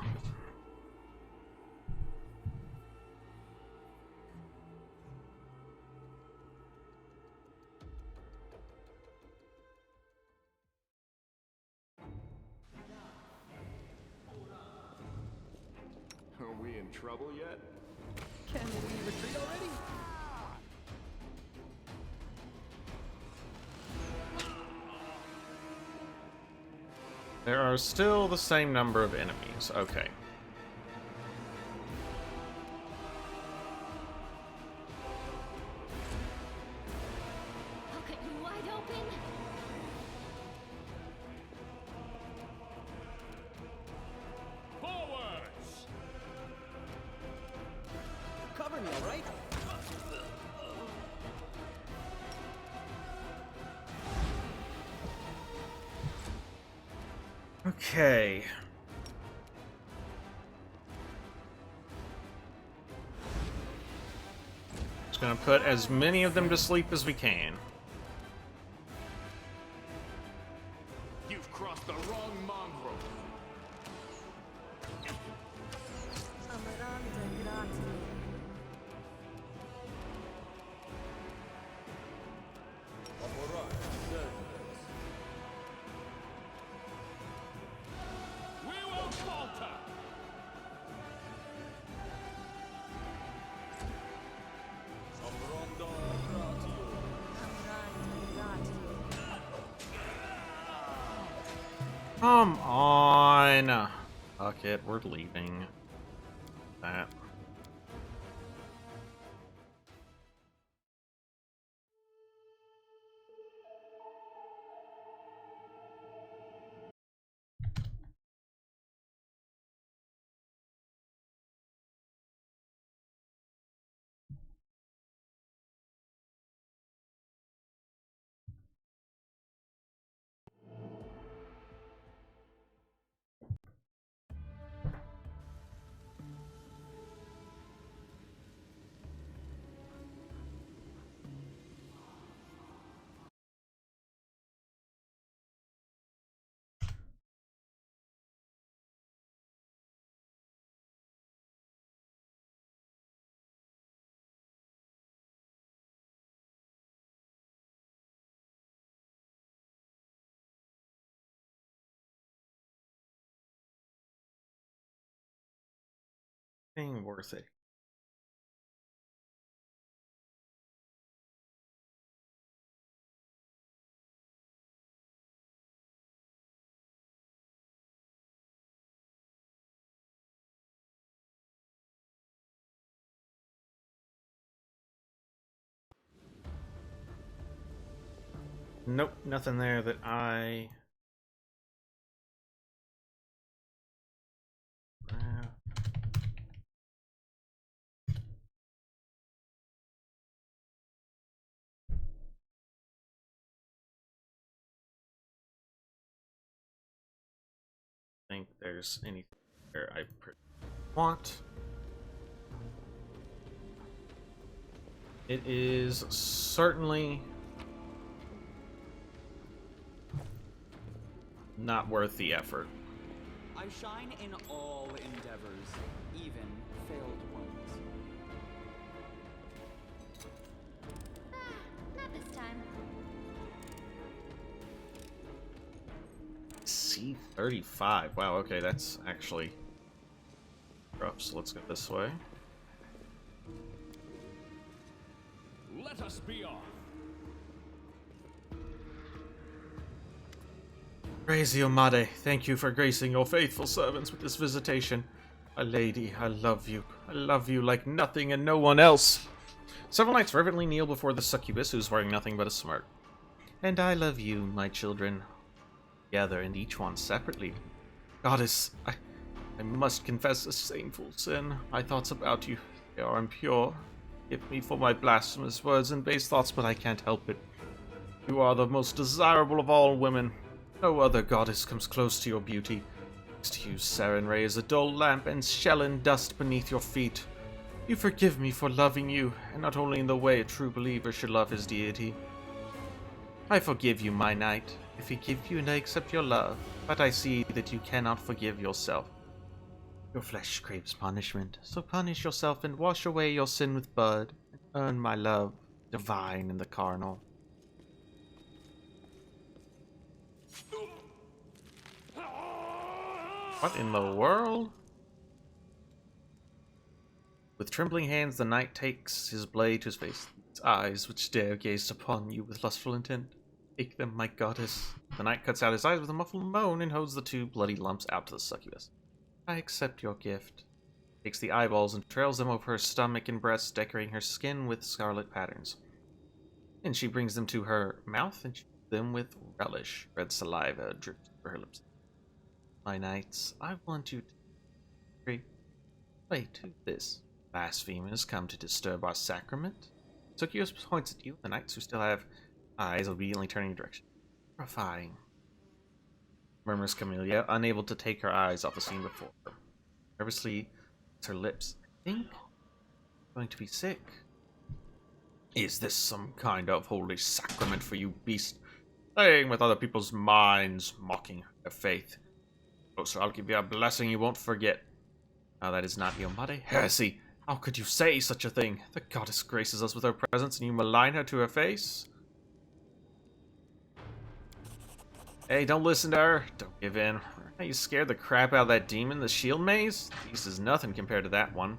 Are we in trouble yet? Can we retreat already? There are still the same number of enemies. Okay. I'll cut you wide open. Forwards! Cover me, all right? Okay. Just gonna put as many of them to sleep as we can. You've crossed the wrong mongrel. We won't falter. Come on. Fuck it, we're leaving. That. Ain't worth it. Nope, nothing there that I... think there's anything there I want. It is certainly not worth the effort. I shine in all endeavors, even failed ones. Not this time. C35. Wow, okay, that's actually rough. So let's go this way. Let us be off. Praise you, Made. Thank you for gracing your faithful servants with this visitation. My lady, I love you. I love you like nothing and no one else. Several knights reverently kneel before the succubus, who's wearing nothing but a smirk. And I love you, my children. Together, and each one separately. Goddess, I must confess a shameful sin. My thoughts about you, they are impure. Forgive me for my blasphemous words and base thoughts, but I can't help it. You are the most desirable of all women. No other goddess comes close to your beauty. To you, Sarenrae, is a dull lamp and shell and dust beneath your feet. You forgive me for loving you, and not only in the way a true believer should love his deity. I forgive you, my knight. I forgive you and I accept your love, but I see that you cannot forgive yourself. Your flesh craves punishment, so punish yourself and wash away your sin with blood, and earn my love, divine in the carnal. What in the world? With trembling hands, the knight takes his blade to his face. His eyes, which dare gaze upon you with lustful intent. Take them, my goddess. The knight cuts out his eyes with a muffled moan and holds the 2 bloody lumps out to the succubus. I accept your gift. Takes the eyeballs and trails them over her stomach and breasts, decorating her skin with scarlet patterns. And she brings them to her mouth and chews them with relish. Red saliva drips over her lips. My knights, I want you to... Wait, who's this? Blasphemers come to disturb our sacrament? Succubus points at you, the knights who still have eyes obediently turning in direction. Terrifying, murmurs Camellia, unable to take her eyes off the scene before her. Nervously licks her lips. I think I'm going to be sick. Is this some kind of holy sacrament for you, beast? Playing with other people's minds, mocking their faith. Closer, I'll give you a blessing you won't forget. Now that is not Yomade. Heresy! How could you say such a thing? The goddess graces us with her presence and you malign her to her face? Hey, don't listen to her. Don't give in. You scared the crap out of that demon, the shield maze? This is nothing compared to that one.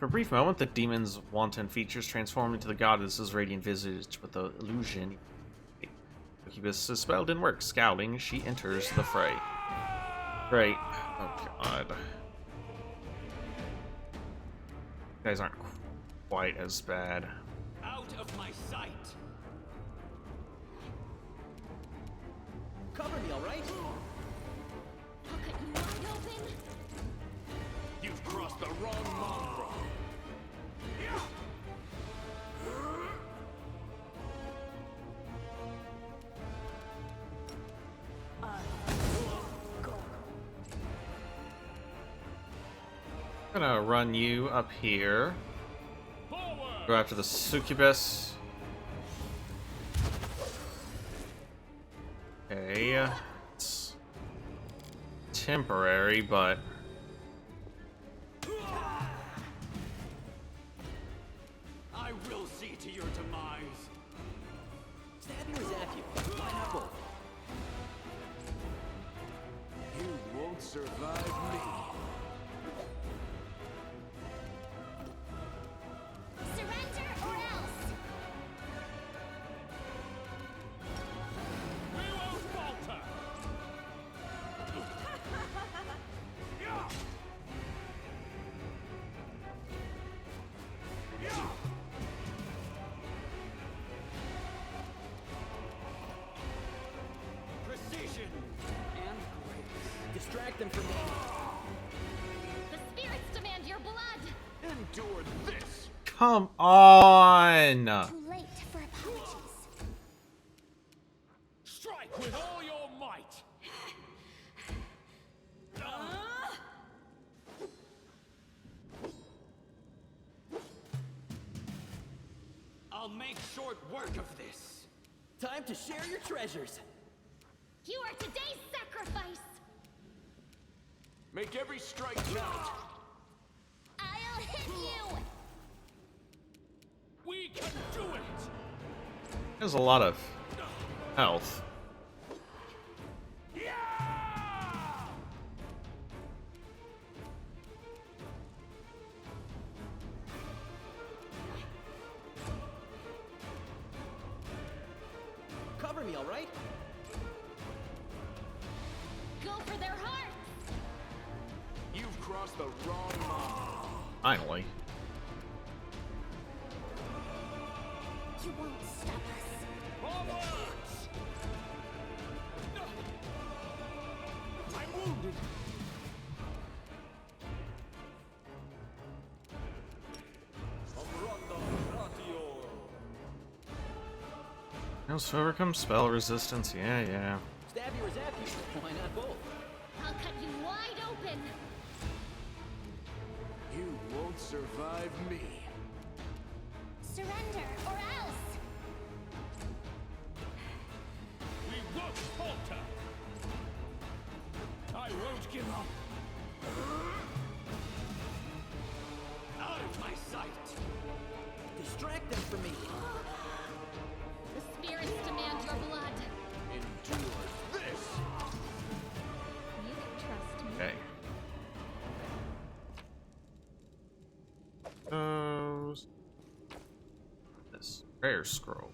For a brief moment, the demon's wanton features transformed into the goddess's radiant visage with the illusion. Succubus' spell didn't work. Scowling, she enters the fray. Great. Oh god. You guys aren't quite as bad. Out of my sight. Cover me, all right? How could you not open? You've crossed the wrong mongrel. I'm gonna run you up here. Go after the succubus. Okay. It's temporary, but I will see to your demise. Stab you or zap you? Why not both? You won't survive me. Surrender or else! We won't falter. Precision and grace. Distract them from me. The spirits demand your blood! Endure this. come on! Too late for apologies. Strike with all your might. I'll make short work of this. Time to share your treasures. You are today's sacrifice! Make every strike count. I'll hit you! We can do it. There's a lot of health. Cover me, all right? Go for their hearts! You've crossed the wrong line. Finally. You won't stop us. Forwards! I'm wounded. No, so overcome spell resistance. Yeah, yeah. Stab you or zap you? Why not both? I'll cut won't survive me. Surrender, or else! We won't falter. I won't give up. Out of my sight. Distract them from me. The spirits demand your blood. Endure this. You can trust me. Okay. Those. This prayer scroll.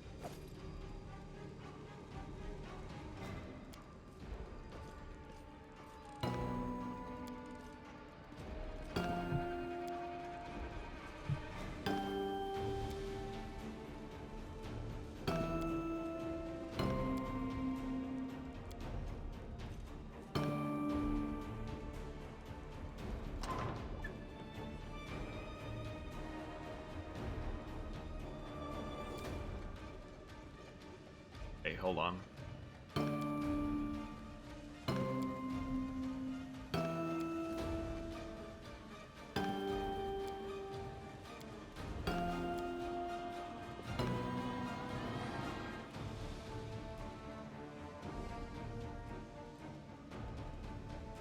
Hey, hold on.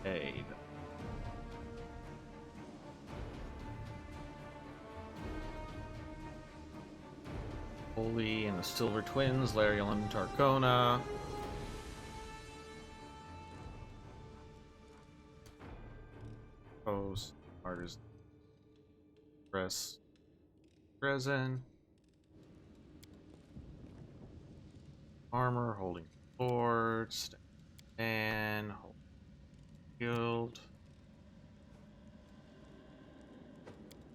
Hey. Holy and the Silver Twins, Lariel and Tarcona. Pose, Artist, Press, Resin, Armor, holding sword, and shield,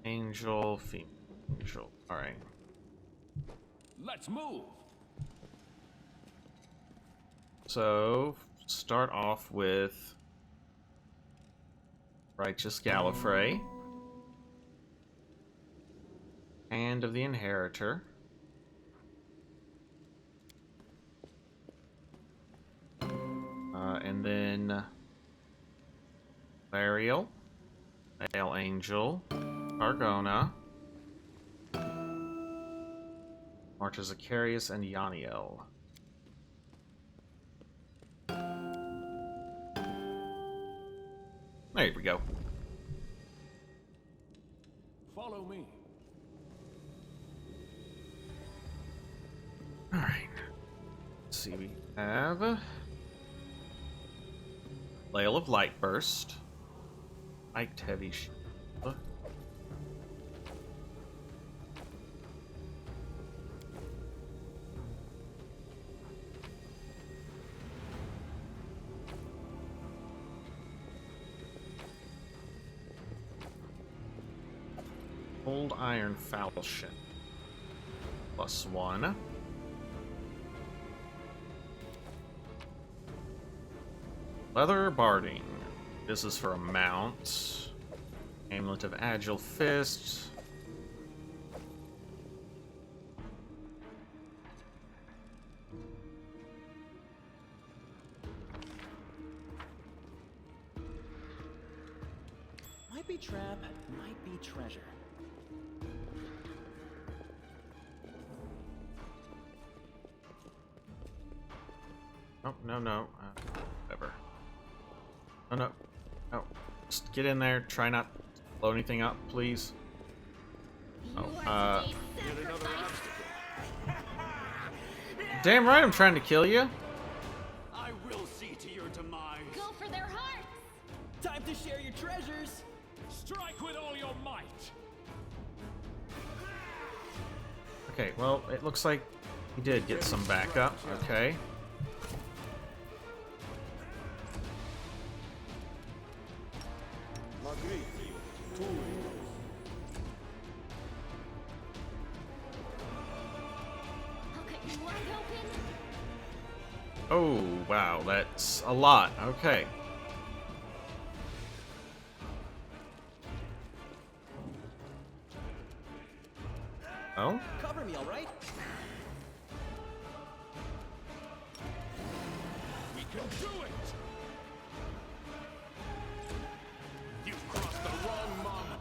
Angel, Female Angel. Alright. Let's move. So, start off with Righteous Gallifrey, Hand of the Inheritor, and then Lariel, Male Angel, Argona, Martyr Zacharias, and Yaniel. There we go. Follow me. Alright. Let's see, we have Flail of Light Burst, Spiked Heavy Shield, Old Iron Falchion, +1. Leather Barding. This is for a mount. Amulet of Agile Fist. Might be trap, might be treasure. Oh, no. Whatever. Oh, no. No. Just get in there. Try not to blow anything up, please. You are today's Yet another sacrifice. obstacle. Damn right I'm trying to kill you. I will see to your demise. Go for their hearts. Time to share your treasures. Strike with all your might. Okay, well, it looks like he did get some backup. Okay. I'll cut you wide open. Oh, wow, that's a lot. Okay. Oh? Cover me, all right? We can do it. You've crossed the wrong mom.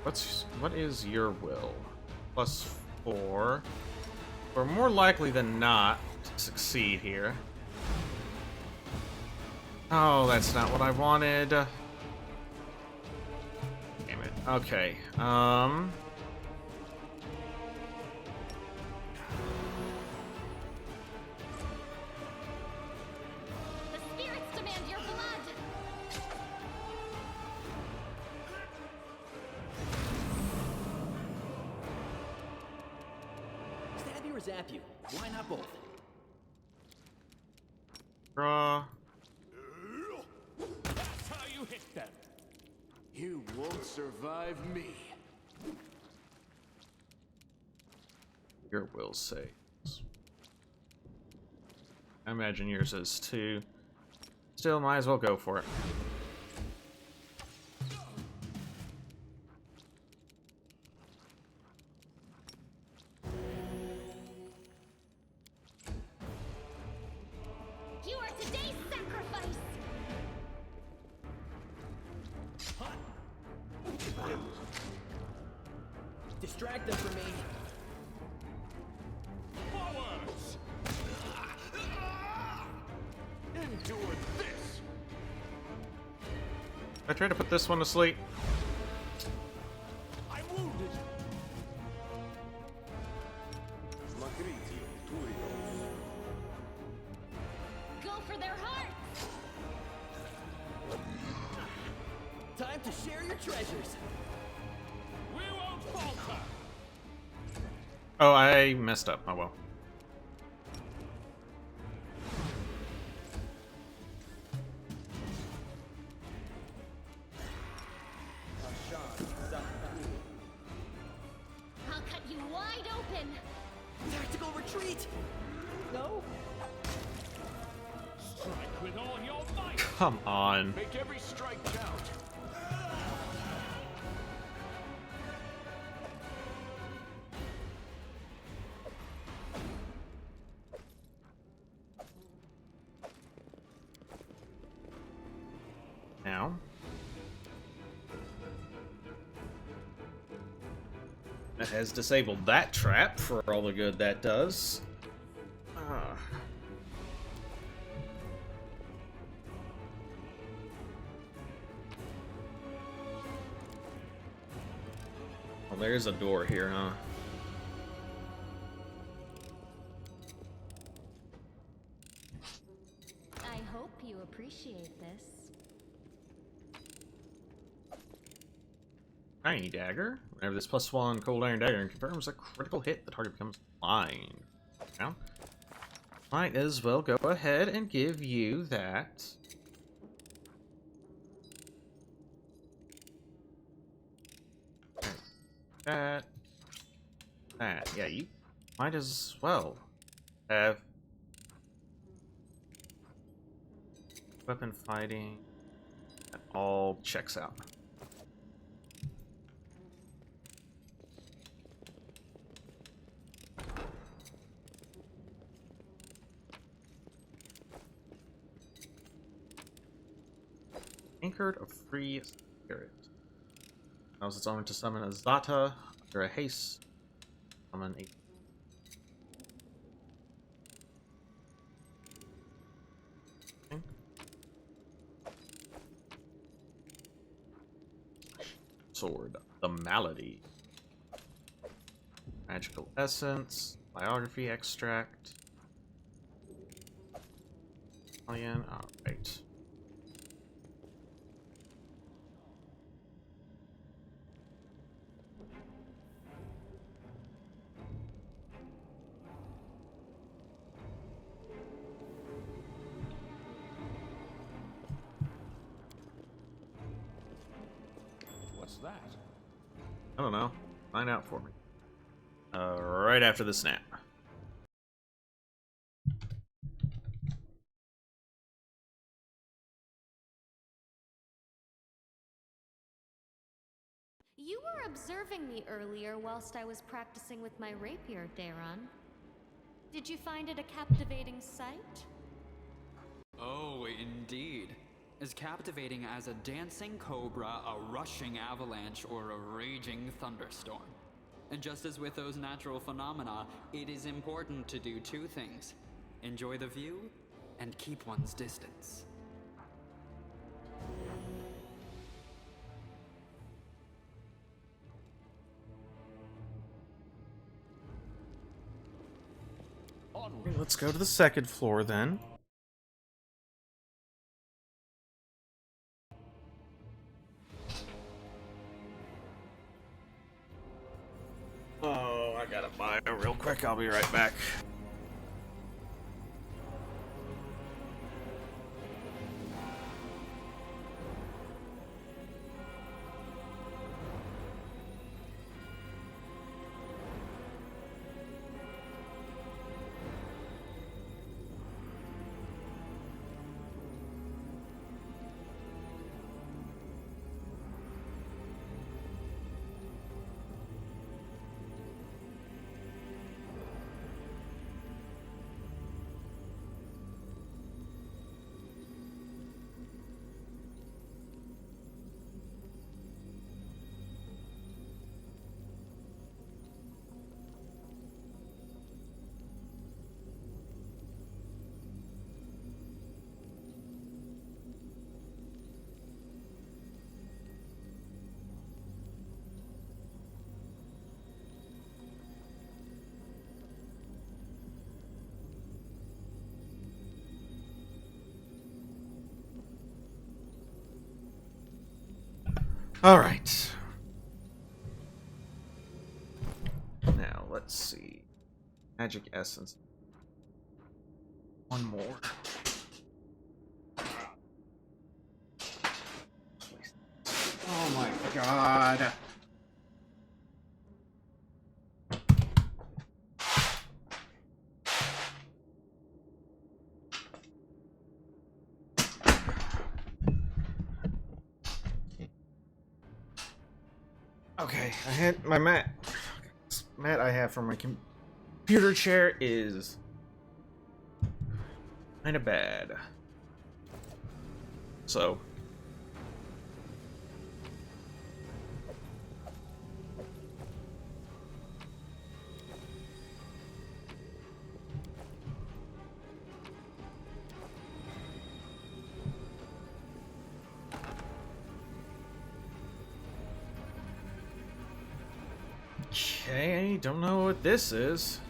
What is your will? +4. We're more likely than not to succeed here. Oh, that's not what I wanted. Damn it. Okay. The spirits demand your blood! Stab you or zap you? Why not both? Draw. That's how you hit them. You won't survive me. Your will saves. I imagine yours is too. Still, might as well go for it. You are today's sacrifice! Distract them from me. Forwards! Endure this! I tried to put this one to sleep. I'm wounded. Go for their hearts! Time to share your treasures. We won't falter. Oh, I messed up. Oh well. I'll cut you wide open! Tactical retreat. No. Strike with all your might. Come on. Make every strike count. Now. That has disabled that trap for all the good that does. Well, there's a door here, huh? I hope you appreciate this. Tiny dagger. Whenever this +1 cold iron dagger confirms a critical hit, the target becomes blind. Now, might as well go ahead and give you that. That. Yeah, you might as well have weapon fighting. That all checks out. Anchored of Free Spirit. Allows its owner to summon a Zata under a haste. Summon a sword. The Malady. Magical Essence. Biography Extract. Alright. What's that? I don't know. Find out for me. Right after the snap. You were observing me earlier whilst I was practicing with my rapier, Daron. Did you find it a captivating sight? Oh, indeed. As captivating as a dancing cobra, a rushing avalanche, or a raging thunderstorm. And just as with those natural phenomena, it is important to do two things: enjoy the view and keep one's distance. Let's go to the second floor then. Oh, I gotta buy it real quick. I'll be right back. All right. Now, let's see. Magic essence. One more. Oh my god. Okay, I had my mat. This mat I have for my computer chair is kind of bad. So. Okay, don't know what this is.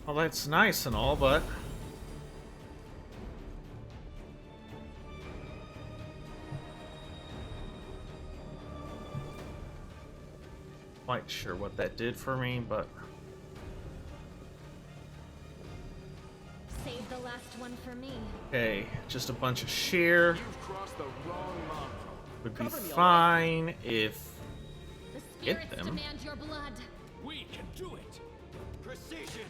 Well, that's nice and all, but quite sure what that did for me, but Save the last one for me. okay, just a bunch of shear You've crossed the wrong mountain. would be Cover me, fine if The Get spirits them. demand your blood. We can do it. Precision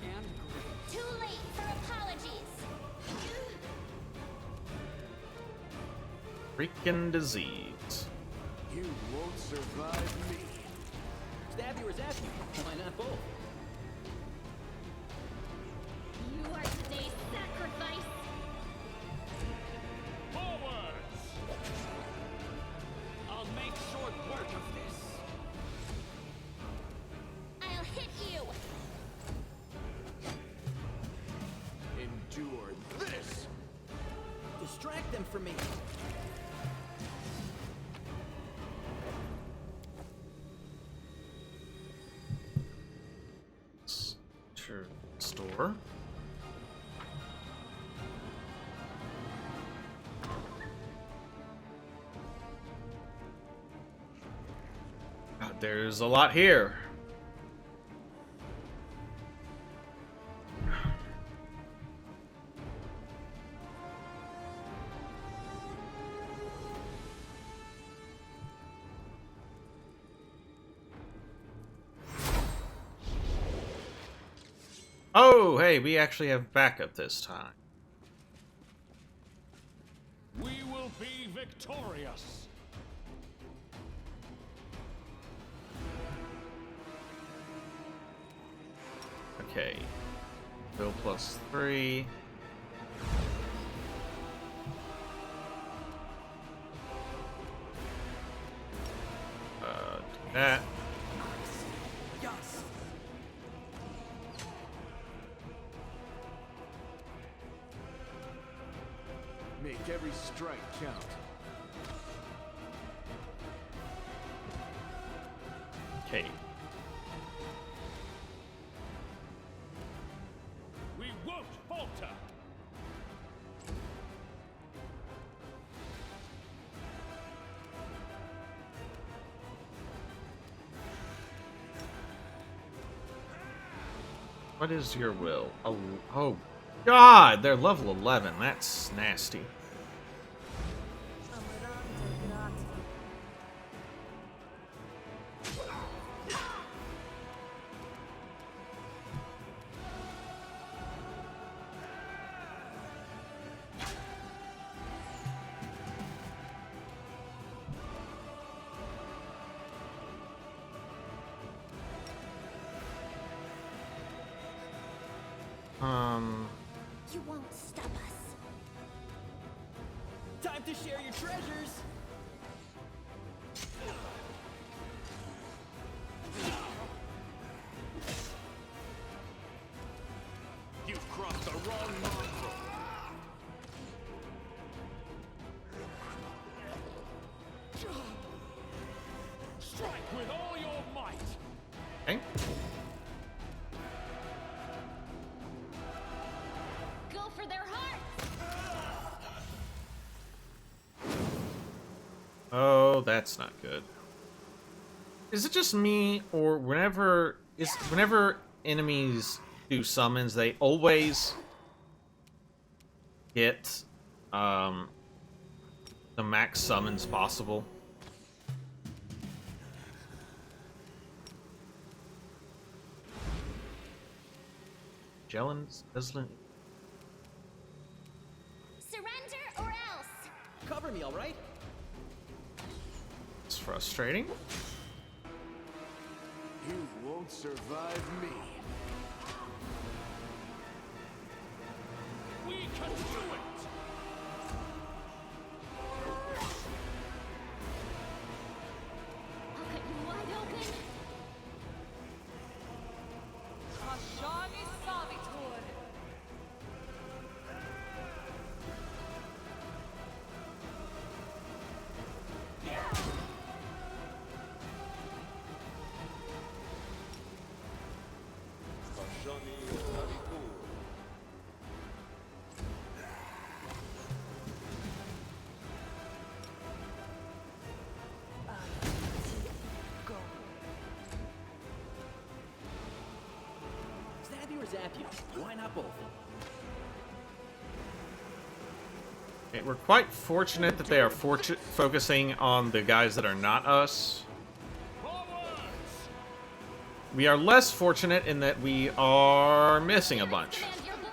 and grit. Too late for apologies. freaking disease. You won't survive me. Stab you or zap you. Why not both? You are today's sacrifice. Forwards! I'll make short work of this. I'll hit you. Endure this. Distract them from me. Sure. Store. God, there's a lot here. Oh, hey, we actually have backup this time. We will be victorious. Okay. Bill plus 3. Do that. Yes. Make every strike count. Okay. We won't falter. What is your will? Oh, God! They're level 11. That's nasty. You won't stop us. Time to share your treasures. You've crossed the wrong mongrel. Strike with all your might. Okay. Go for their hearts. Oh, that's not good. Is it just me, or whenever enemies do summons, they always get the max summons possible? Jellen's doesn't. Surrender or else. Cover me, all right? It's frustrating. You won't survive me. We can do it! I'll cut you wide open. Stab you or zap you? Why not both? Okay, we're quite fortunate that they are focusing on the guys that are not us. We are less fortunate in that we are missing a bunch. Demand your blood.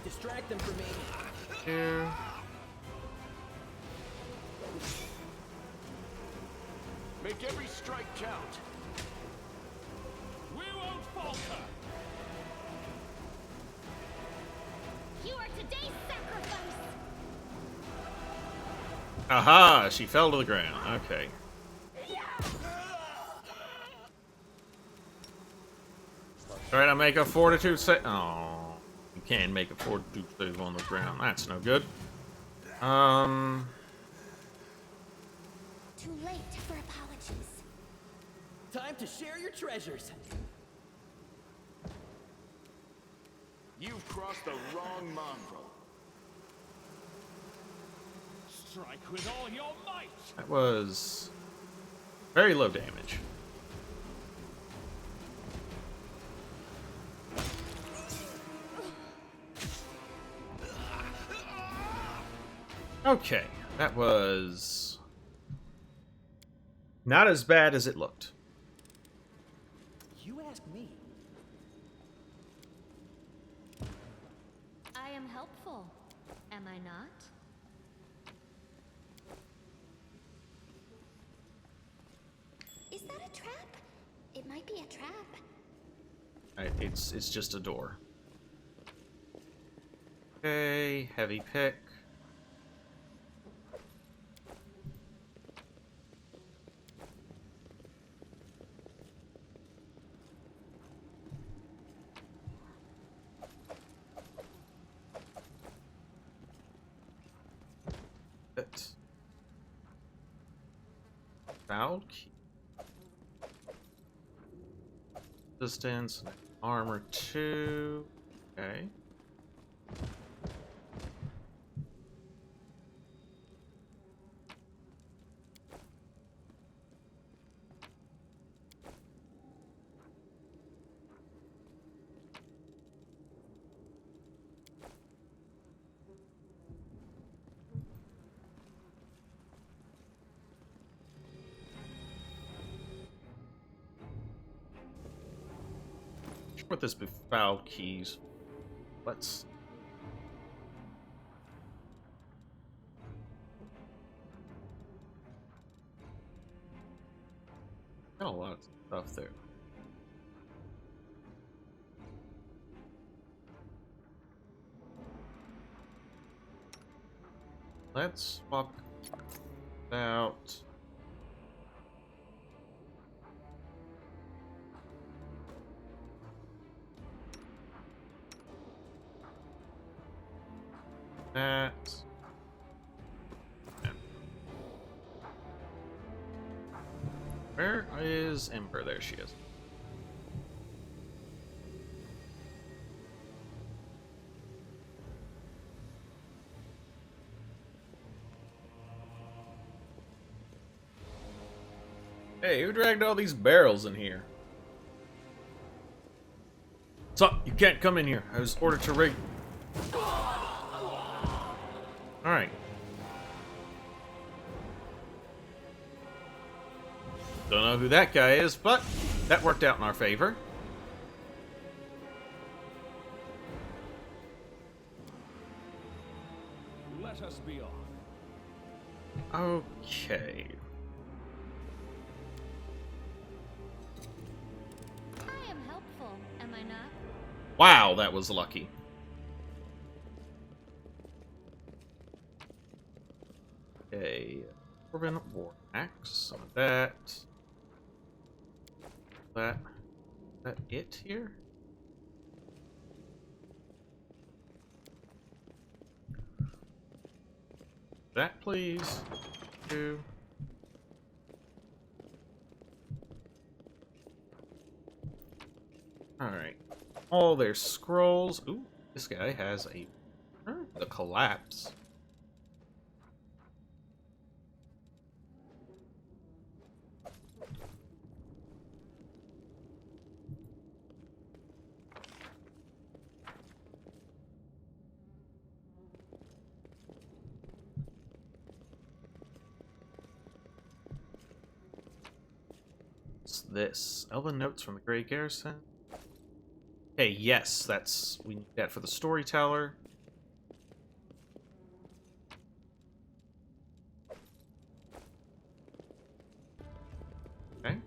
Distract them from me. Here. Make every strike count. We won't falter. You are today's sacrifice. Aha! She fell to the ground. Okay. Try to make a fortitude save. Oh, you can't make a fortitude save on the ground. That's no good. Too late for apologies. Time to share your treasures. You've crossed the wrong mongrel. Strike with all your might. That was very low damage. Okay. That was not as bad as it looked. You ask me. I am helpful, am I not? Is that a trap? It might be a trap. It's just a door. Okay, heavy pick. It. Foul key. Distance, armor 2. Okay. What this befouled keys? Let's. Got a lot of stuff there. Let's swap out. That. And where is Ember? There she is. Hey, who dragged all these barrels in here? What's up? You can't come in here. I was ordered to rig. Alright. Don't know who that guy is, but that worked out in our favor. Let us be off. Okay. I am helpful, am I not? Wow, that was lucky. Okay. Dwarven War Axe. Some of that. That. Is that it here? That, please. Two. Alright. All their scrolls. Ooh, this guy has the collapse. What's this? Elven notes from the Grey Garrison. Okay, yes, we need that for the storyteller. Okay.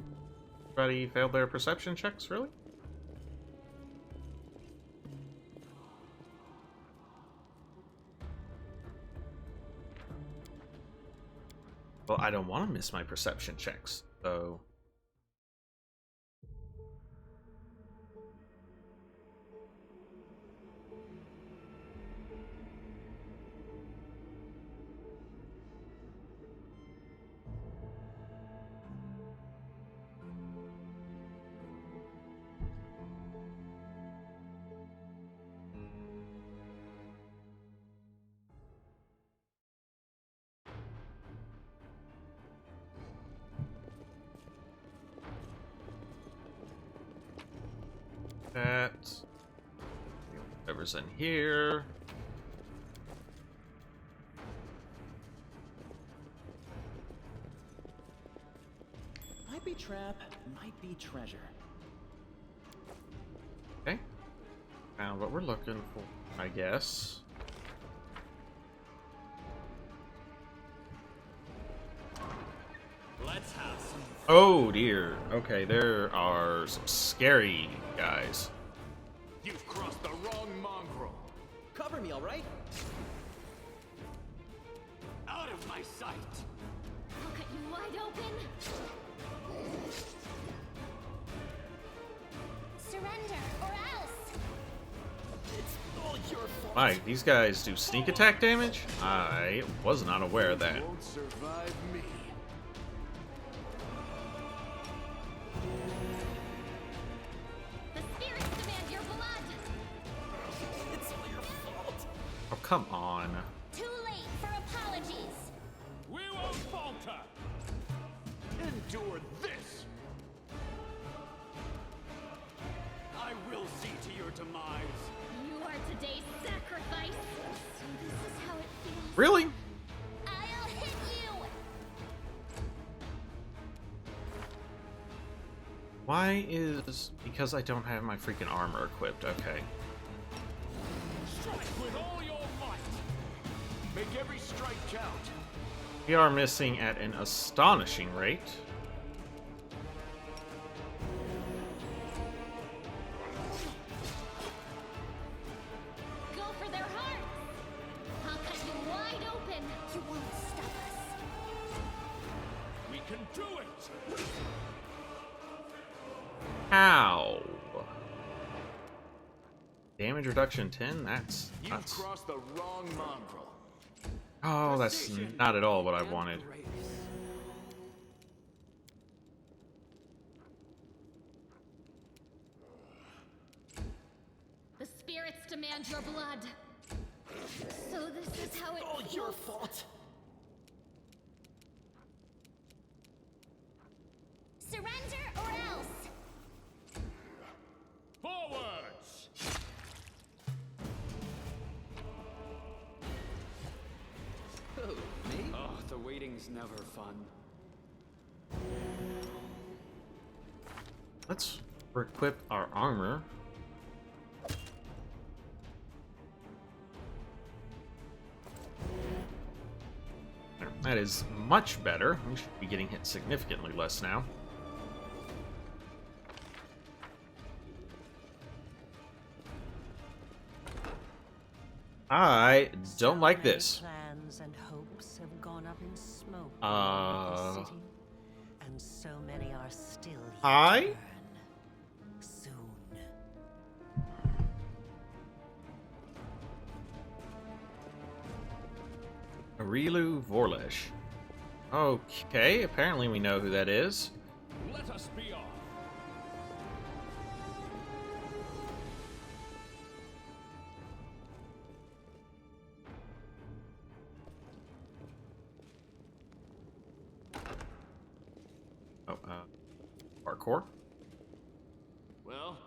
Everybody failed their perception checks, really? Well, I don't want to miss my perception checks, so... that. Whatever's in here. Booby trap might be treasure. Okay. Found what we're looking for, I guess. Let's have some. Oh dear. Okay, there are some scary guys. You've crossed the wrong mongrel. Cover me, all right? Out of my sight. I'll cut you wide open. Surrender or else. It's all your fault. My, these guys do sneak attack damage? I was not aware of that. You won't survive me. The spirits demand your blood. It's all your fault. Oh, come on. Too late for apologies. We won't falter. Endure this. I will see to your demise. You are today's sacrifice. So this is how it feels. Really? I'll hit you. Why is... Because I don't have my freaking armor equipped. Okay. Strike with all your might. Make every strike count. We are missing at an astonishing rate. Go for their hearts. I'll cut you wide open. You won't stop us. We can do it. How? Damage reduction 10? That's You've nuts. crossed the wrong mongrel. Oh, that's not at all what I wanted. The spirits demand your blood. So this is how it All feels. your fault. Surrender or else. Forwards! Who, me? Oh, the waiting's never fun. Let's equip our armor. That is much better. We should be getting hit significantly less now. I don't like this. Plans and hopes have gone up in smoke in the city, and so many are still yet I? to burn. Soon. Arilu Vorlesh. Okay, apparently we know who that is. Let us be off. Oh, parkour. Well,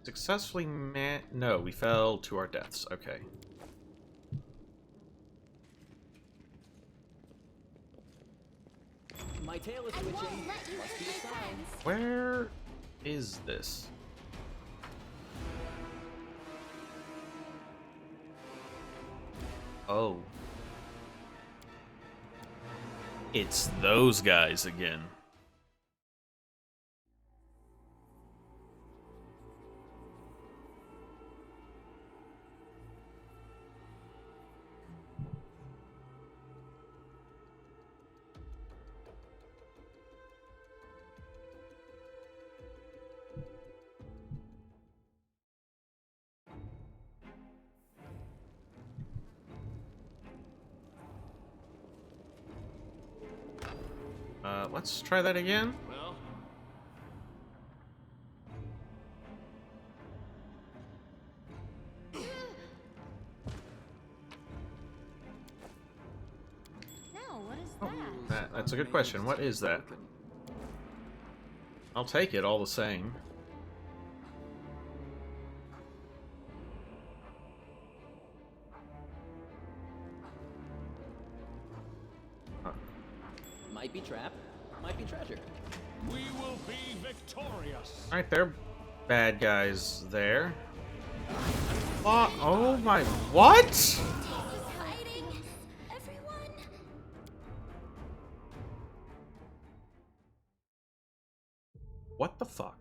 Successfully No, we fell to our deaths. Okay. My tail is I won't twitching. let you Must hurt be my a sign. friends. Where is this? Oh. It's those guys again. Let's try that again. well. No, what is that? That's a good question. What is that? I'll take it all the same. Might be trap, might be treasure. We will be victorious. Alright, they're bad guys there. Oh my, what? Hiding, everyone. What the fuck?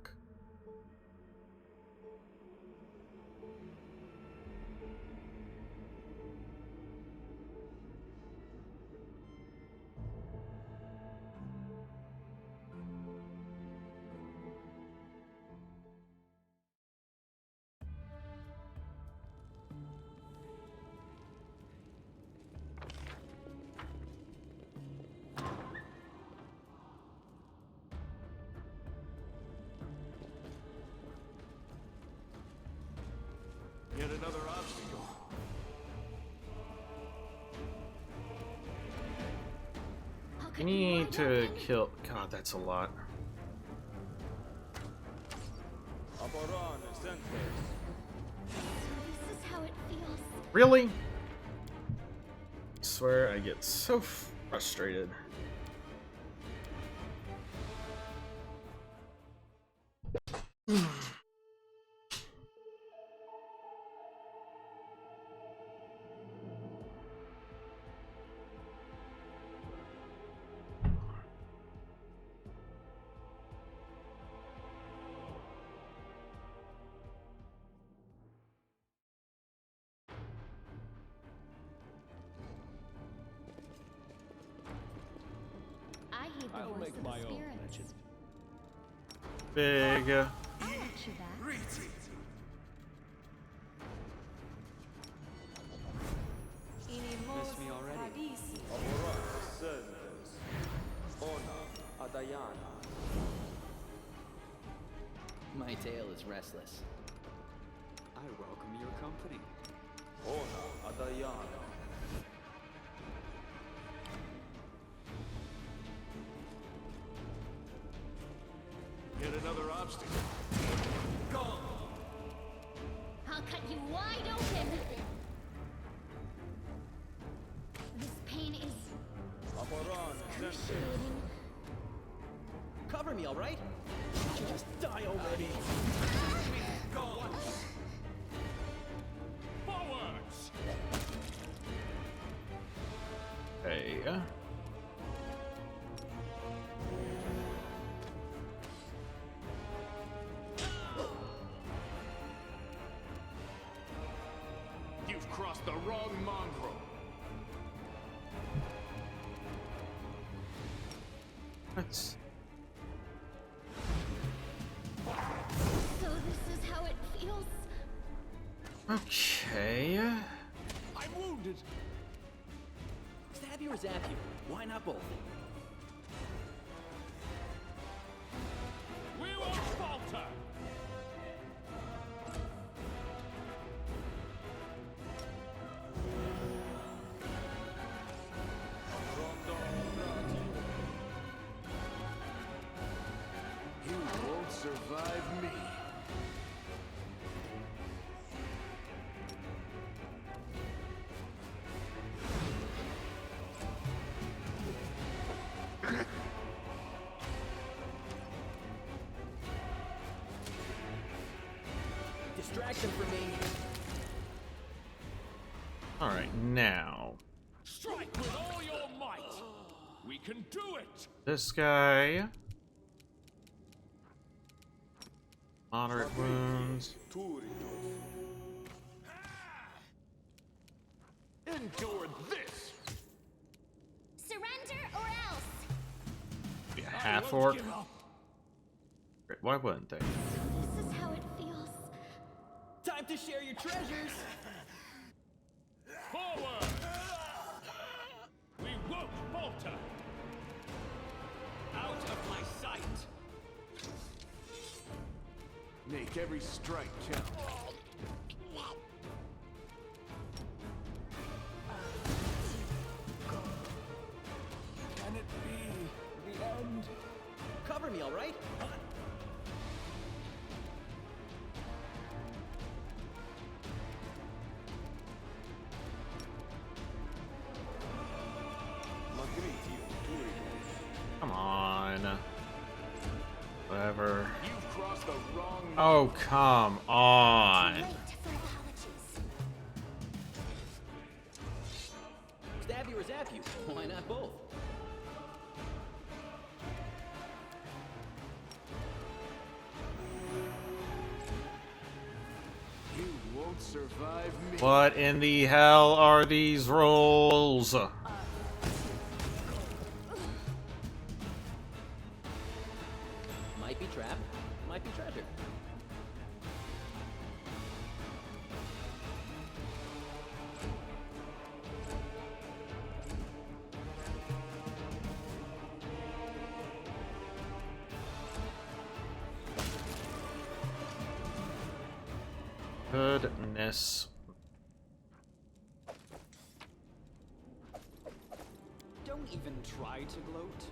Yet another obstacle. How We could you need wide to open? kill. God, that's a lot. So this is how it feels. Really? I swear I get so frustrated. I heed the I'll voice make of my the own spirits. legend. Big. I'll watch you back. Miss me already? My tail is restless. I welcome your company. Yet another obstacle. I'll cut you wide open. This pain is excruciating. Cover me, alright? Can't you just die already? Forwards! Hey. You've crossed the wrong mongrel. That's. So this is how it feels. Okay. I'm wounded. Stab you or zap you? Why not both? We won't falter. You won't survive me. Distraction for me. Alright, now. Strike with all your might. We can do it. This guy. Moderate wounds. Endure this. Surrender or else. Be a I half won't orc. give up. Why wouldn't they? This is how it feels. Time to share your treasures. Forward. We won't falter. Out of my sight. Make every strike count. Can it be the end? Cover me, alright? Whatever. You've crossed the wrong. Oh, come on. Late for apologies. Stab you or zap you? Why not both? You won't survive me. What in the hell are these rolls? Might be trap, might be treasure. Goodness. Don't even try to gloat.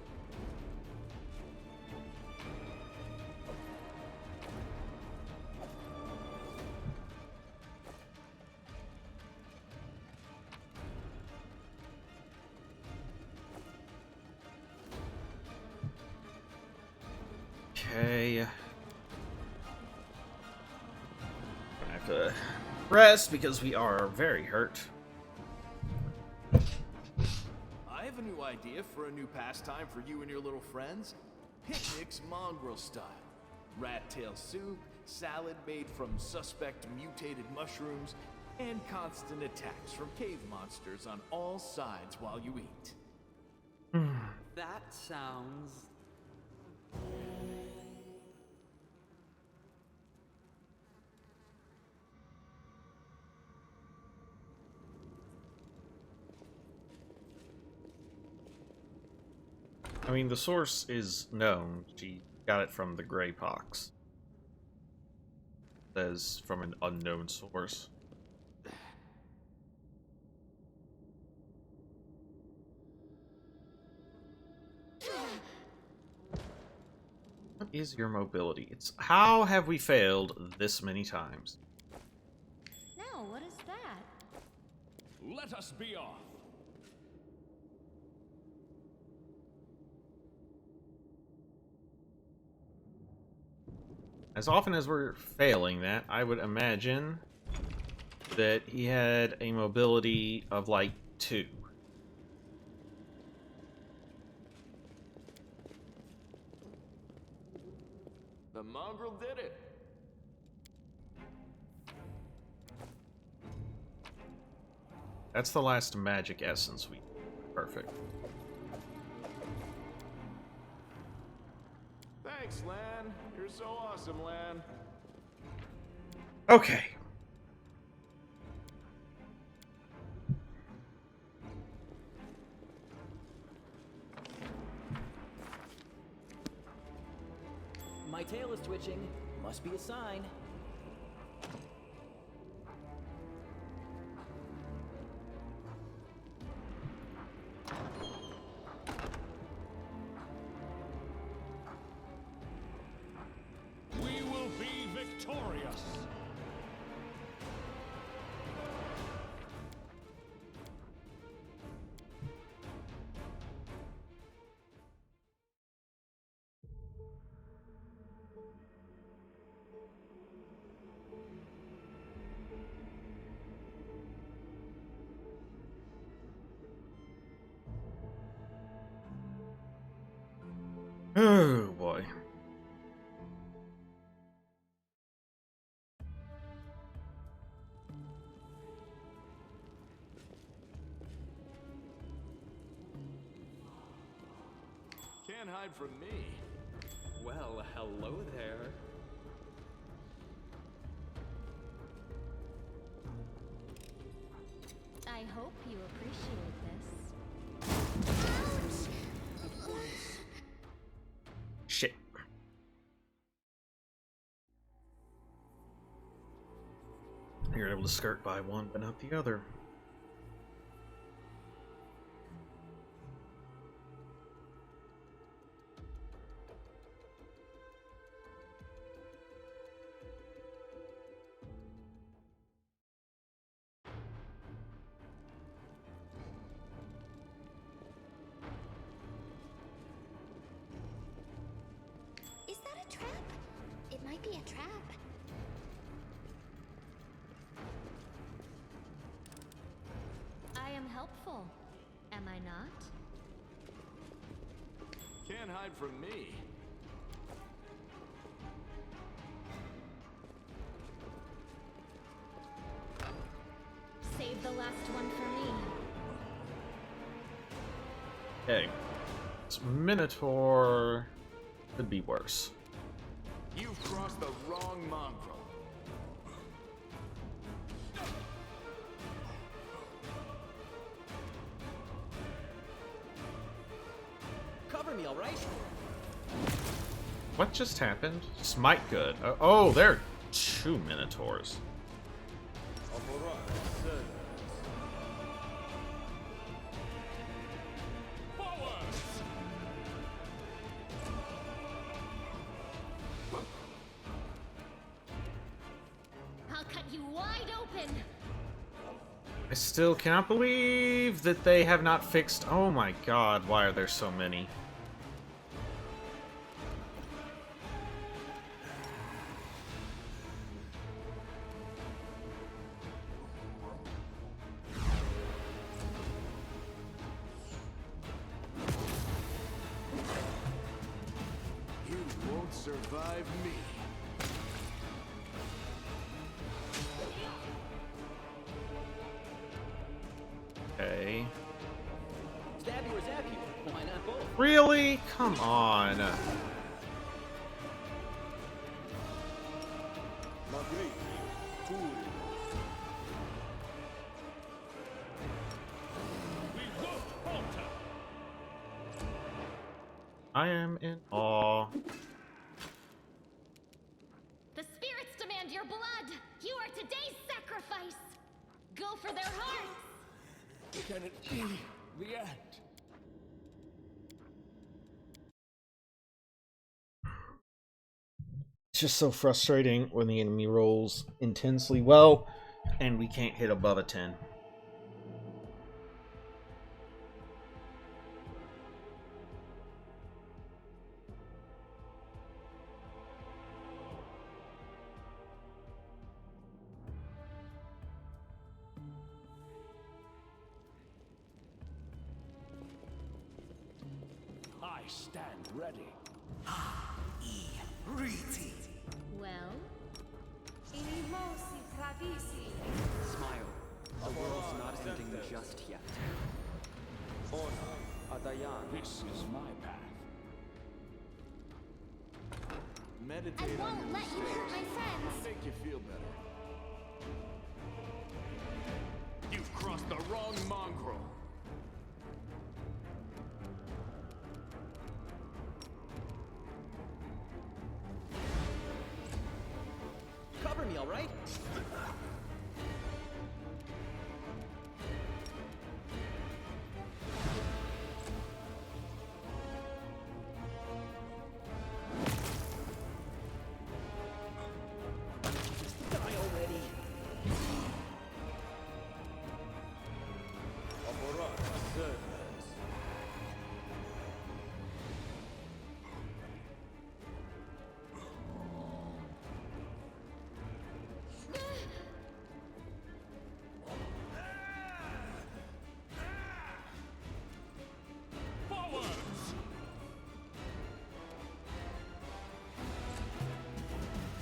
Okay. I have to rest because we are very hurt. I have a new idea for a new pastime for you and your little friends. Picnics mongrel style. Rat tail soup, salad made from suspect mutated mushrooms, and constant attacks from cave monsters on all sides while you eat. That sounds... I mean, the source is known. She got it from the Grey Pox. Says from an unknown source. What is your mobility? It's how have we failed this many times? Now, what is that? Let us be off. As often as we're failing that, I would imagine that he had a mobility of like 2. The mongrel did it. That's the last magic essence we... Perfect. Thanks, Lan. You're so awesome, Lan. Okay. My tail is twitching. Must be a sign. We will be victorious. Oh boy. Can't hide from me. Well, hello there. I hope you appreciate this. Shit. You're able to skirt by one, but not the other. Is that a trap? might be a trap. I am helpful, am I not? Can't hide from me. Save the last one for me. Okay. This Minotaur could be worse. You've crossed the wrong mongrel. Cover me, all right? What just happened? Smite good. Oh, there are 2 Minotaurs. I'll cut you wide open. I still cannot believe that they have not fixed... Oh my god, why are there so many? You won't survive me. Okay. Stab you or zap you? Why not both? Really? Come on. I am in awe. The spirits demand your blood. You are today's sacrifice. Go for their hearts. Can it be the end? It's just so frustrating when the enemy rolls intensely well and we can't hit above a 10. I stand ready. Well, Smile. The world's not ending just yet. This is my path. Meditate I on won't your let you hurt my mistakes. friends. Make you feel better. You've crossed the wrong mongrel. Cover me, all right? Just die already.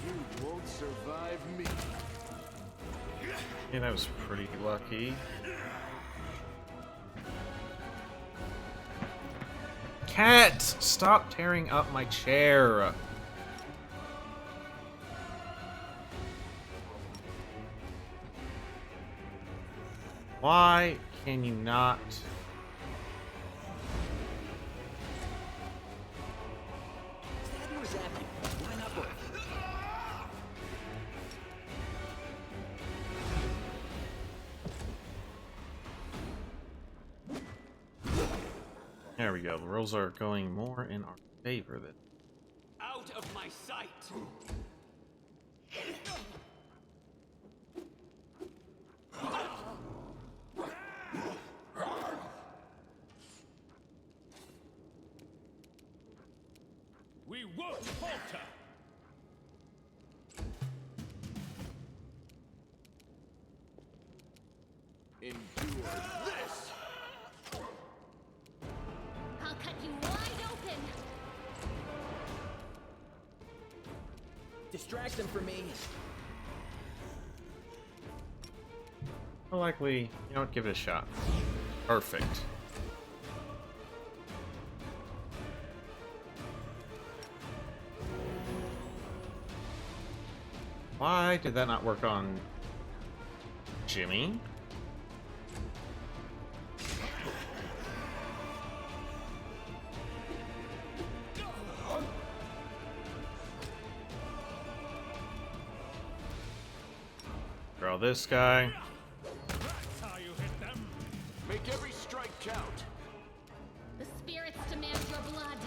You won't survive me. And I was pretty lucky. Cat! Stop tearing up my chair! Why can you not? Stab you or zap you? Why not both? There we go. The rolls are going more in our favor than. Out of my sight! We won't falter. Endure this! I'll cut you wide open. Distract them for me. More likely, you know what? Give it a shot. Perfect. Why did that not work on Jimmy? Draw this guy. That's how you hit them. Make every strike count. The spirits demand your blood.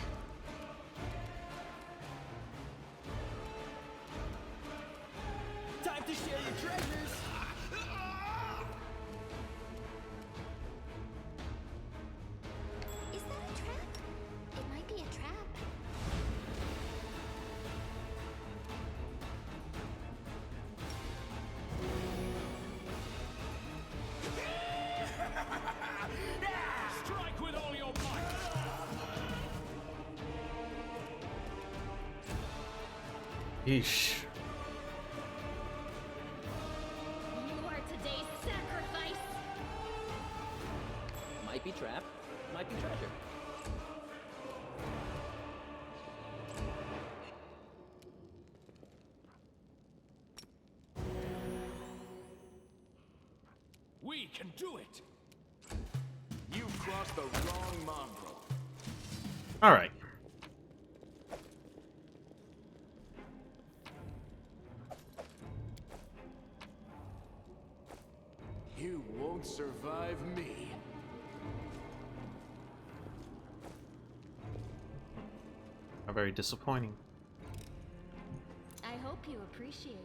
Time to share your treasures. Is that a trap? It might be a trap. Strike with all your might. Yeesh. You are today's sacrifice. Might be trap, might be treasure. We can do it. You've crossed the wrong mongrel. All right. You won't survive me. How very disappointing. I hope you appreciate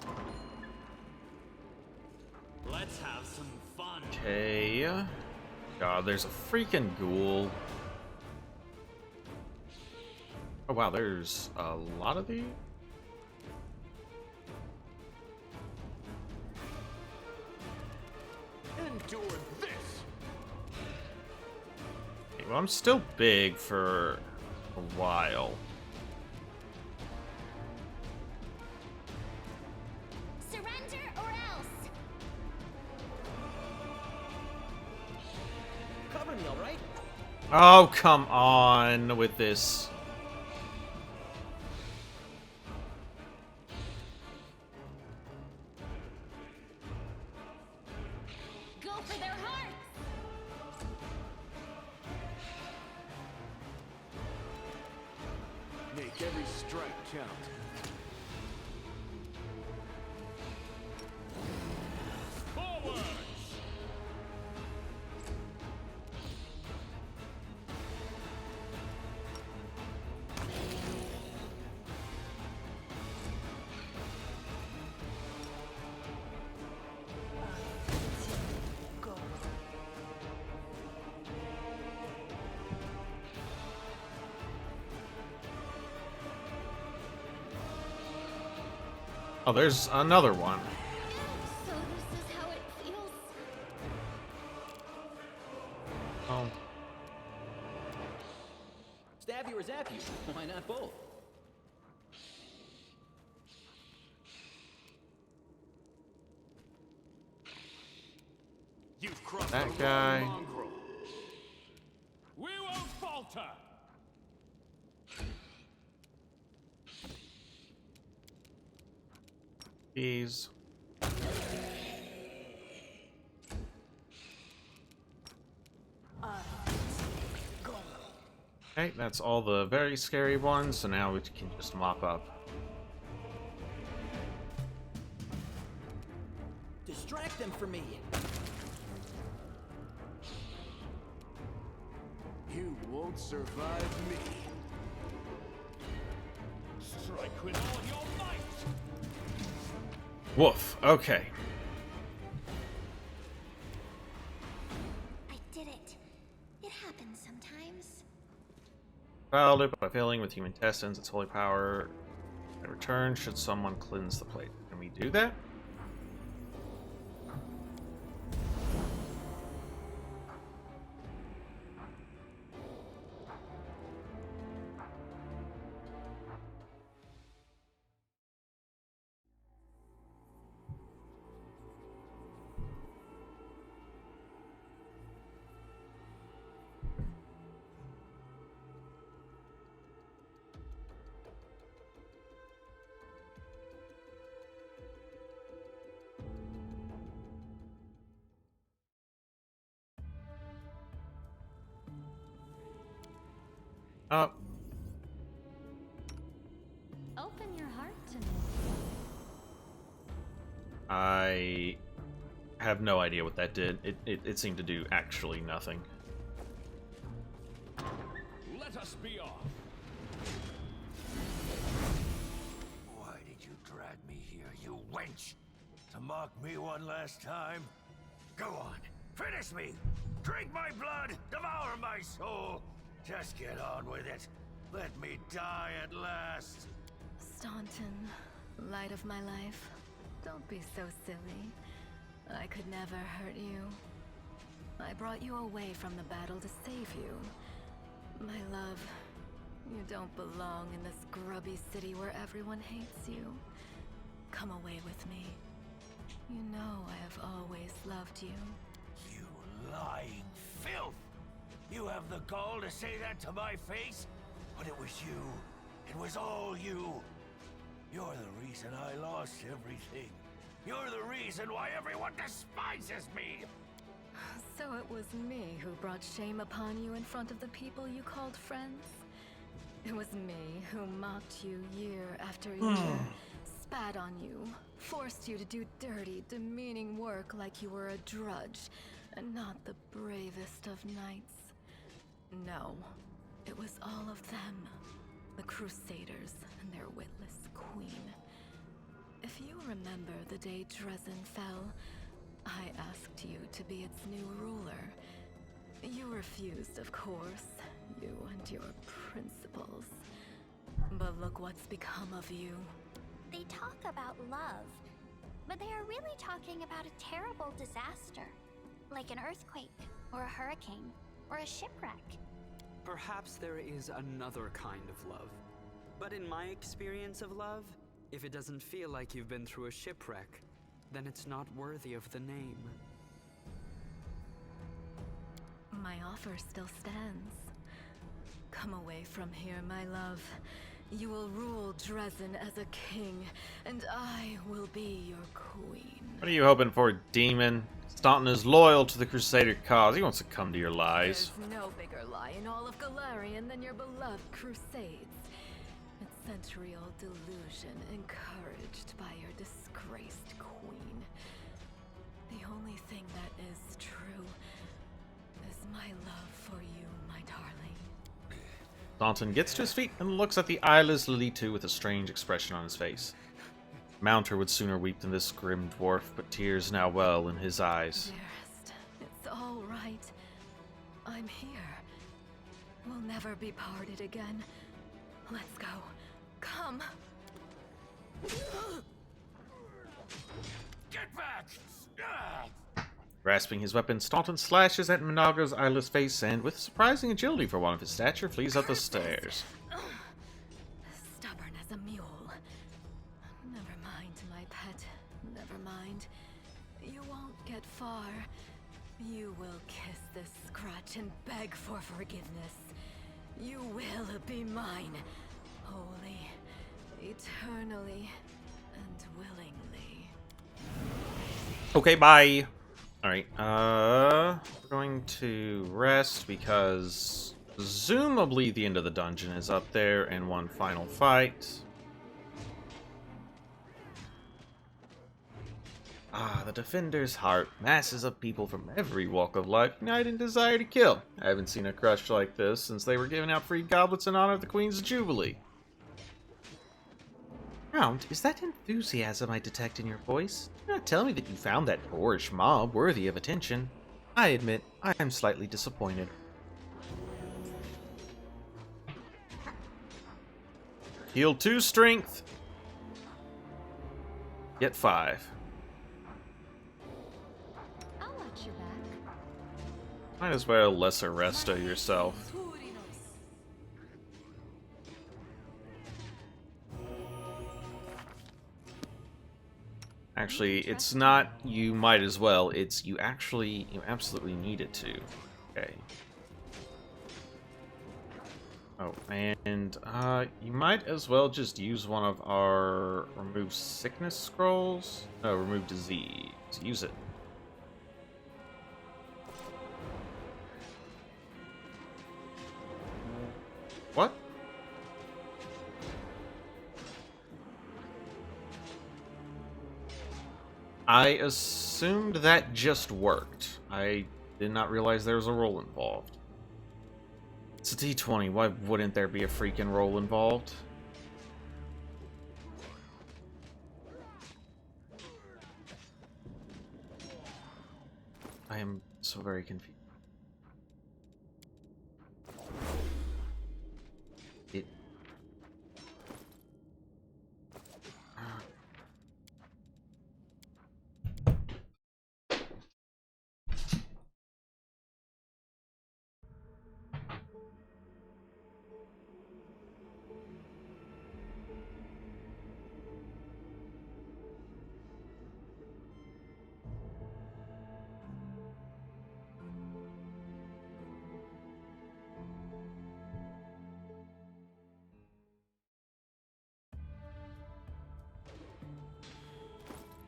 this. Let's have some fun. Okay. God, there's a freaking ghoul. Oh wow, there's a lot of these. Endure this. Okay, well, I'm still big for a while. Surrender or else. Cover me, all right? Oh, come on with this. Go for their hearts. Make every strike count. Forward! Go. Oh, there's another one. So this is how it feels. Oh, Stab you or zap you? Why not both? You've crossed That the guy. wrong mongrel. We won't falter. jeez. Okay, that's all the very scary ones, so now we can just mop up. Distract them for me. You won't survive me. Strike with all your might. Woof, okay. I did it. It happens sometimes. Fouled it by filling with human intestines, its holy power I return should someone cleanse the plate. Can we do that? Oh, Open your heart to me. I have no idea what that did. It seemed to do actually nothing. Let us be off. Why did you drag me here, you wench? To mock me one last time? Go on, finish me! Drink my blood, devour my soul! Just get on with it. Let me die at last. Staunton, light of my life, don't be so silly. I could never hurt you. I brought you away from the battle to save you. My love, you don't belong in this grubby city where everyone hates you. Come away with me. You know I have always loved you. You lying filth! You have the gall to say that to my face? But it was you. It was all you. You're the reason I lost everything. You're the reason why everyone despises me! So it was me who brought shame upon you in front of the people you called friends? It was me who mocked you year after year, spat on you, forced you to do dirty, demeaning work like you were a drudge, and not the bravest of knights. No, it was all of them, the Crusaders and their witless queen. If you remember the day Dresden fell, I asked you to be its new ruler. You refused, of course, you and your principles. But look what's become of you. They talk about love, but they are really talking about a terrible disaster, like an earthquake, or a hurricane, or a shipwreck. Perhaps there is another kind of love. But in my experience of love, if it doesn't feel like you've been through a shipwreck, then it's not worthy of the name. My offer still stands. Come away from here, my love. You will rule Dresden as a king, and I will be your queen. What are you hoping for, demon? Staunton is loyal to the Crusader cause. He won't succumb to your lies. There's no bigger lie in all of Galarian than your beloved Crusades. Its century-old delusion encouraged by your disgraced queen. The only thing that is true is my love for you, my darling. Staunton gets to his feet and looks at the eyeless Lily too with a strange expression on his face. Mounter would sooner weep than this grim dwarf, but tears now well in his eyes. Dearest, it's all right. I'm here. We'll never be parted again. Let's go. Come. Get back! Grasping his weapon, Staunton slashes at Minaga's eyeless face and, with surprising agility for one of his stature, flees up the stairs. Stubborn as a mule. Never mind, my pet. Never mind. You won't get far. You will kiss this scratch and beg for forgiveness. You will be mine. Wholly, eternally, and willingly. Okay, bye. Alright, we're going to rest because presumably the end of the dungeon is up there and one final fight. Ah, the Defender's Heart. Masses of people from every walk of life unite in desire to kill. I haven't seen a crush like this since they were giving out free goblets in honor of the Queen's Jubilee. Count, is that enthusiasm I detect in your voice? Do not tell me that you found that boorish mob worthy of attention. I admit, I am slightly disappointed. Heal 2 strength. Get 5. I'll watch your back. Might as well lesser resto yourself. Actually, it's not you might as well, it's you absolutely needed to. Okay. Oh, and you might as well just use one of our remove sickness scrolls. No, remove disease. Use it. What? I assumed that just worked. I did not realize there was a roll involved. It's a D20. Why wouldn't there be a freaking roll involved? I am so very confused. It...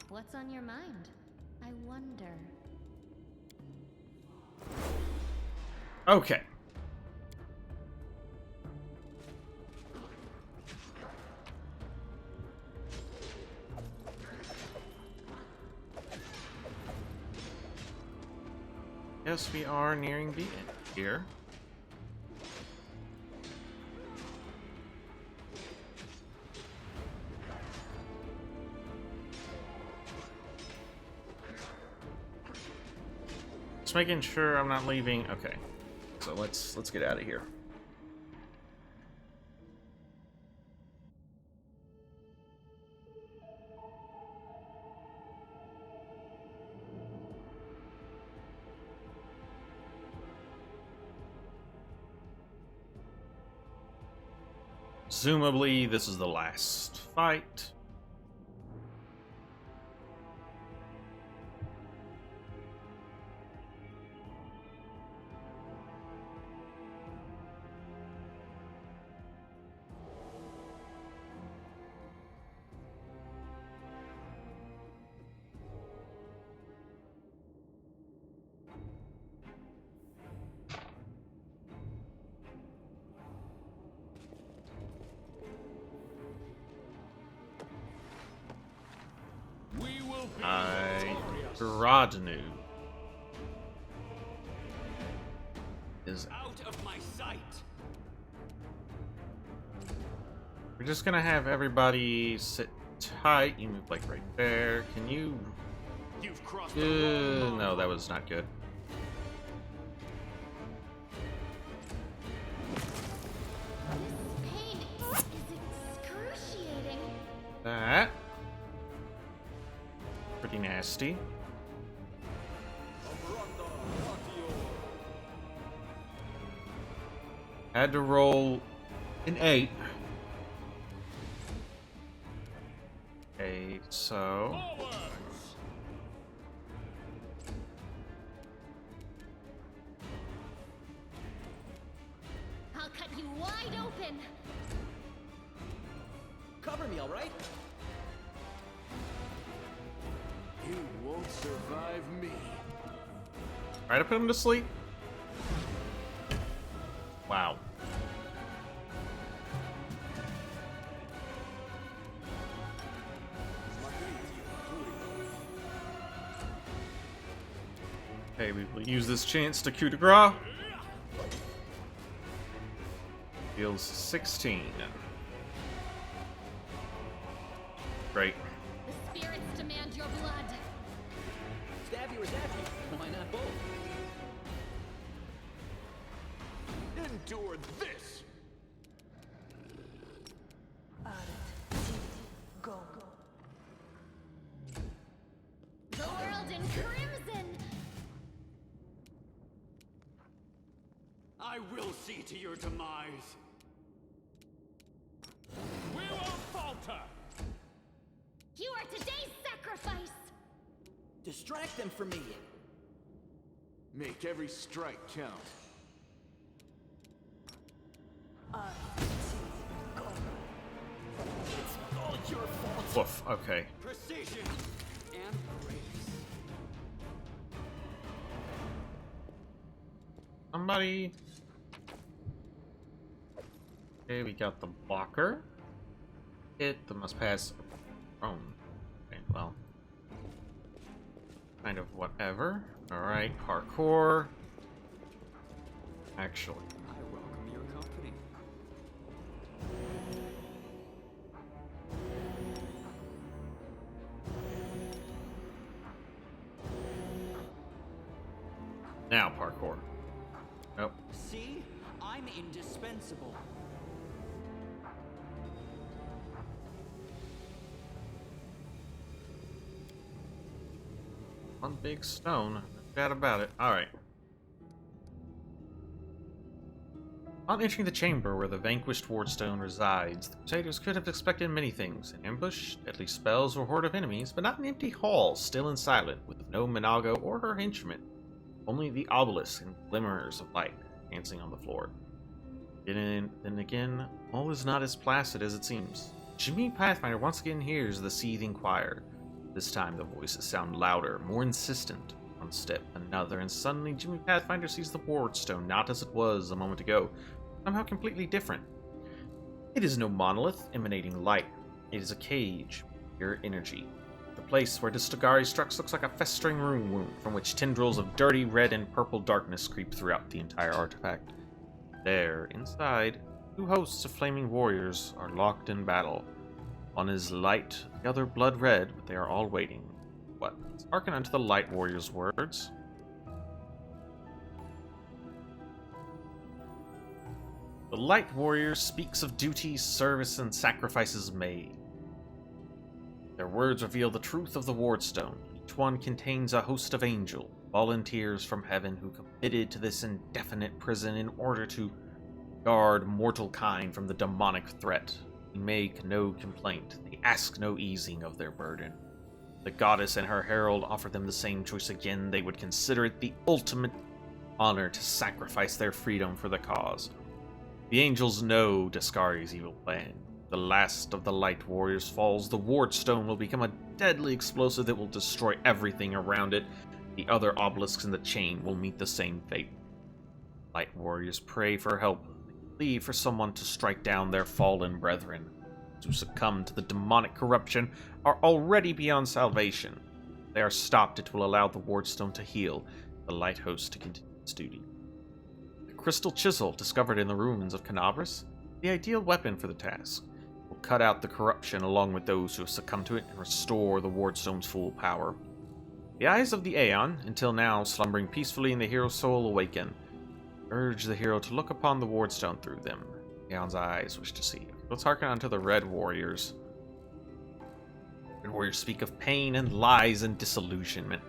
What's on your mind? I wonder. Okay. Yes, we are nearing the end here. Just making sure I'm not leaving. Okay. So let's get out of here. Presumably, this is the last fight. Rodnu is out of my sight. We're just gonna have everybody sit tight. You move like right there. Can you? You've crossed the wrong line. No, that was not good. This pain is excruciating. That pretty nasty. Had to roll an 8. Okay, so I'll cut you wide open. Cover me, all right? You won't survive me. try to put him to sleep. Wow. Okay, we will use this chance to coup de grace. Deals 16. Great. The spirits demand your blood. Stab you or zap you? Why not both? Endure this! Go. I will see to your demise. We won't falter! You are today's sacrifice! Distract them from me. Make every strike count. It's all your fault. Woof, okay. Precision and grace. Somebody. Okay, we got the blocker. Hit the must pass prone. Okay, well. Kind of whatever. Alright, parkour. Actually. I welcome your company. Now parkour. Nope. See? I'm indispensable. One big stone. No doubt about it. Alright. On entering the chamber where the vanquished Wardstone resides, the Crusaders could have expected many things. An ambush, deadly spells, or horde of enemies, but not an empty hall, still and silent, with no Minago or her instrument. Only the obelisk and glimmers of light dancing on the floor. Then again, all is not as placid as it seems. Jimmy Pathfinder once again hears the seething choir. This time the voices sound louder, more insistent. One step, another, and suddenly Jimmy Pathfinder sees the Wardstone not as it was a moment ago, somehow completely different. It is no monolith emanating light. It is a cage, pure energy. The place where Distagari struck looks like a festering wound from which tendrils of dirty red and purple darkness creep throughout the entire artifact. There, inside, two hosts of flaming warriors are locked in battle. One is light, the other blood red, but they are all waiting. What? Hearken unto the light warrior's words. The light warrior speaks of duty, service, and sacrifices made. Their words reveal the truth of the Wardstone. Each one contains a host of angels, volunteers from heaven who committed to this indefinite prison in order to guard mortal kind from the demonic threat. They make no complaint. They ask no easing of their burden. The goddess and her herald offer them the same choice again. They would consider it the ultimate honor to sacrifice their freedom for the cause. The angels know Deskari's evil plan. The last of the light warriors falls, the Wardstone will become a deadly explosive that will destroy everything around it. The other obelisks in the chain will meet the same fate. Light warriors pray for help. They plead for someone to strike down their fallen brethren. Those who succumb to the demonic corruption are already beyond salvation. If they are stopped, it will allow the Wardstone to heal, the light host to continue its duty. The crystal chisel discovered in the ruins of Canabras, the ideal weapon for the task, will cut out the corruption along with those who have succumbed to it and restore the Wardstone's full power. The eyes of the Aeon, until now slumbering peacefully in the hero's soul, awaken. Urge the hero to look upon the Wardstone through them. Aeon's eyes wish to see. Let's hearken unto the Red Warriors. Red Warriors speak of pain and lies and disillusionment.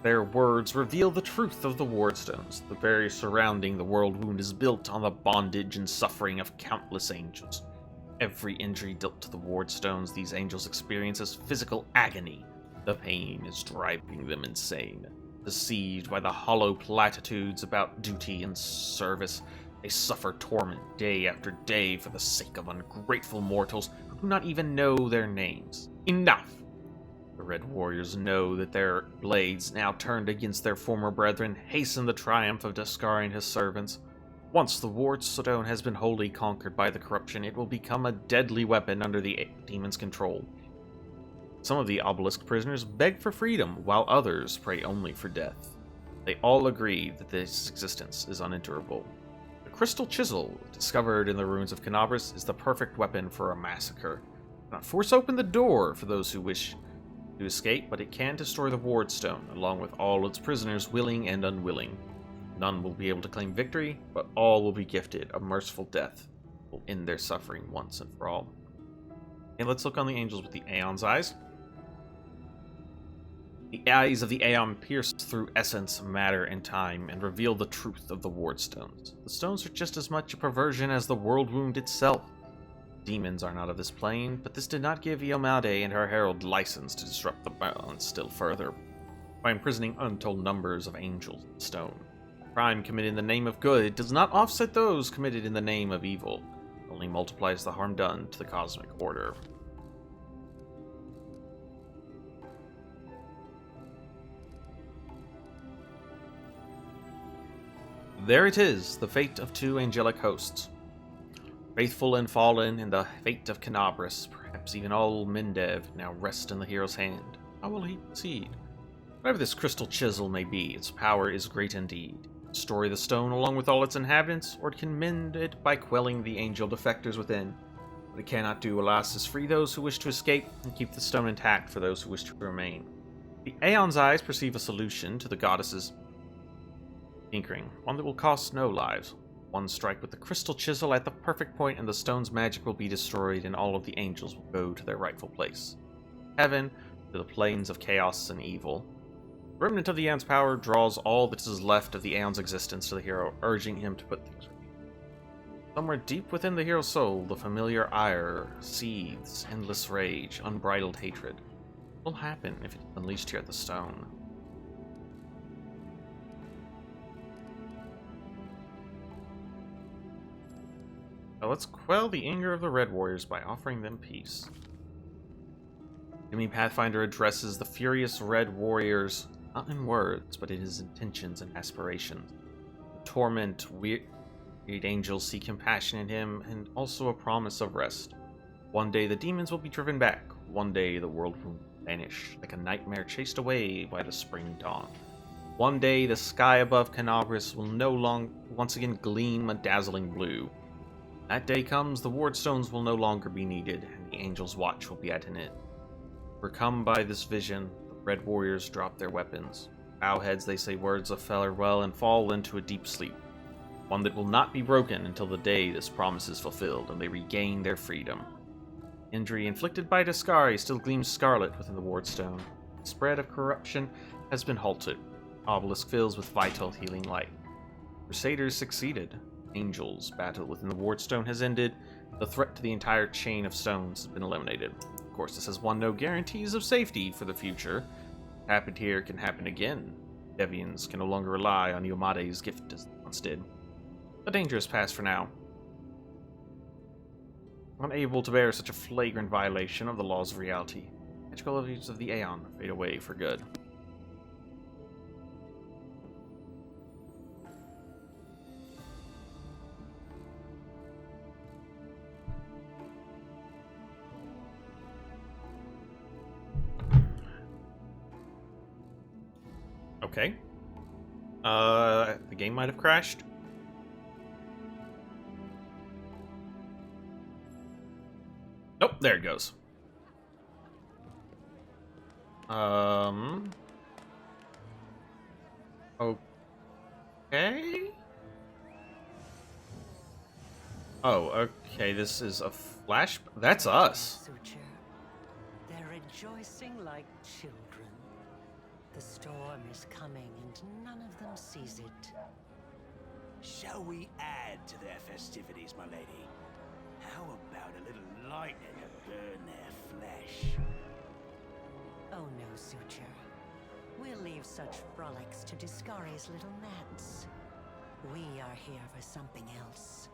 Their words reveal the truth of the Wardstones. The barrier surrounding the world wound is built on the bondage and suffering of countless angels. Every injury dealt to the Wardstones these angels experience as physical agony. The pain is driving them insane. Deceived by the hollow platitudes about duty and service, they suffer torment day after day for the sake of ungrateful mortals who do not even know their names. Enough! The Red Warriors know that their blades, now turned against their former brethren, hasten the triumph of Deskari and his servants. Once the Wardstone has been wholly conquered by the corruption, it will become a deadly weapon under the demon's control. Some of the obelisk prisoners beg for freedom, while others pray only for death. They all agree that this existence is unendurable. The crystal chisel, discovered in the ruins of Canabras, is the perfect weapon for a massacre. It cannot force open the door for those who wish to escape, but it can destroy the Wardstone, along with all its prisoners, willing and unwilling. None will be able to claim victory, but all will be gifted a merciful death that will end their suffering once and for all. And let's look on the angels with the Aeon's eyes. The eyes of the Aeon pierce through essence, matter, and time, and reveal the truth of the Ward Stones. The stones are just as much a perversion as the world wound itself. Demons are not of this plane, but this did not give Iomade and her herald license to disrupt the balance still further, by imprisoning untold numbers of angels in stone. Crime committed in the name of good does not offset those committed in the name of evil, it only multiplies the harm done to the cosmic order. There it is, the fate of two angelic hosts. Faithful and fallen, and the fate of Canabras, perhaps even all Mindev, now rest in the hero's hand. How will he proceed? Whatever this crystal chisel may be, its power is great indeed. It can destroy the stone along with all its inhabitants, or it can mend it by quelling the angel defectors within. What it cannot do, alas, is free those who wish to escape, and keep the stone intact for those who wish to remain. The Aeon's eyes perceive a solution to the goddess's tinkering, one that will cost no lives. One strike with the crystal chisel at the perfect point, and the stone's magic will be destroyed, and all of the angels will go to their rightful place. Heaven, to the planes of chaos and evil. The remnant of the Aeon's power draws all that is left of the Aeon's existence to the hero, urging him to put things right. Somewhere deep within the hero's soul, the familiar ire seethes, endless rage, unbridled hatred. What will happen if it is unleashed here at the stone? Now let's quell the anger of the Red Warriors by offering them peace. Jimmy Pathfinder addresses the furious Red Warriors, not in words, but in his intentions and aspirations. The torment, weird angels see compassion in him, and also a promise of rest. One day the demons will be driven back. One day the world will vanish, like a nightmare chased away by the spring dawn. One day the sky above Canabras will once again gleam a dazzling blue. That day comes, the Ward Stones will no longer be needed, and the Angel's Watch will be at an end. Overcome by this vision, the Red Warriors drop their weapons. Bow heads, they say words of farewell and fall into a deep sleep. One that will not be broken until the day this promise is fulfilled and they regain their freedom. Injury inflicted by Discari still gleams scarlet within the Ward Stone. The spread of corruption has been halted. Obelisk fills with vital healing light. Crusaders succeeded. Angels' battle within the Ward Stone has ended. The threat to the entire chain of stones has been eliminated. Of course, this has won no guarantees of safety for the future. What happened here can happen again. Deviants can no longer rely on Iomade's gift as they once did. The danger is past for now. Unable to bear such a flagrant violation of the laws of reality, magical abilities of the Aeon fade away for good. Okay. The game might have crashed. Nope, there it goes. Okay. Oh, okay, this is a flash. That's us. Suture. They're rejoicing like children. The storm is coming and none of them sees it. Shall we add to their festivities, my lady? How about a little lightning to burn their flesh? Oh no, Suture. We'll leave such frolics to Discari's little gnats. We are here for something else.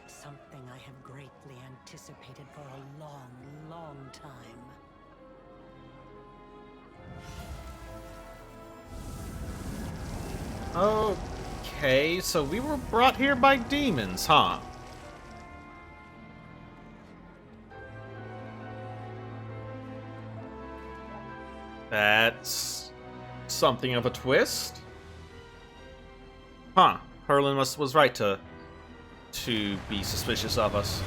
Something I have greatly anticipated for a long, long time. Okay, so we were brought here by demons, huh? That's something of a twist. Huh. Herlin was right to be suspicious of us.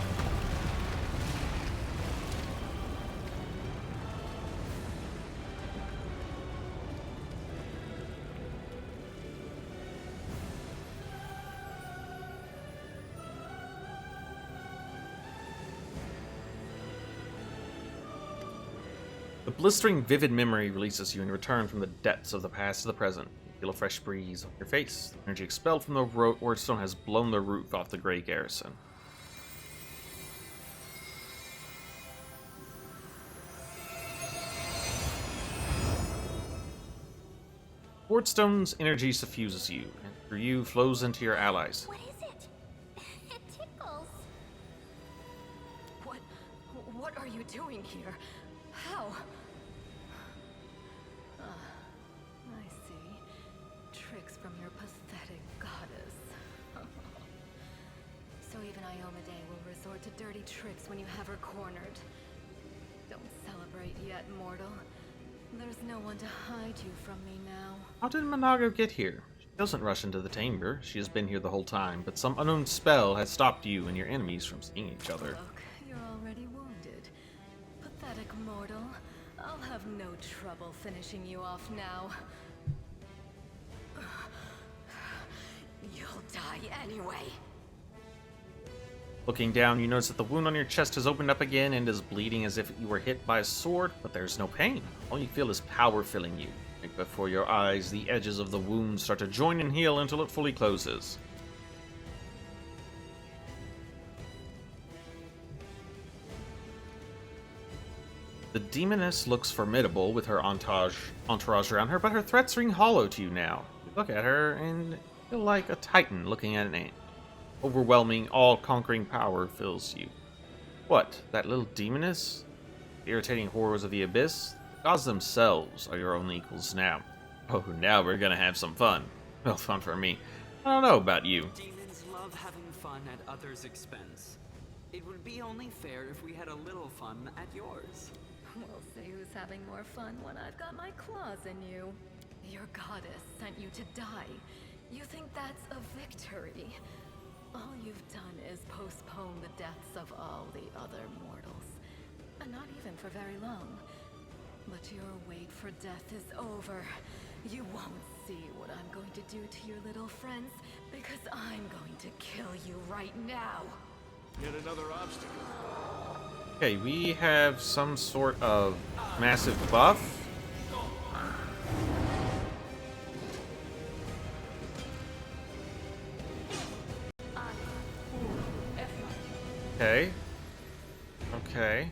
The blistering, vivid memory releases you and you return from the depths of the past to the present. You feel a fresh breeze on your face. The energy expelled from the Wardstone has blown the roof off the Grey Garrison. Wardstone's energy suffuses you, and through you flows into your allies. What is it? It tickles. What are you doing here? How? I see. Tricks from your pathetic goddess. So even Iomade will resort to dirty tricks when you have her cornered. Don't celebrate yet, mortal. There's no one to hide you from me now. How did Monago get here? She doesn't rush into the chamber. She has been here the whole time, but some unknown spell has stopped you and your enemies from seeing each other. Look, you're already wounded. Pathetic mortal. I'll have no trouble finishing you off now. You'll die anyway. Looking down, you notice that the wound on your chest has opened up again and is bleeding as if you were hit by a sword, but there's no pain. All you feel is power filling you. Right before your eyes, the edges of the wound start to join and heal until it fully closes. The Demoness looks formidable with her entourage around her, but her threats ring hollow to you now. You look at her and you feel like a titan looking at an ant. Overwhelming, all-conquering power fills you. What, that little Demoness? The irritating horrors of the Abyss? The gods themselves are your only equals now. Oh, now we're gonna have some fun. Well, fun for me. I don't know about you. Demons love having fun at others' expense. It would be only fair if we had a little fun at yours. We'll see who's having more fun when I've got my claws in you. Your goddess sent you to die. You think that's a victory? All you've done is postpone the deaths of all the other mortals. And not even for very long. But your wait for death is over. You won't see what I'm going to do to your little friends, because I'm going to kill you right now. Yet another obstacle. Okay, we have some sort of massive buff. Okay. Okay.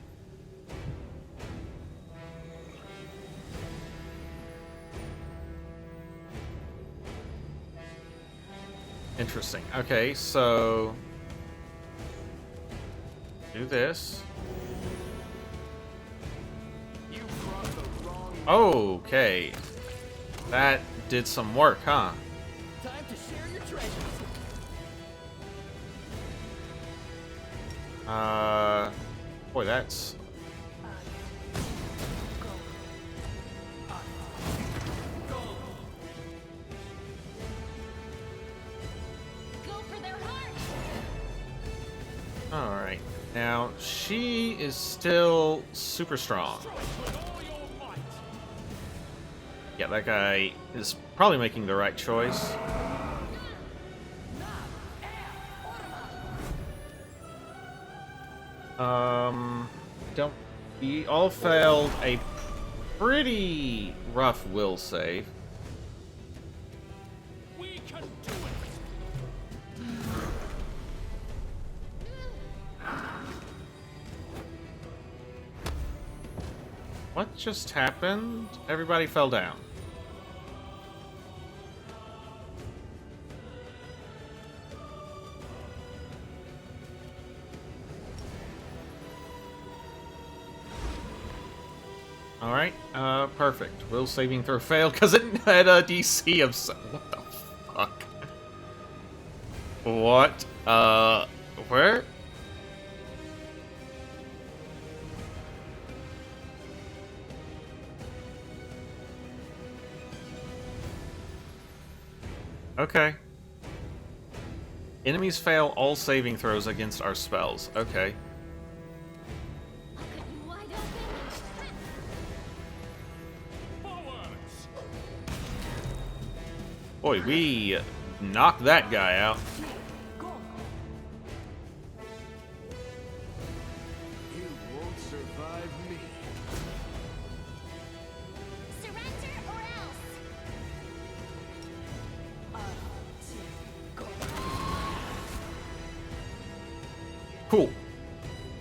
Interesting. Okay, so do this. You crossed the wrong. Okay. That did some work, huh? Time to share your treasures. Boy, that's... Go for their heart! Alright. Now, she is still super strong. Yeah, that guy is probably making the right choice. Don't... We all failed a pretty rough will save. We can do it! What just happened? Everybody fell down. Alright, perfect. Will saving throw failed because it had a DC of... What the fuck? What? Where? Okay. Enemies fail all saving throws against our spells. Okay. I'll cut you wide open. Forwards! Boy, we knocked that guy out. You won't survive me. Cool.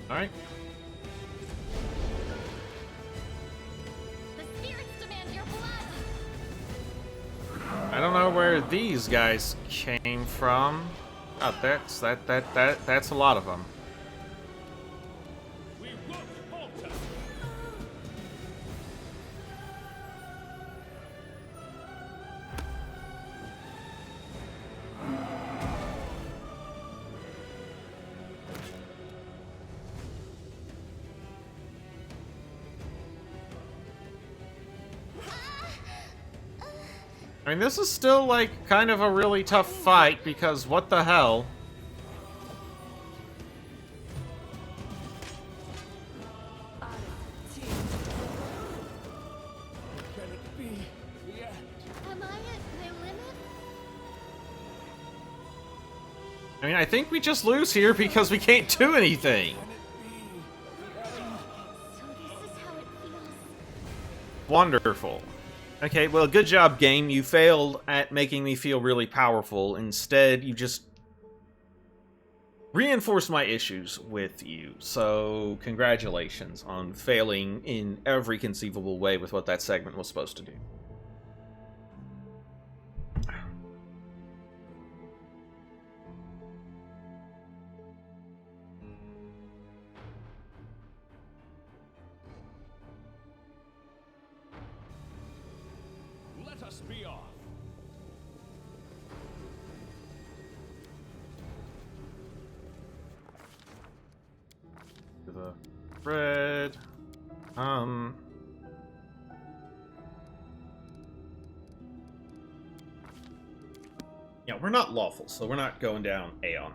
Alright. The spirits demand your blood. I don't know where these guys came from. Oh, that's a lot of them. We won't falter. I mean, this is still, like, kind of a really tough fight, because what the hell? Can it be the end? Am I at my limit? I mean, I think we just lose here because we can't do anything. Can it be the end? So this is how it feels. Wonderful. Okay, well, good job, game. You failed at making me feel really powerful. Instead, you just reinforced my issues with you. So, congratulations on failing in every conceivable way with what that segment was supposed to do. Let us be off. To the red. Yeah, we're not lawful, so we're not going down Aeon.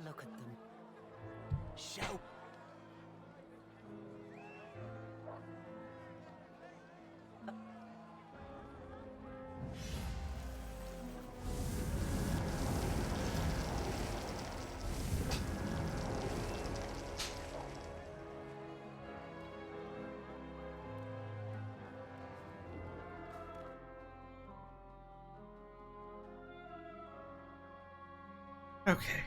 Look at them. Shout. Okay.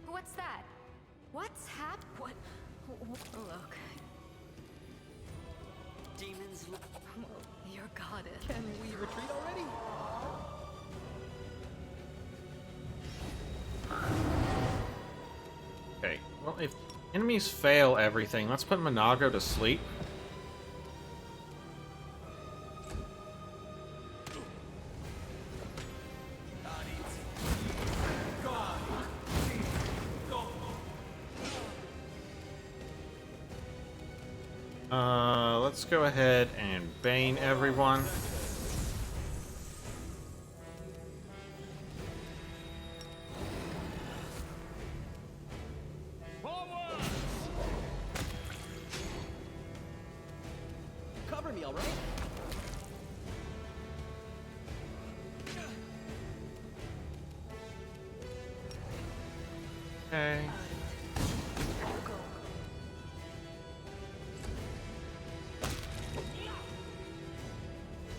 What's that? What's happened? What? Look, Demons. your goddess. Can we retreat already? Okay. Well, if enemies fail everything, let's put Monago to sleep. Let's go ahead and bane everyone. Forward! Cover me, all right? Okay.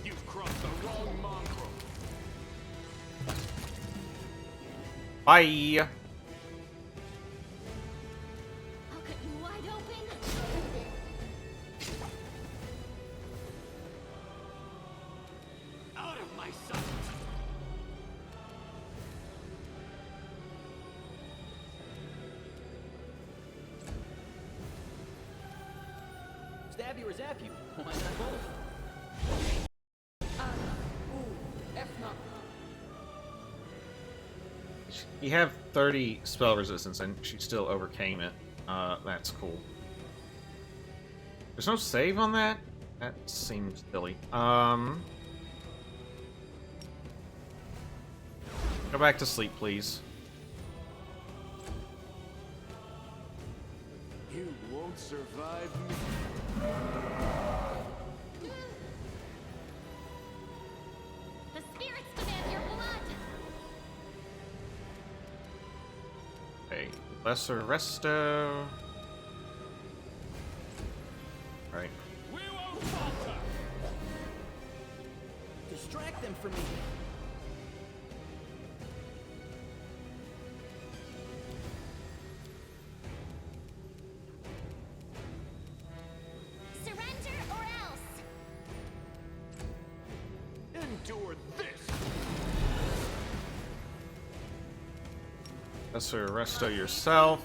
You've crossed the wrong mongrel. Bye. I'll cut you wide open. Out of my sight. stab you or zap you. Why not both? You have 30 spell resistance, and she still overcame it. That's cool. There's no save on that? That seems silly. Go back to sleep, please. You won't survive me. The spirits demand your blood. Okay, lesser resto. Right. We won't falter. Distract them from me. Surrender or else. Endure this. Lesser resto yourself.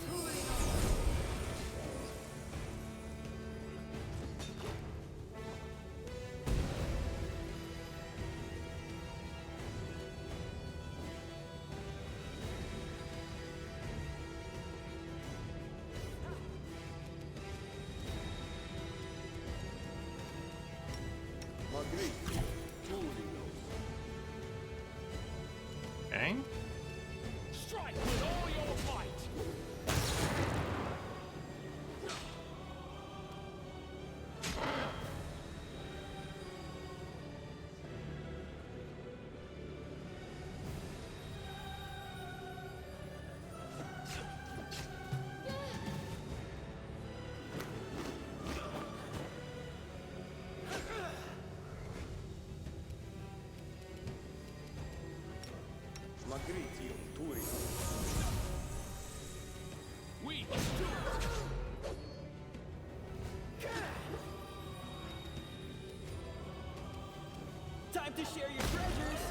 Okay. Strike with all your might. We must do it. Time to share your treasures.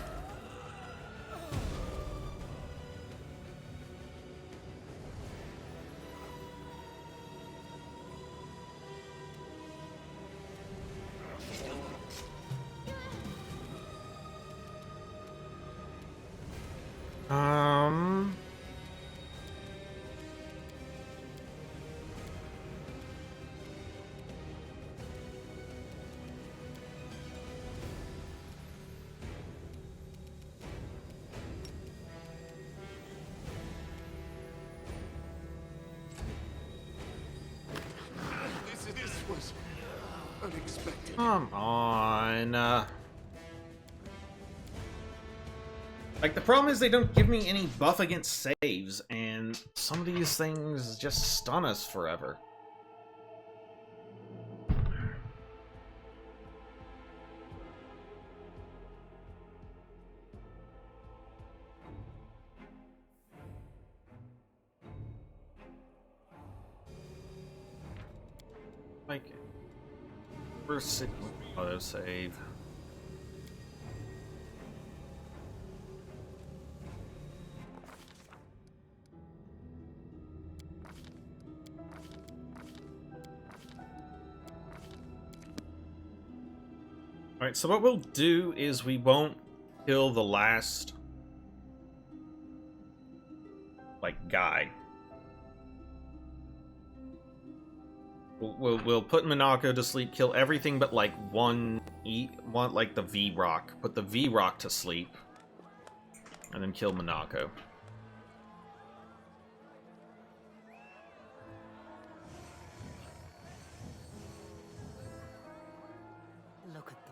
Um. This was unexpected. Come on. Like, the problem is they don't give me any buff against saves, and some of these things just stun us forever. Like, we're sitting with autosave. Alright, so what we'll do is we won't kill the last, like, guy. We'll put Minako to sleep, kill everything but, like, one, like, the V-Rock. Put the V-Rock to sleep, and then kill Minako. Look at the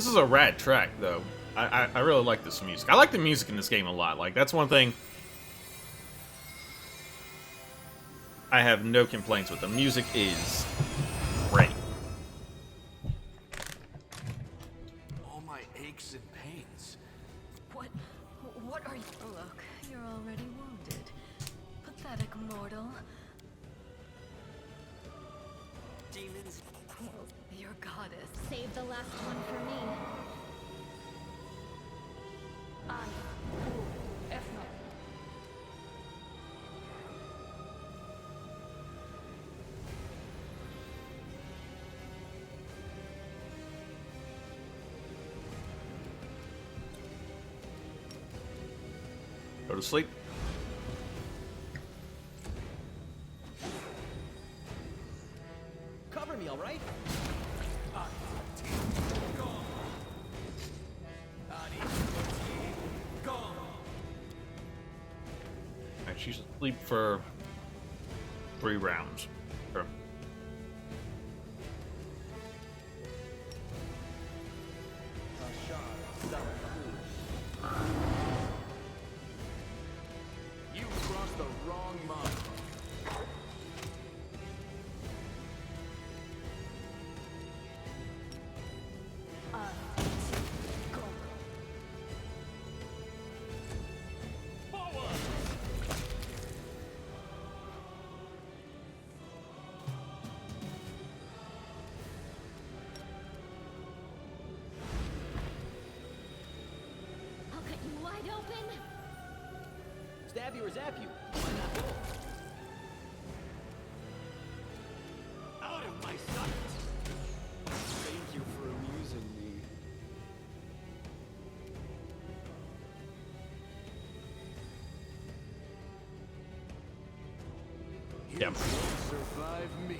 This is a rad track, though. I really like this music. I like the music in this game a lot. Like, that's one thing I have no complaints with. The music is great. All my aches and pains. What are you? Look, you're already wounded. Pathetic mortal. Demons. Your goddess. Save the last one for me. Go to sleep. Cover me, all right? Alright, she's asleep for 3 rounds. Sure. You crossed the wrong mark. Forward! I'll cut you wide open. Stab you or zap you. Why not both? Out of my sight! Thank you for amusing me. You Yep. won't survive me.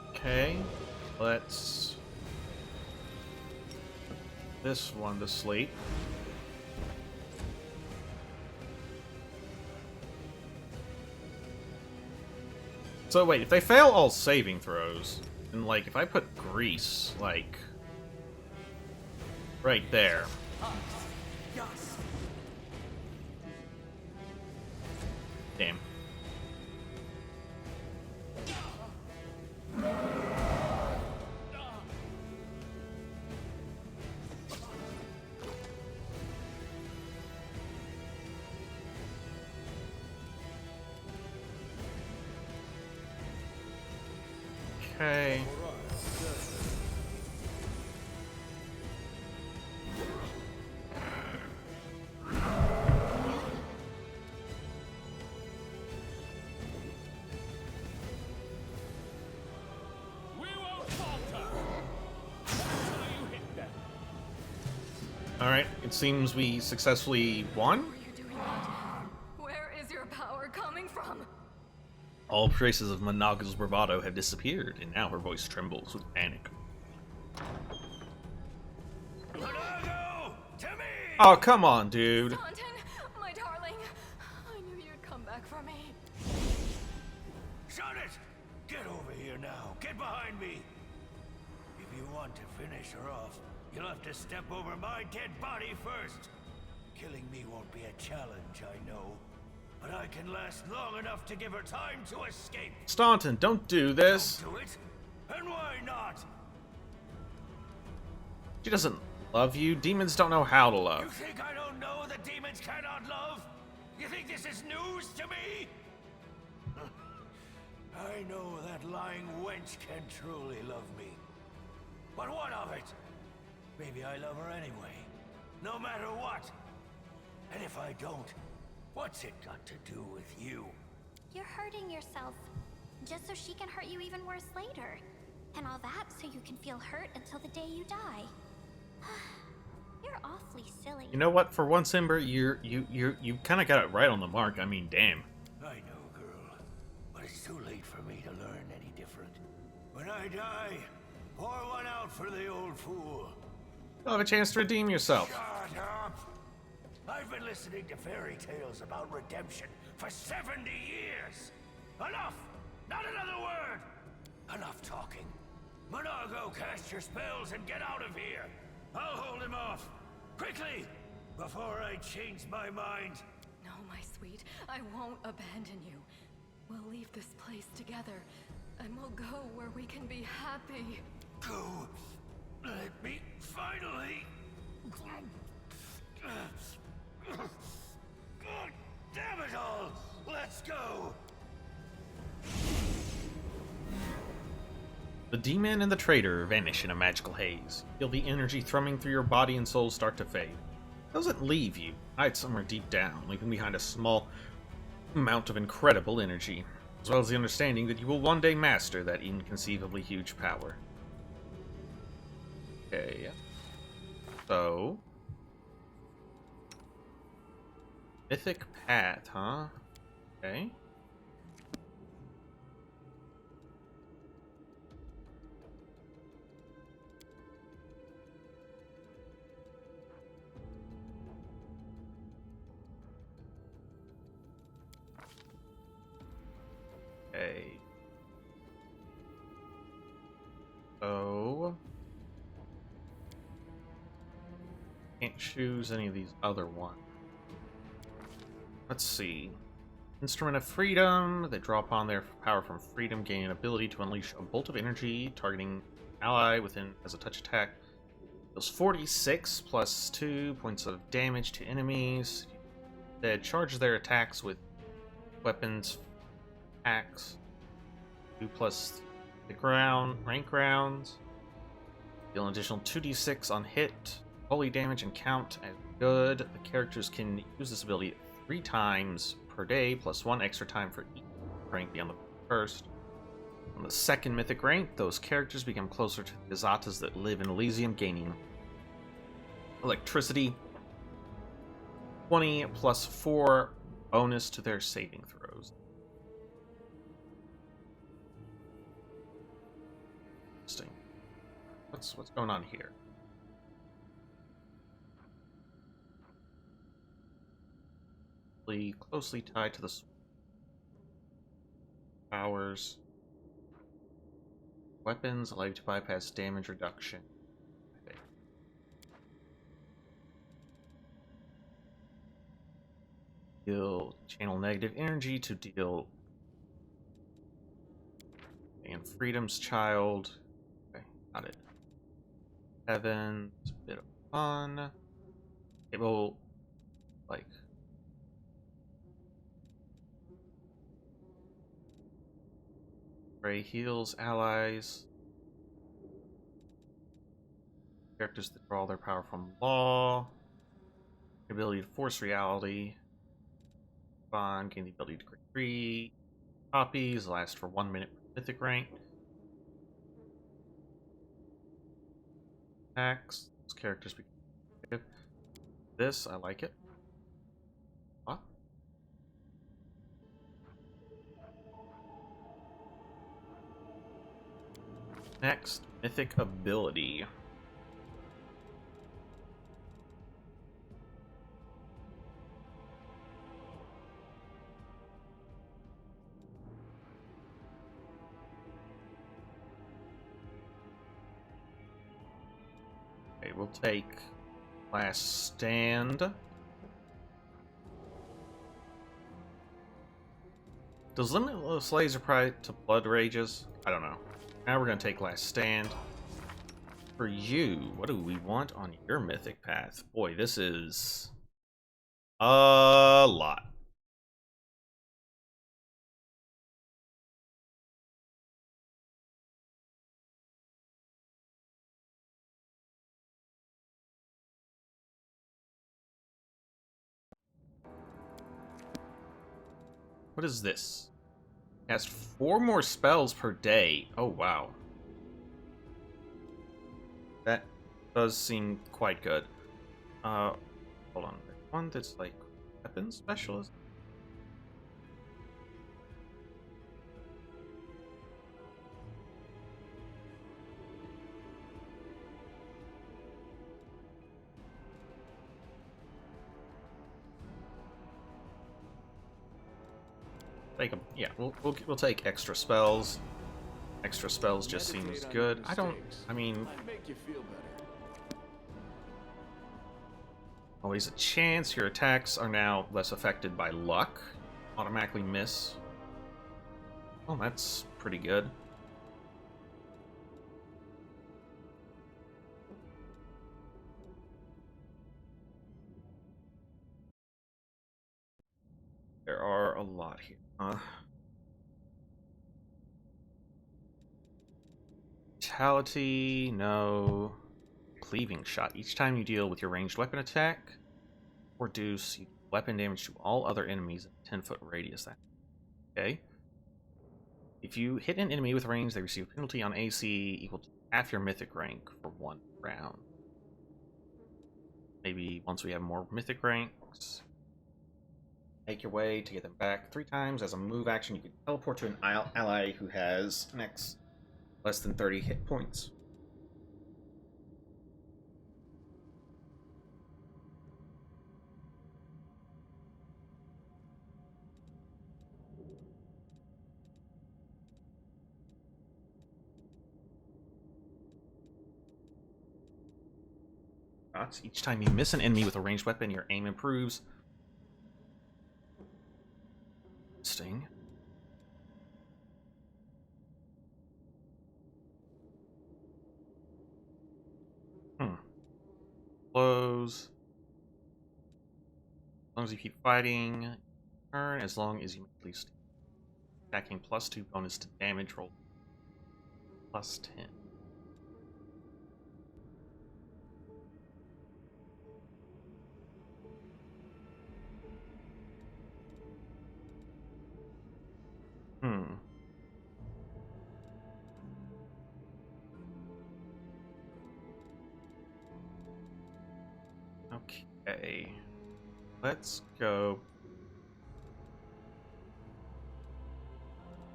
Okay, let's put this one to sleep. So wait, if they fail all saving throws, and like if I put grease, like right there. Damn. Okay. We won't falter! That's how you hit them. Alright, it seems we successfully won. What are you doing that? Where is your power coming from? All traces of Managa's bravado have disappeared, and now her voice trembles with panic. Manago! To me! Oh, come on, dude. Taunton, my darling. I knew you'd come back for me. Shut it! Get over here now. Get behind me. If you want to finish her off, you'll have to step over my dead body first. Killing me won't be a challenge, I know. But I can last long enough to give her time to escape. Staunton, don't do this. Don't do it? And why not? She doesn't love you. Demons don't know how to You love. think I don't know that demons cannot love? You think this is news to me? I know that lying wench can truly love me. But what of it? Maybe I love her anyway. No matter what. And if I don't, what's it got to do with you? You're hurting yourself, just so she can hurt you even worse later. And all that so you can feel hurt until the day you die. You're awfully silly. You know what? For once, Ember, you kind of got it right on the mark. I mean, damn. I know, girl. But it's too late for me to learn any different. When I die, pour one out for the old fool. You'll have a chance to redeem yourself. Shut up! I've been listening to fairy tales about redemption for 70 years! Enough! Not another word! Enough talking. Monargo, cast your spells and get out of here! I'll hold him off! Quickly! Before I change my mind! No, my sweet, I won't abandon you. We'll leave this place together, and we'll go where we can be happy. Go! Let me finally... God damn it all! Let's go! The demon and the traitor vanish in a magical haze. Feel the energy thrumming through your body and soul start to fade. It doesn't leave you, hides somewhere deep down, leaving behind a small amount of incredible energy, as well as the understanding that you will one day master that inconceivably huge power. Okay, so... Mythic Path, huh? Okay. Okay. So... Can't choose any of these other ones. Let's see. Instrument of Freedom. They draw upon their power from freedom, gain an ability to unleash a bolt of energy, targeting ally within as a touch attack. Deals 46 plus 2 points of damage to enemies. They charge their attacks with weapons, axe. 2 plus the rank rounds. Deal an additional 2d6 on hit. Holy damage and count as good. The characters can use this ability 3 times per day, plus 1 extra time for each rank beyond the first. On the second mythic rank, those characters become closer to the Gazatas that live in Elysium, gaining electricity, 20 plus 4 bonus to their saving throws. Interesting. What's going on here? Closely tied to the powers. Weapons allow you to bypass damage reduction. Okay. Channel negative energy to deal. And Freedom's Child. Okay, got it. Heaven's a bit of fun. It will, like, Ray heals allies. Characters that draw their power from law. Ability to force reality. Bond, gain the ability to create 3 copies, last for 1 minute per mythic rank. Attacks. Those characters become active. This, I like it. What? Next, mythic ability. Okay, we'll take Last Stand. Does Limitless Laser apply to Blood Rages? I don't know. Now we're going to take Last Stand. For you, what do we want on your mythic path? Boy, this is a lot. What is this? Cast 4 more spells per day. Oh, wow. That does seem quite good. Hold on. There's one that's like weapons specialist. Take them. Yeah, we'll take extra spells. Extra spells just Meditate seems on good. your I don't. mistakes. I mean, Might make you feel better. always a chance. Your attacks are now less affected by luck. Automatically miss. Oh, that's pretty good. There are a lot here. Vitality, no. Cleaving shot. Each time you deal with your ranged weapon attack, reduce weapon damage to all other enemies in a 10-foot radius. Okay. If you hit an enemy with range, they receive a penalty on AC equal to half your mythic rank for 1 round. Maybe once we have more mythic ranks, make your way to get them back 3 times. As a move action, you can teleport to an ally who has next less than 30 hit points. Each time you miss an enemy with a ranged weapon, your aim improves. Sting. Blows. As long as you keep fighting, turn. As long as you at least attacking +2 bonus to damage roll +10. Okay. Let's go.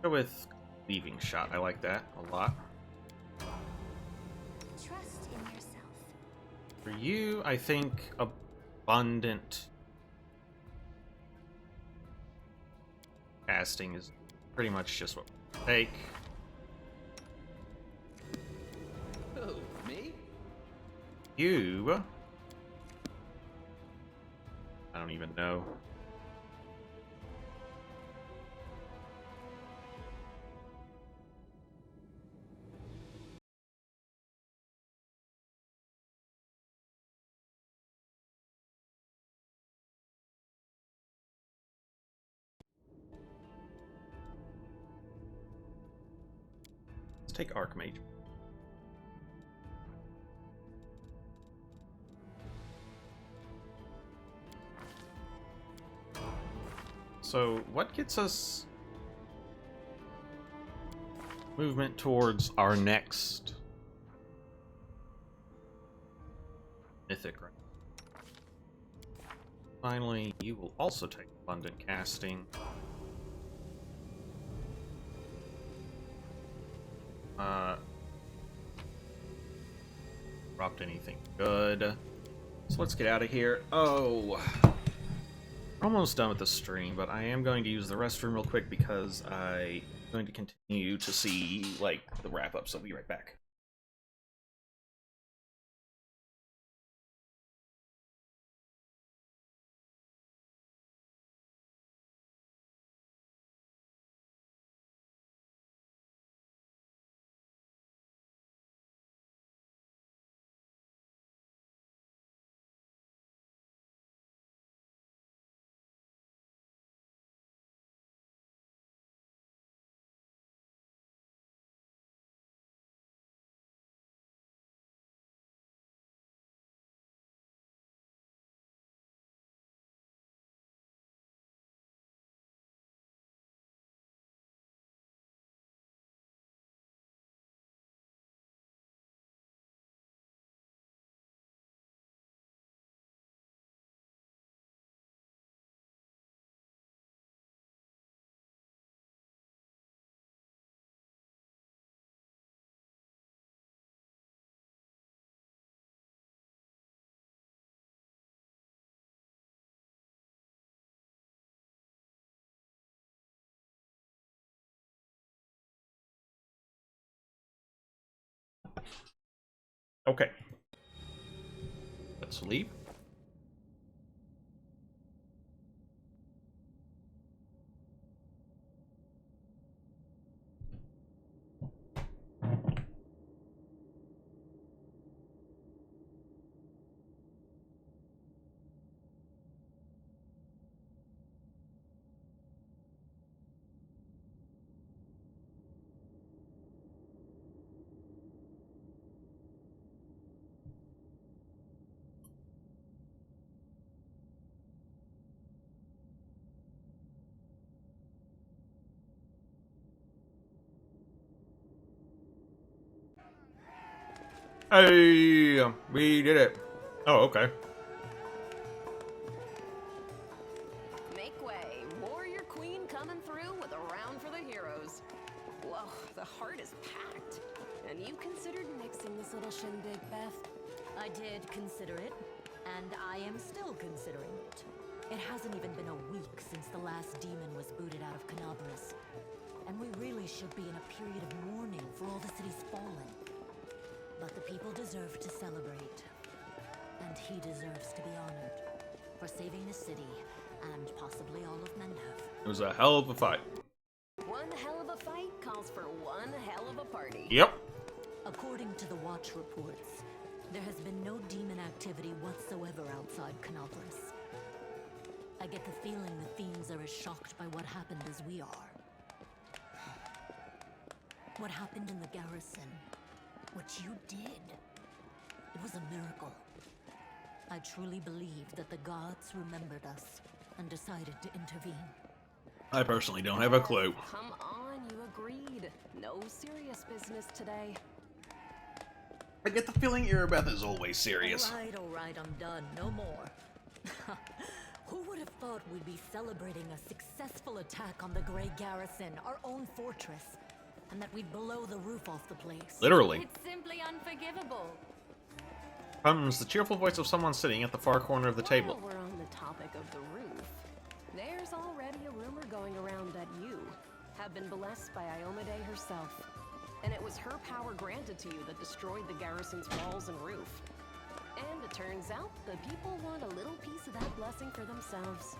Go with leaving shot. I like that a lot. Trust in yourself. For you, I think abundant casting is pretty much just what we take. Who, me? You. I don't even know. Let's take Archmage. So, what gets us movement towards our next mythic rank? Finally, you will also take abundant casting. Dropped anything good. So let's get out of here. Oh, we're almost done with the stream, but I am going to use the restroom real quick because I'm going to continue to see, like, the wrap-up, so I'll be right back. Okay. Let's leave. Hey, we did it. Oh, okay. Make way. Warrior Queen coming through with a round for the heroes. Whoa, the heart is packed. And you considered mixing this little shindig, Beth? I did consider it, and I am still considering it. It hasn't even been a week since the last demon was booted out of Canobras. And we really should be in a period of mourning for all the city's fallen. But the people deserve to celebrate. And he deserves to be honored for saving the city and possibly all of Mendhov. It was a hell of a fight. One hell of a fight calls for one hell of a party. Yep. According to the Watch reports, there has been no demon activity whatsoever outside Canobras. I get the feeling the fiends are as shocked by what happened as we are. What happened in the garrison, what you did, it was a miracle. I truly believe that the gods remembered us and decided to intervene. I personally don't have a clue. Come on, you agreed. No serious business today. I get the feeling Erebeth is always serious. All right, I'm done. No more. Who would have thought we'd be celebrating a successful attack on the Grey Garrison, our own fortress, and that we'd blow the roof off the place? Literally. It's simply unforgivable. Comes the cheerful voice of someone sitting at the far corner of the table. While we're on the topic of the roof, there's already a rumor going around that you have been blessed by Iomade herself. And it was her power granted to you that destroyed the garrison's walls and roof. And it turns out the people want a little piece of that blessing for themselves.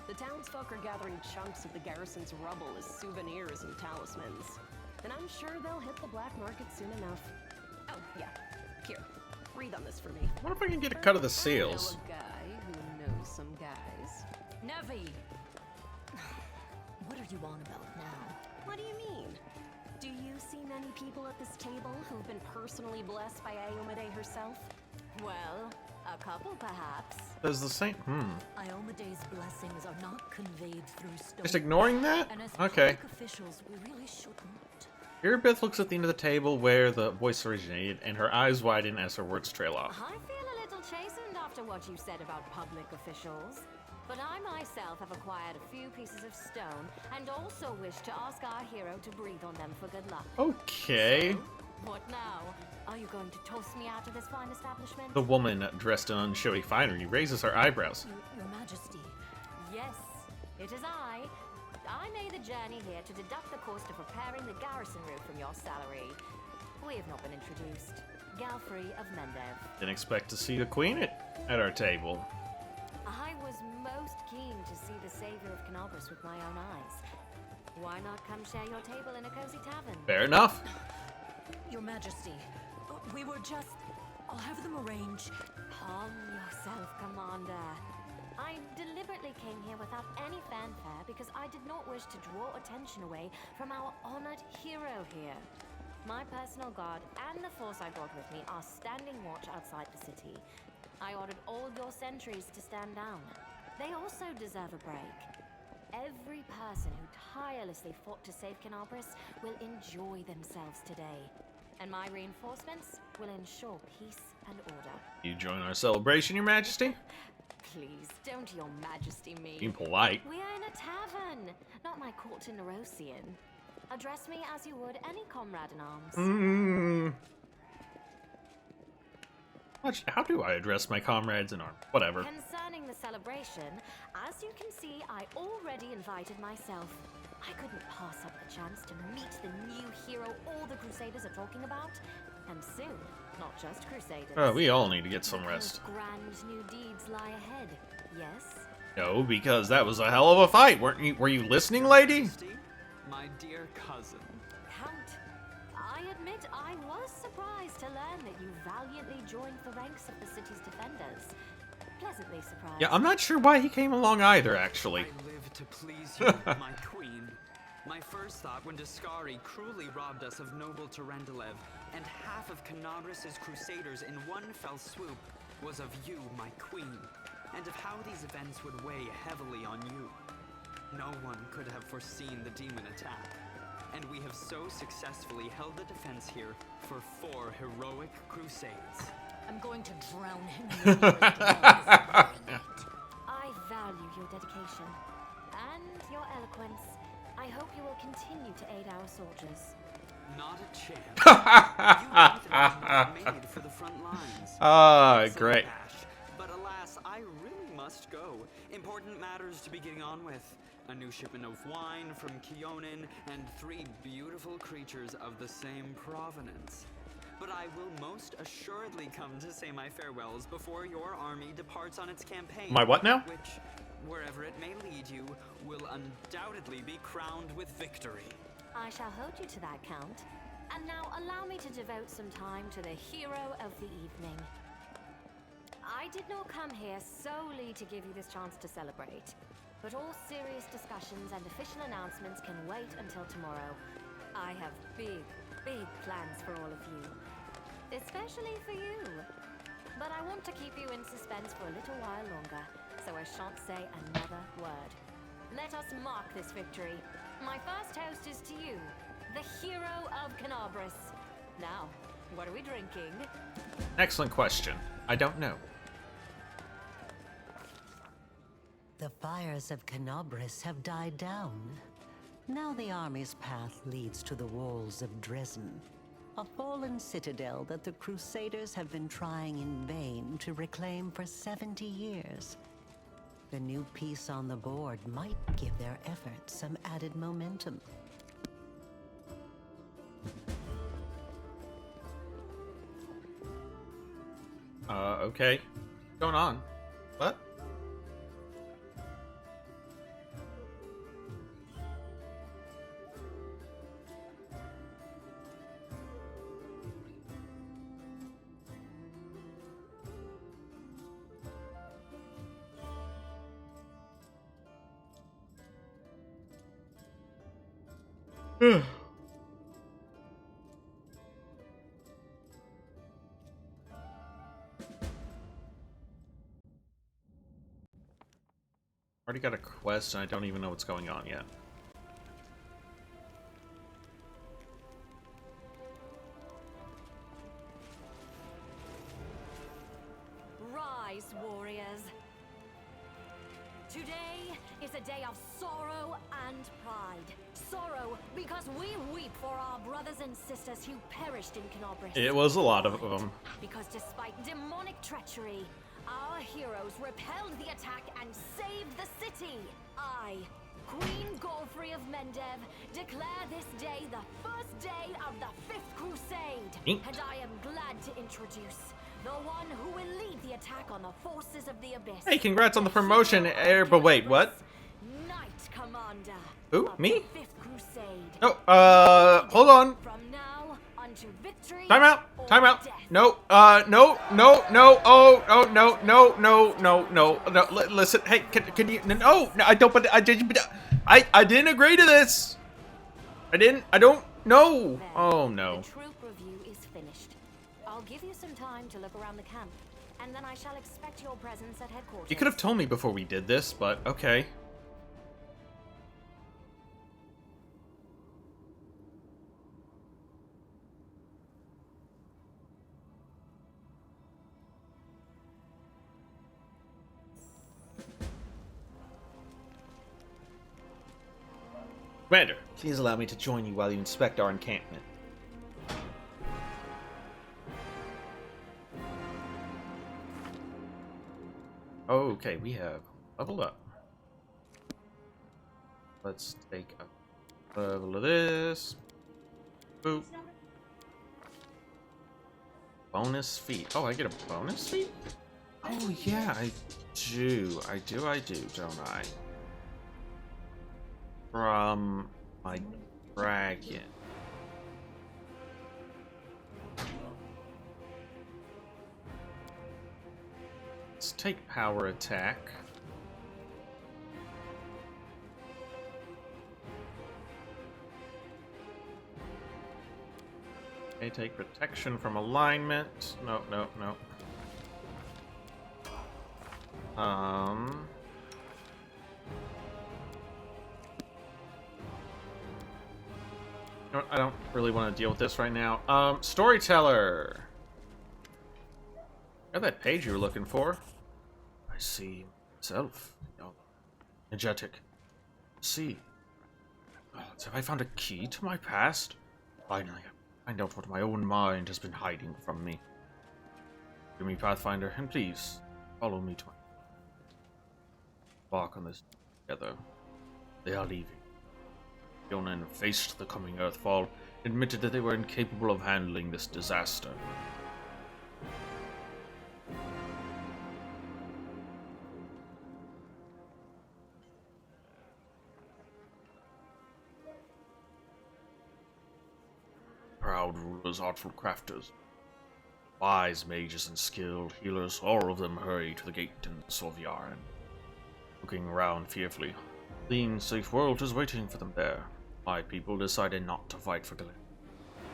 The townsfolk are gathering chunks of the garrison's rubble as souvenirs and talismans. And I'm sure they'll hit the black market soon enough. Oh, yeah. Here, read on this for me. I wonder if I can get a cut of the seals. I know a guy who knows some guys. Nevi! What are you on about now? What do you mean? Do you see many people at this table who've been personally blessed by Iomade herself? Well, a couple perhaps. Does the same. Iomade's blessings are not conveyed through stone. Just ignoring that? And as Okay. public officials, we really shouldn't. Erebeth looks at the end of the table where the voice originated, and her eyes widen as her words trail off. I feel a little chastened after what you said about public officials. But I myself have acquired a few pieces of stone, and also wish to ask our hero to breathe on them for good luck. Okay. So, what now? Are you going to toss me out of this fine establishment? The woman, dressed in unshowy finery, raises her eyebrows. Your Majesty. Yes, it is I. I made the journey here to deduct the cost of repairing the garrison roof from your salary. We have not been introduced. Galfrey of Mendhov. Didn't expect to see the queen at our table. I was most keen to see the savior of Canobras with my own eyes. Why not come share your table in a cozy tavern? Fair enough. Your Majesty, we were just... I'll have them arrange. Calm yourself, Commander. I deliberately came here without any fanfare because I did not wish to draw attention away from our honored hero here. My personal guard and the force I brought with me are standing watch outside the city. I ordered all your sentries to stand down. They also deserve a break. Every person who tirelessly fought to save Canobras will enjoy themselves today. And my reinforcements will ensure peace and order. You join our celebration, Your Majesty? Please, don't Your Majesty me. Being polite. We are in a tavern, not my court in Nerosian. Address me as you would any comrade in arms. How do I address my comrades in arms? Whatever. Concerning the celebration, as you can see, I already invited myself. I couldn't pass up the chance to meet the new hero all the Crusaders are talking about. And soon, not just crusaders. Oh, we all need to get some rest. Grand new deeds lie ahead. Yes. No, because that was a hell of a fight. Were you listening, lady? My dear cousin. Count, I admit I was surprised to learn that you valiantly joined the ranks of the city's defenders. Pleasantly surprised. Yeah, I'm not sure why he came along either, actually. I live to please you, my queen. My first thought when Discari cruelly robbed us of noble Terendelev and half of Canabras' crusaders in one fell swoop was of you, my queen, and of how these events would weigh heavily on you. No one could have foreseen the demon attack, and we have so successfully held the defense here for 4 heroic crusades. I'm going to drown him. I value your dedication and your eloquence. I hope you will continue to aid our soldiers. Not a chance. You were made for the front lines. Ah, great. But alas, I really must go. Important matters to be getting on with. A new shipment of wine from Kionin and 3 beautiful creatures of the same provenance. But I will most assuredly come to say my farewells before your army departs on its campaign. My what now? Which, wherever it may lead you, will undoubtedly be crowned with victory. I shall hold you to that, Count. And now allow me to devote some time to the hero of the evening. I did not come here solely to give you this chance to celebrate, but all serious discussions and official announcements can wait until tomorrow. I have big plans for all of you, especially for you. But I want to keep you in suspense for a little while longer, so I shan't say another word. Let us mark this victory. My first toast is to you, the hero of Canabras. Now, what are we drinking? Excellent question. I don't know. The fires of Canabras have died down. Now the army's path leads to the walls of Dresden, a fallen citadel that the Crusaders have been trying in vain to reclaim for 70 years. The new piece on the board might give their efforts some added momentum. Okay. What's going on? What? Already got a quest and I don't even know what's going on yet. Rise, warriors. Today is a day of sorrow and pride. Sorrow because we weep for our brothers and sisters who perished in Canabras. It was a lot of them. Because despite demonic treachery, our heroes repelled the attack and saved the city. I, Queen Godfrey of Mendev, declare this day the first day of the 5th Crusade. And I am glad to introduce the one who will lead the attack on the forces of the Abyss. Hey, congrats on the promotion, but wait, what? Knight Commander. Who? Me? 5th Crusade. Oh, hold on. From now unto victory. Time out. Time out. No, no, oh, no. Listen, hey, can you, no, I don't, but I didn't agree to this. I don't, no. Oh, no. The troop review is finished. I'll give you some time to look around the camp, and then I shall expect your presence at headquarters. You could have told me before we did this, but okay. Commander, please allow me to join you while you inspect our encampment. Okay, we have leveled up. Let's take a level of this. Boop. bonus feat. Oh, I get a bonus feat? Oh, yeah, I do. I do, don't I? From my dragon. Let's take power attack. Okay, take protection from alignment. No. You know what, I don't really want to deal with this right now. Storyteller! Got that page you were looking for. I see myself. Energetic. See. Oh, have I found a key to my past? Finally, I find out what my own mind has been hiding from me. Hear me, Pathfinder, and please, follow me to my... Walk on this together. They are leaving. Yonan faced the coming Earthfall, admitted that they were incapable of handling this disaster. Proud rulers, artful crafters, wise mages and skilled healers, all of them hurry to the gate in Solviaren. Looking around fearfully, a clean, safe world is waiting for them there. My people decided not to fight for Galen.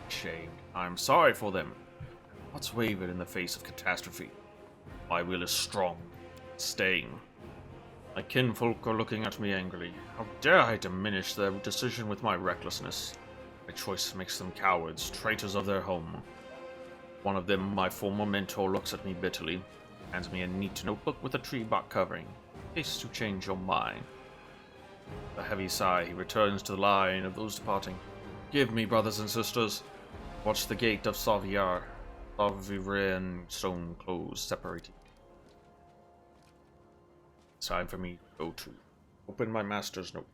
Shame. I'm sorry for them. What's wavered in the face of catastrophe? My will is strong, staying. My kinfolk are looking at me angrily. How dare I diminish their decision with my recklessness? My choice makes them cowards, traitors of their home. One of them, my former mentor, looks at me bitterly, hands me a neat notebook with a tree bark covering, in case you change your mind. With a heavy sigh, he returns to the line of those departing. Give me, brothers and sisters. Watch the gate of Saviar. Saviren stone closed, separating. It's time for me to go to. Open my master's note.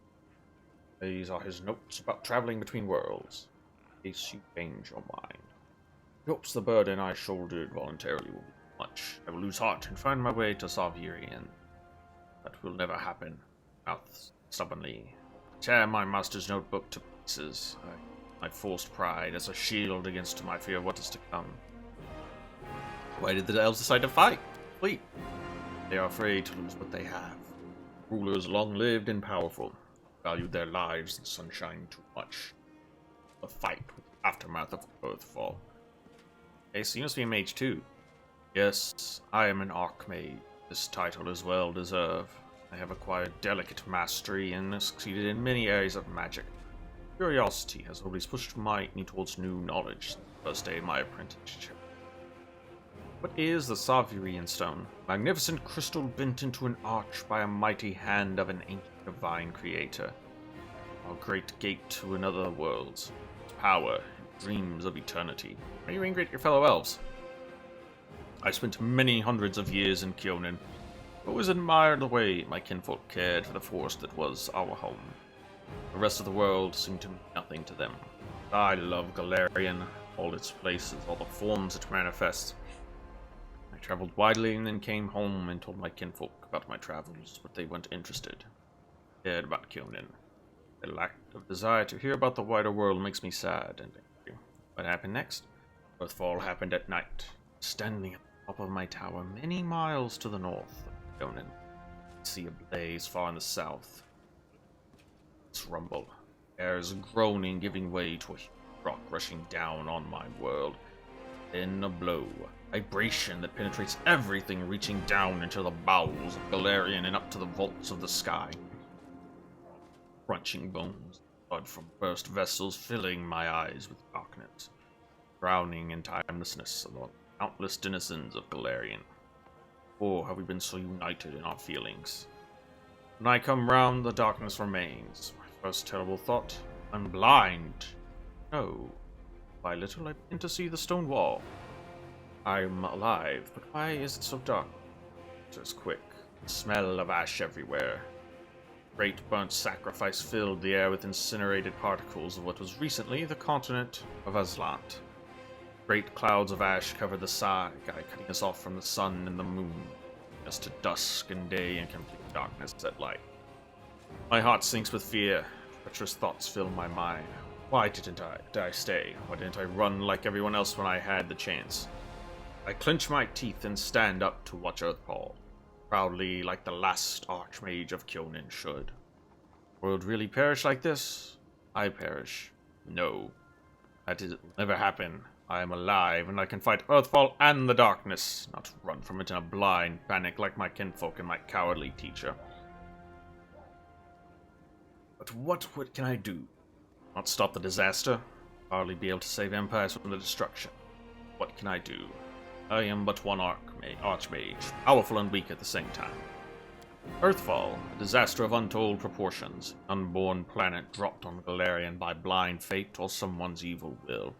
These are his notes about traveling between worlds, in case you change your mind. He hopes the burden I shouldered voluntarily will be much. I will lose heart and find my way to Savirian. That will never happen. Mouth stubbornly. Tear my master's notebook to pieces. My forced pride as a shield against my fear of what is to come. Why did the elves decide to fight? Flee. They are afraid to lose what they have. Rulers long-lived and powerful valued their lives and sunshine too much. The fight with the aftermath of Earthfall. Okay, so you must be a mage too. Yes, I am an archmage. This title is well deserved. I have acquired delicate mastery and succeeded in many areas of magic. Curiosity has always pushed me towards new knowledge since the first day of my apprenticeship. What is the Savirian stone? Magnificent crystal bent into an arch by a mighty hand of an ancient divine creator. Our great gate to another world. Power and dreams of eternity. Are you angry at your fellow elves? I spent many hundreds of years in Kyonin. Always admired the way my kinfolk cared for the forest that was our home. The rest of the world seemed to mean nothing to them. I love Galarian, all its places, all the forms it manifests. I traveled widely and then came home and told my kinfolk about my travels, but they weren't interested. Cared about Kyonin. Their lack of desire to hear about the wider world makes me sad and angry. What happened next? Earthfall happened at night, standing at the top of my tower many miles to the north of Kyonin. I see a blaze far in the south. It's rumble. Air is groaning, giving way to a huge rock rushing down on my world. Then a blow. Vibration that penetrates everything, reaching down into the bowels of Galarian and up to the vaults of the sky. Crunching bones, blood from burst vessels filling my eyes with darkness. Drowning in timelessness along countless denizens of Galarian. Or have we been so united in our feelings? When I come round, the darkness remains. My first terrible thought, I'm blind. No. By little I begin to see the stone wall. I'm alive, but why is it so dark? It's quick. Smell of ash everywhere. Great burnt sacrifice filled the air with incinerated particles of what was recently the continent of Aslant. Great clouds of ash cover the sky, cutting us off from the sun and the moon, just to dusk and day and complete darkness at light. My heart sinks with fear. Treacherous thoughts fill my mind. Why did I stay? Why didn't I run like everyone else when I had the chance? I clench my teeth and stand up to watch Earthfall, proudly like the last Archmage of Kyonin should. World really perish like this? I perish. No. That will never happen. I am alive, and I can fight Earthfall and the darkness, not run from it in a blind panic like my kinfolk and my cowardly teacher. But what can I do? Not stop the disaster? Hardly be able to save empires from the destruction. What can I do? I am but one Archmage, powerful and weak at the same time. Earthfall, a disaster of untold proportions, unborn planet dropped on Galarian by blind fate or someone's evil will.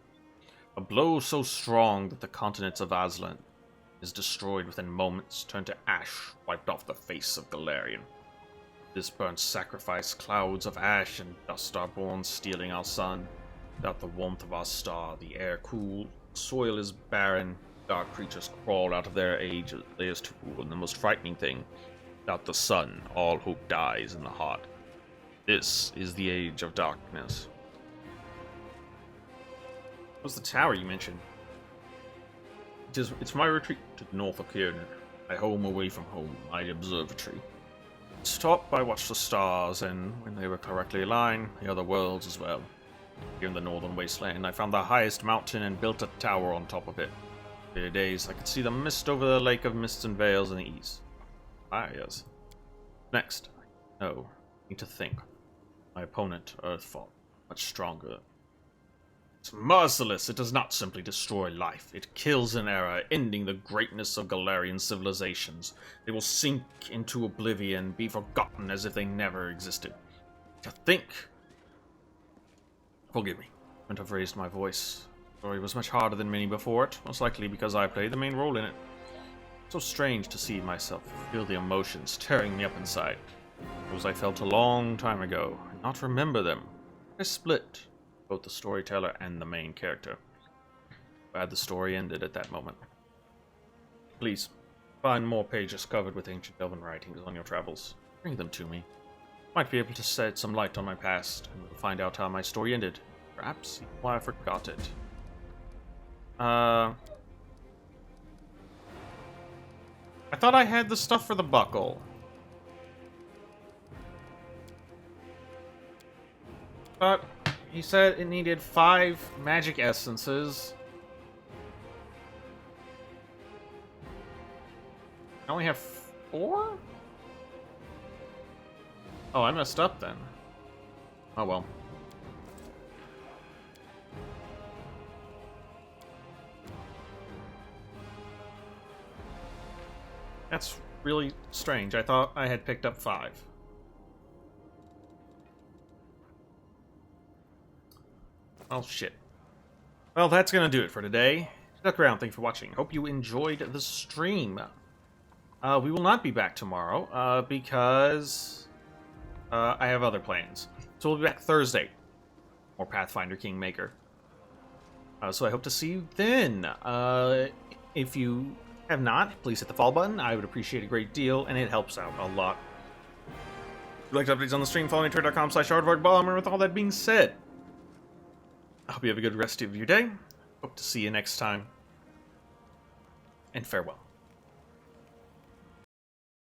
A blow so strong that the continents of Aslan is destroyed within moments, turned to ash, wiped off the face of Galarian. This burnt sacrifice, clouds of ash and dust are born, stealing our sun. Without the warmth of our star, the air cool, soil is barren, dark creatures crawl out of their layers to rule, and the most frightening thing, without the sun, all hope dies in the heart. This is the age of darkness. What's the tower you mentioned? It's my retreat to the north of Kyonin, my home away from home, my observatory. Stop, I watched the stars, and when they were correctly aligned, the other worlds as well. Here in the northern wasteland, I found the highest mountain and built a tower on top of it. For 3 days, I could see the mist over the lake of mists and veils in the east. Ah, yes. Next, no, I need to think. My opponent, Earthfall, much stronger. It's merciless. It does not simply destroy life. It kills an era, ending the greatness of Galarian civilizations. They will sink into oblivion, be forgotten as if they never existed. To think. Forgive me. I wouldn't have raised my voice. The story was much harder than many before it, most likely because I played the main role in it. So strange to see myself, feel the emotions tearing me up inside. Those I felt a long time ago, and not remember them. I split. Both the storyteller and the main character. Glad the story ended at that moment. Please, find more pages covered with ancient elven writings on your travels. Bring them to me. Might be able to shed some light on my past, and we'll find out how my story ended. Perhaps why I forgot it. I thought I had the stuff for the buckle. But he said it needed 5 magic essences. I only have 4? Oh, I messed up then. Oh well. That's really strange. I thought I had picked up 5. Oh, shit. Well, that's gonna do it for today. Stuck around, thanks for watching. Hope you enjoyed the stream. We will not be back tomorrow, because I have other plans. So we'll be back Thursday. More Pathfinder Kingmaker. So I hope to see you then. If you have not, please hit the follow button. I would appreciate a great deal, and it helps out a lot. If you'd like updates on the stream, follow me at twitter.com/aardvarkbomber. With all that being said, I hope you have a good rest of your day. Hope to see you next time. And farewell.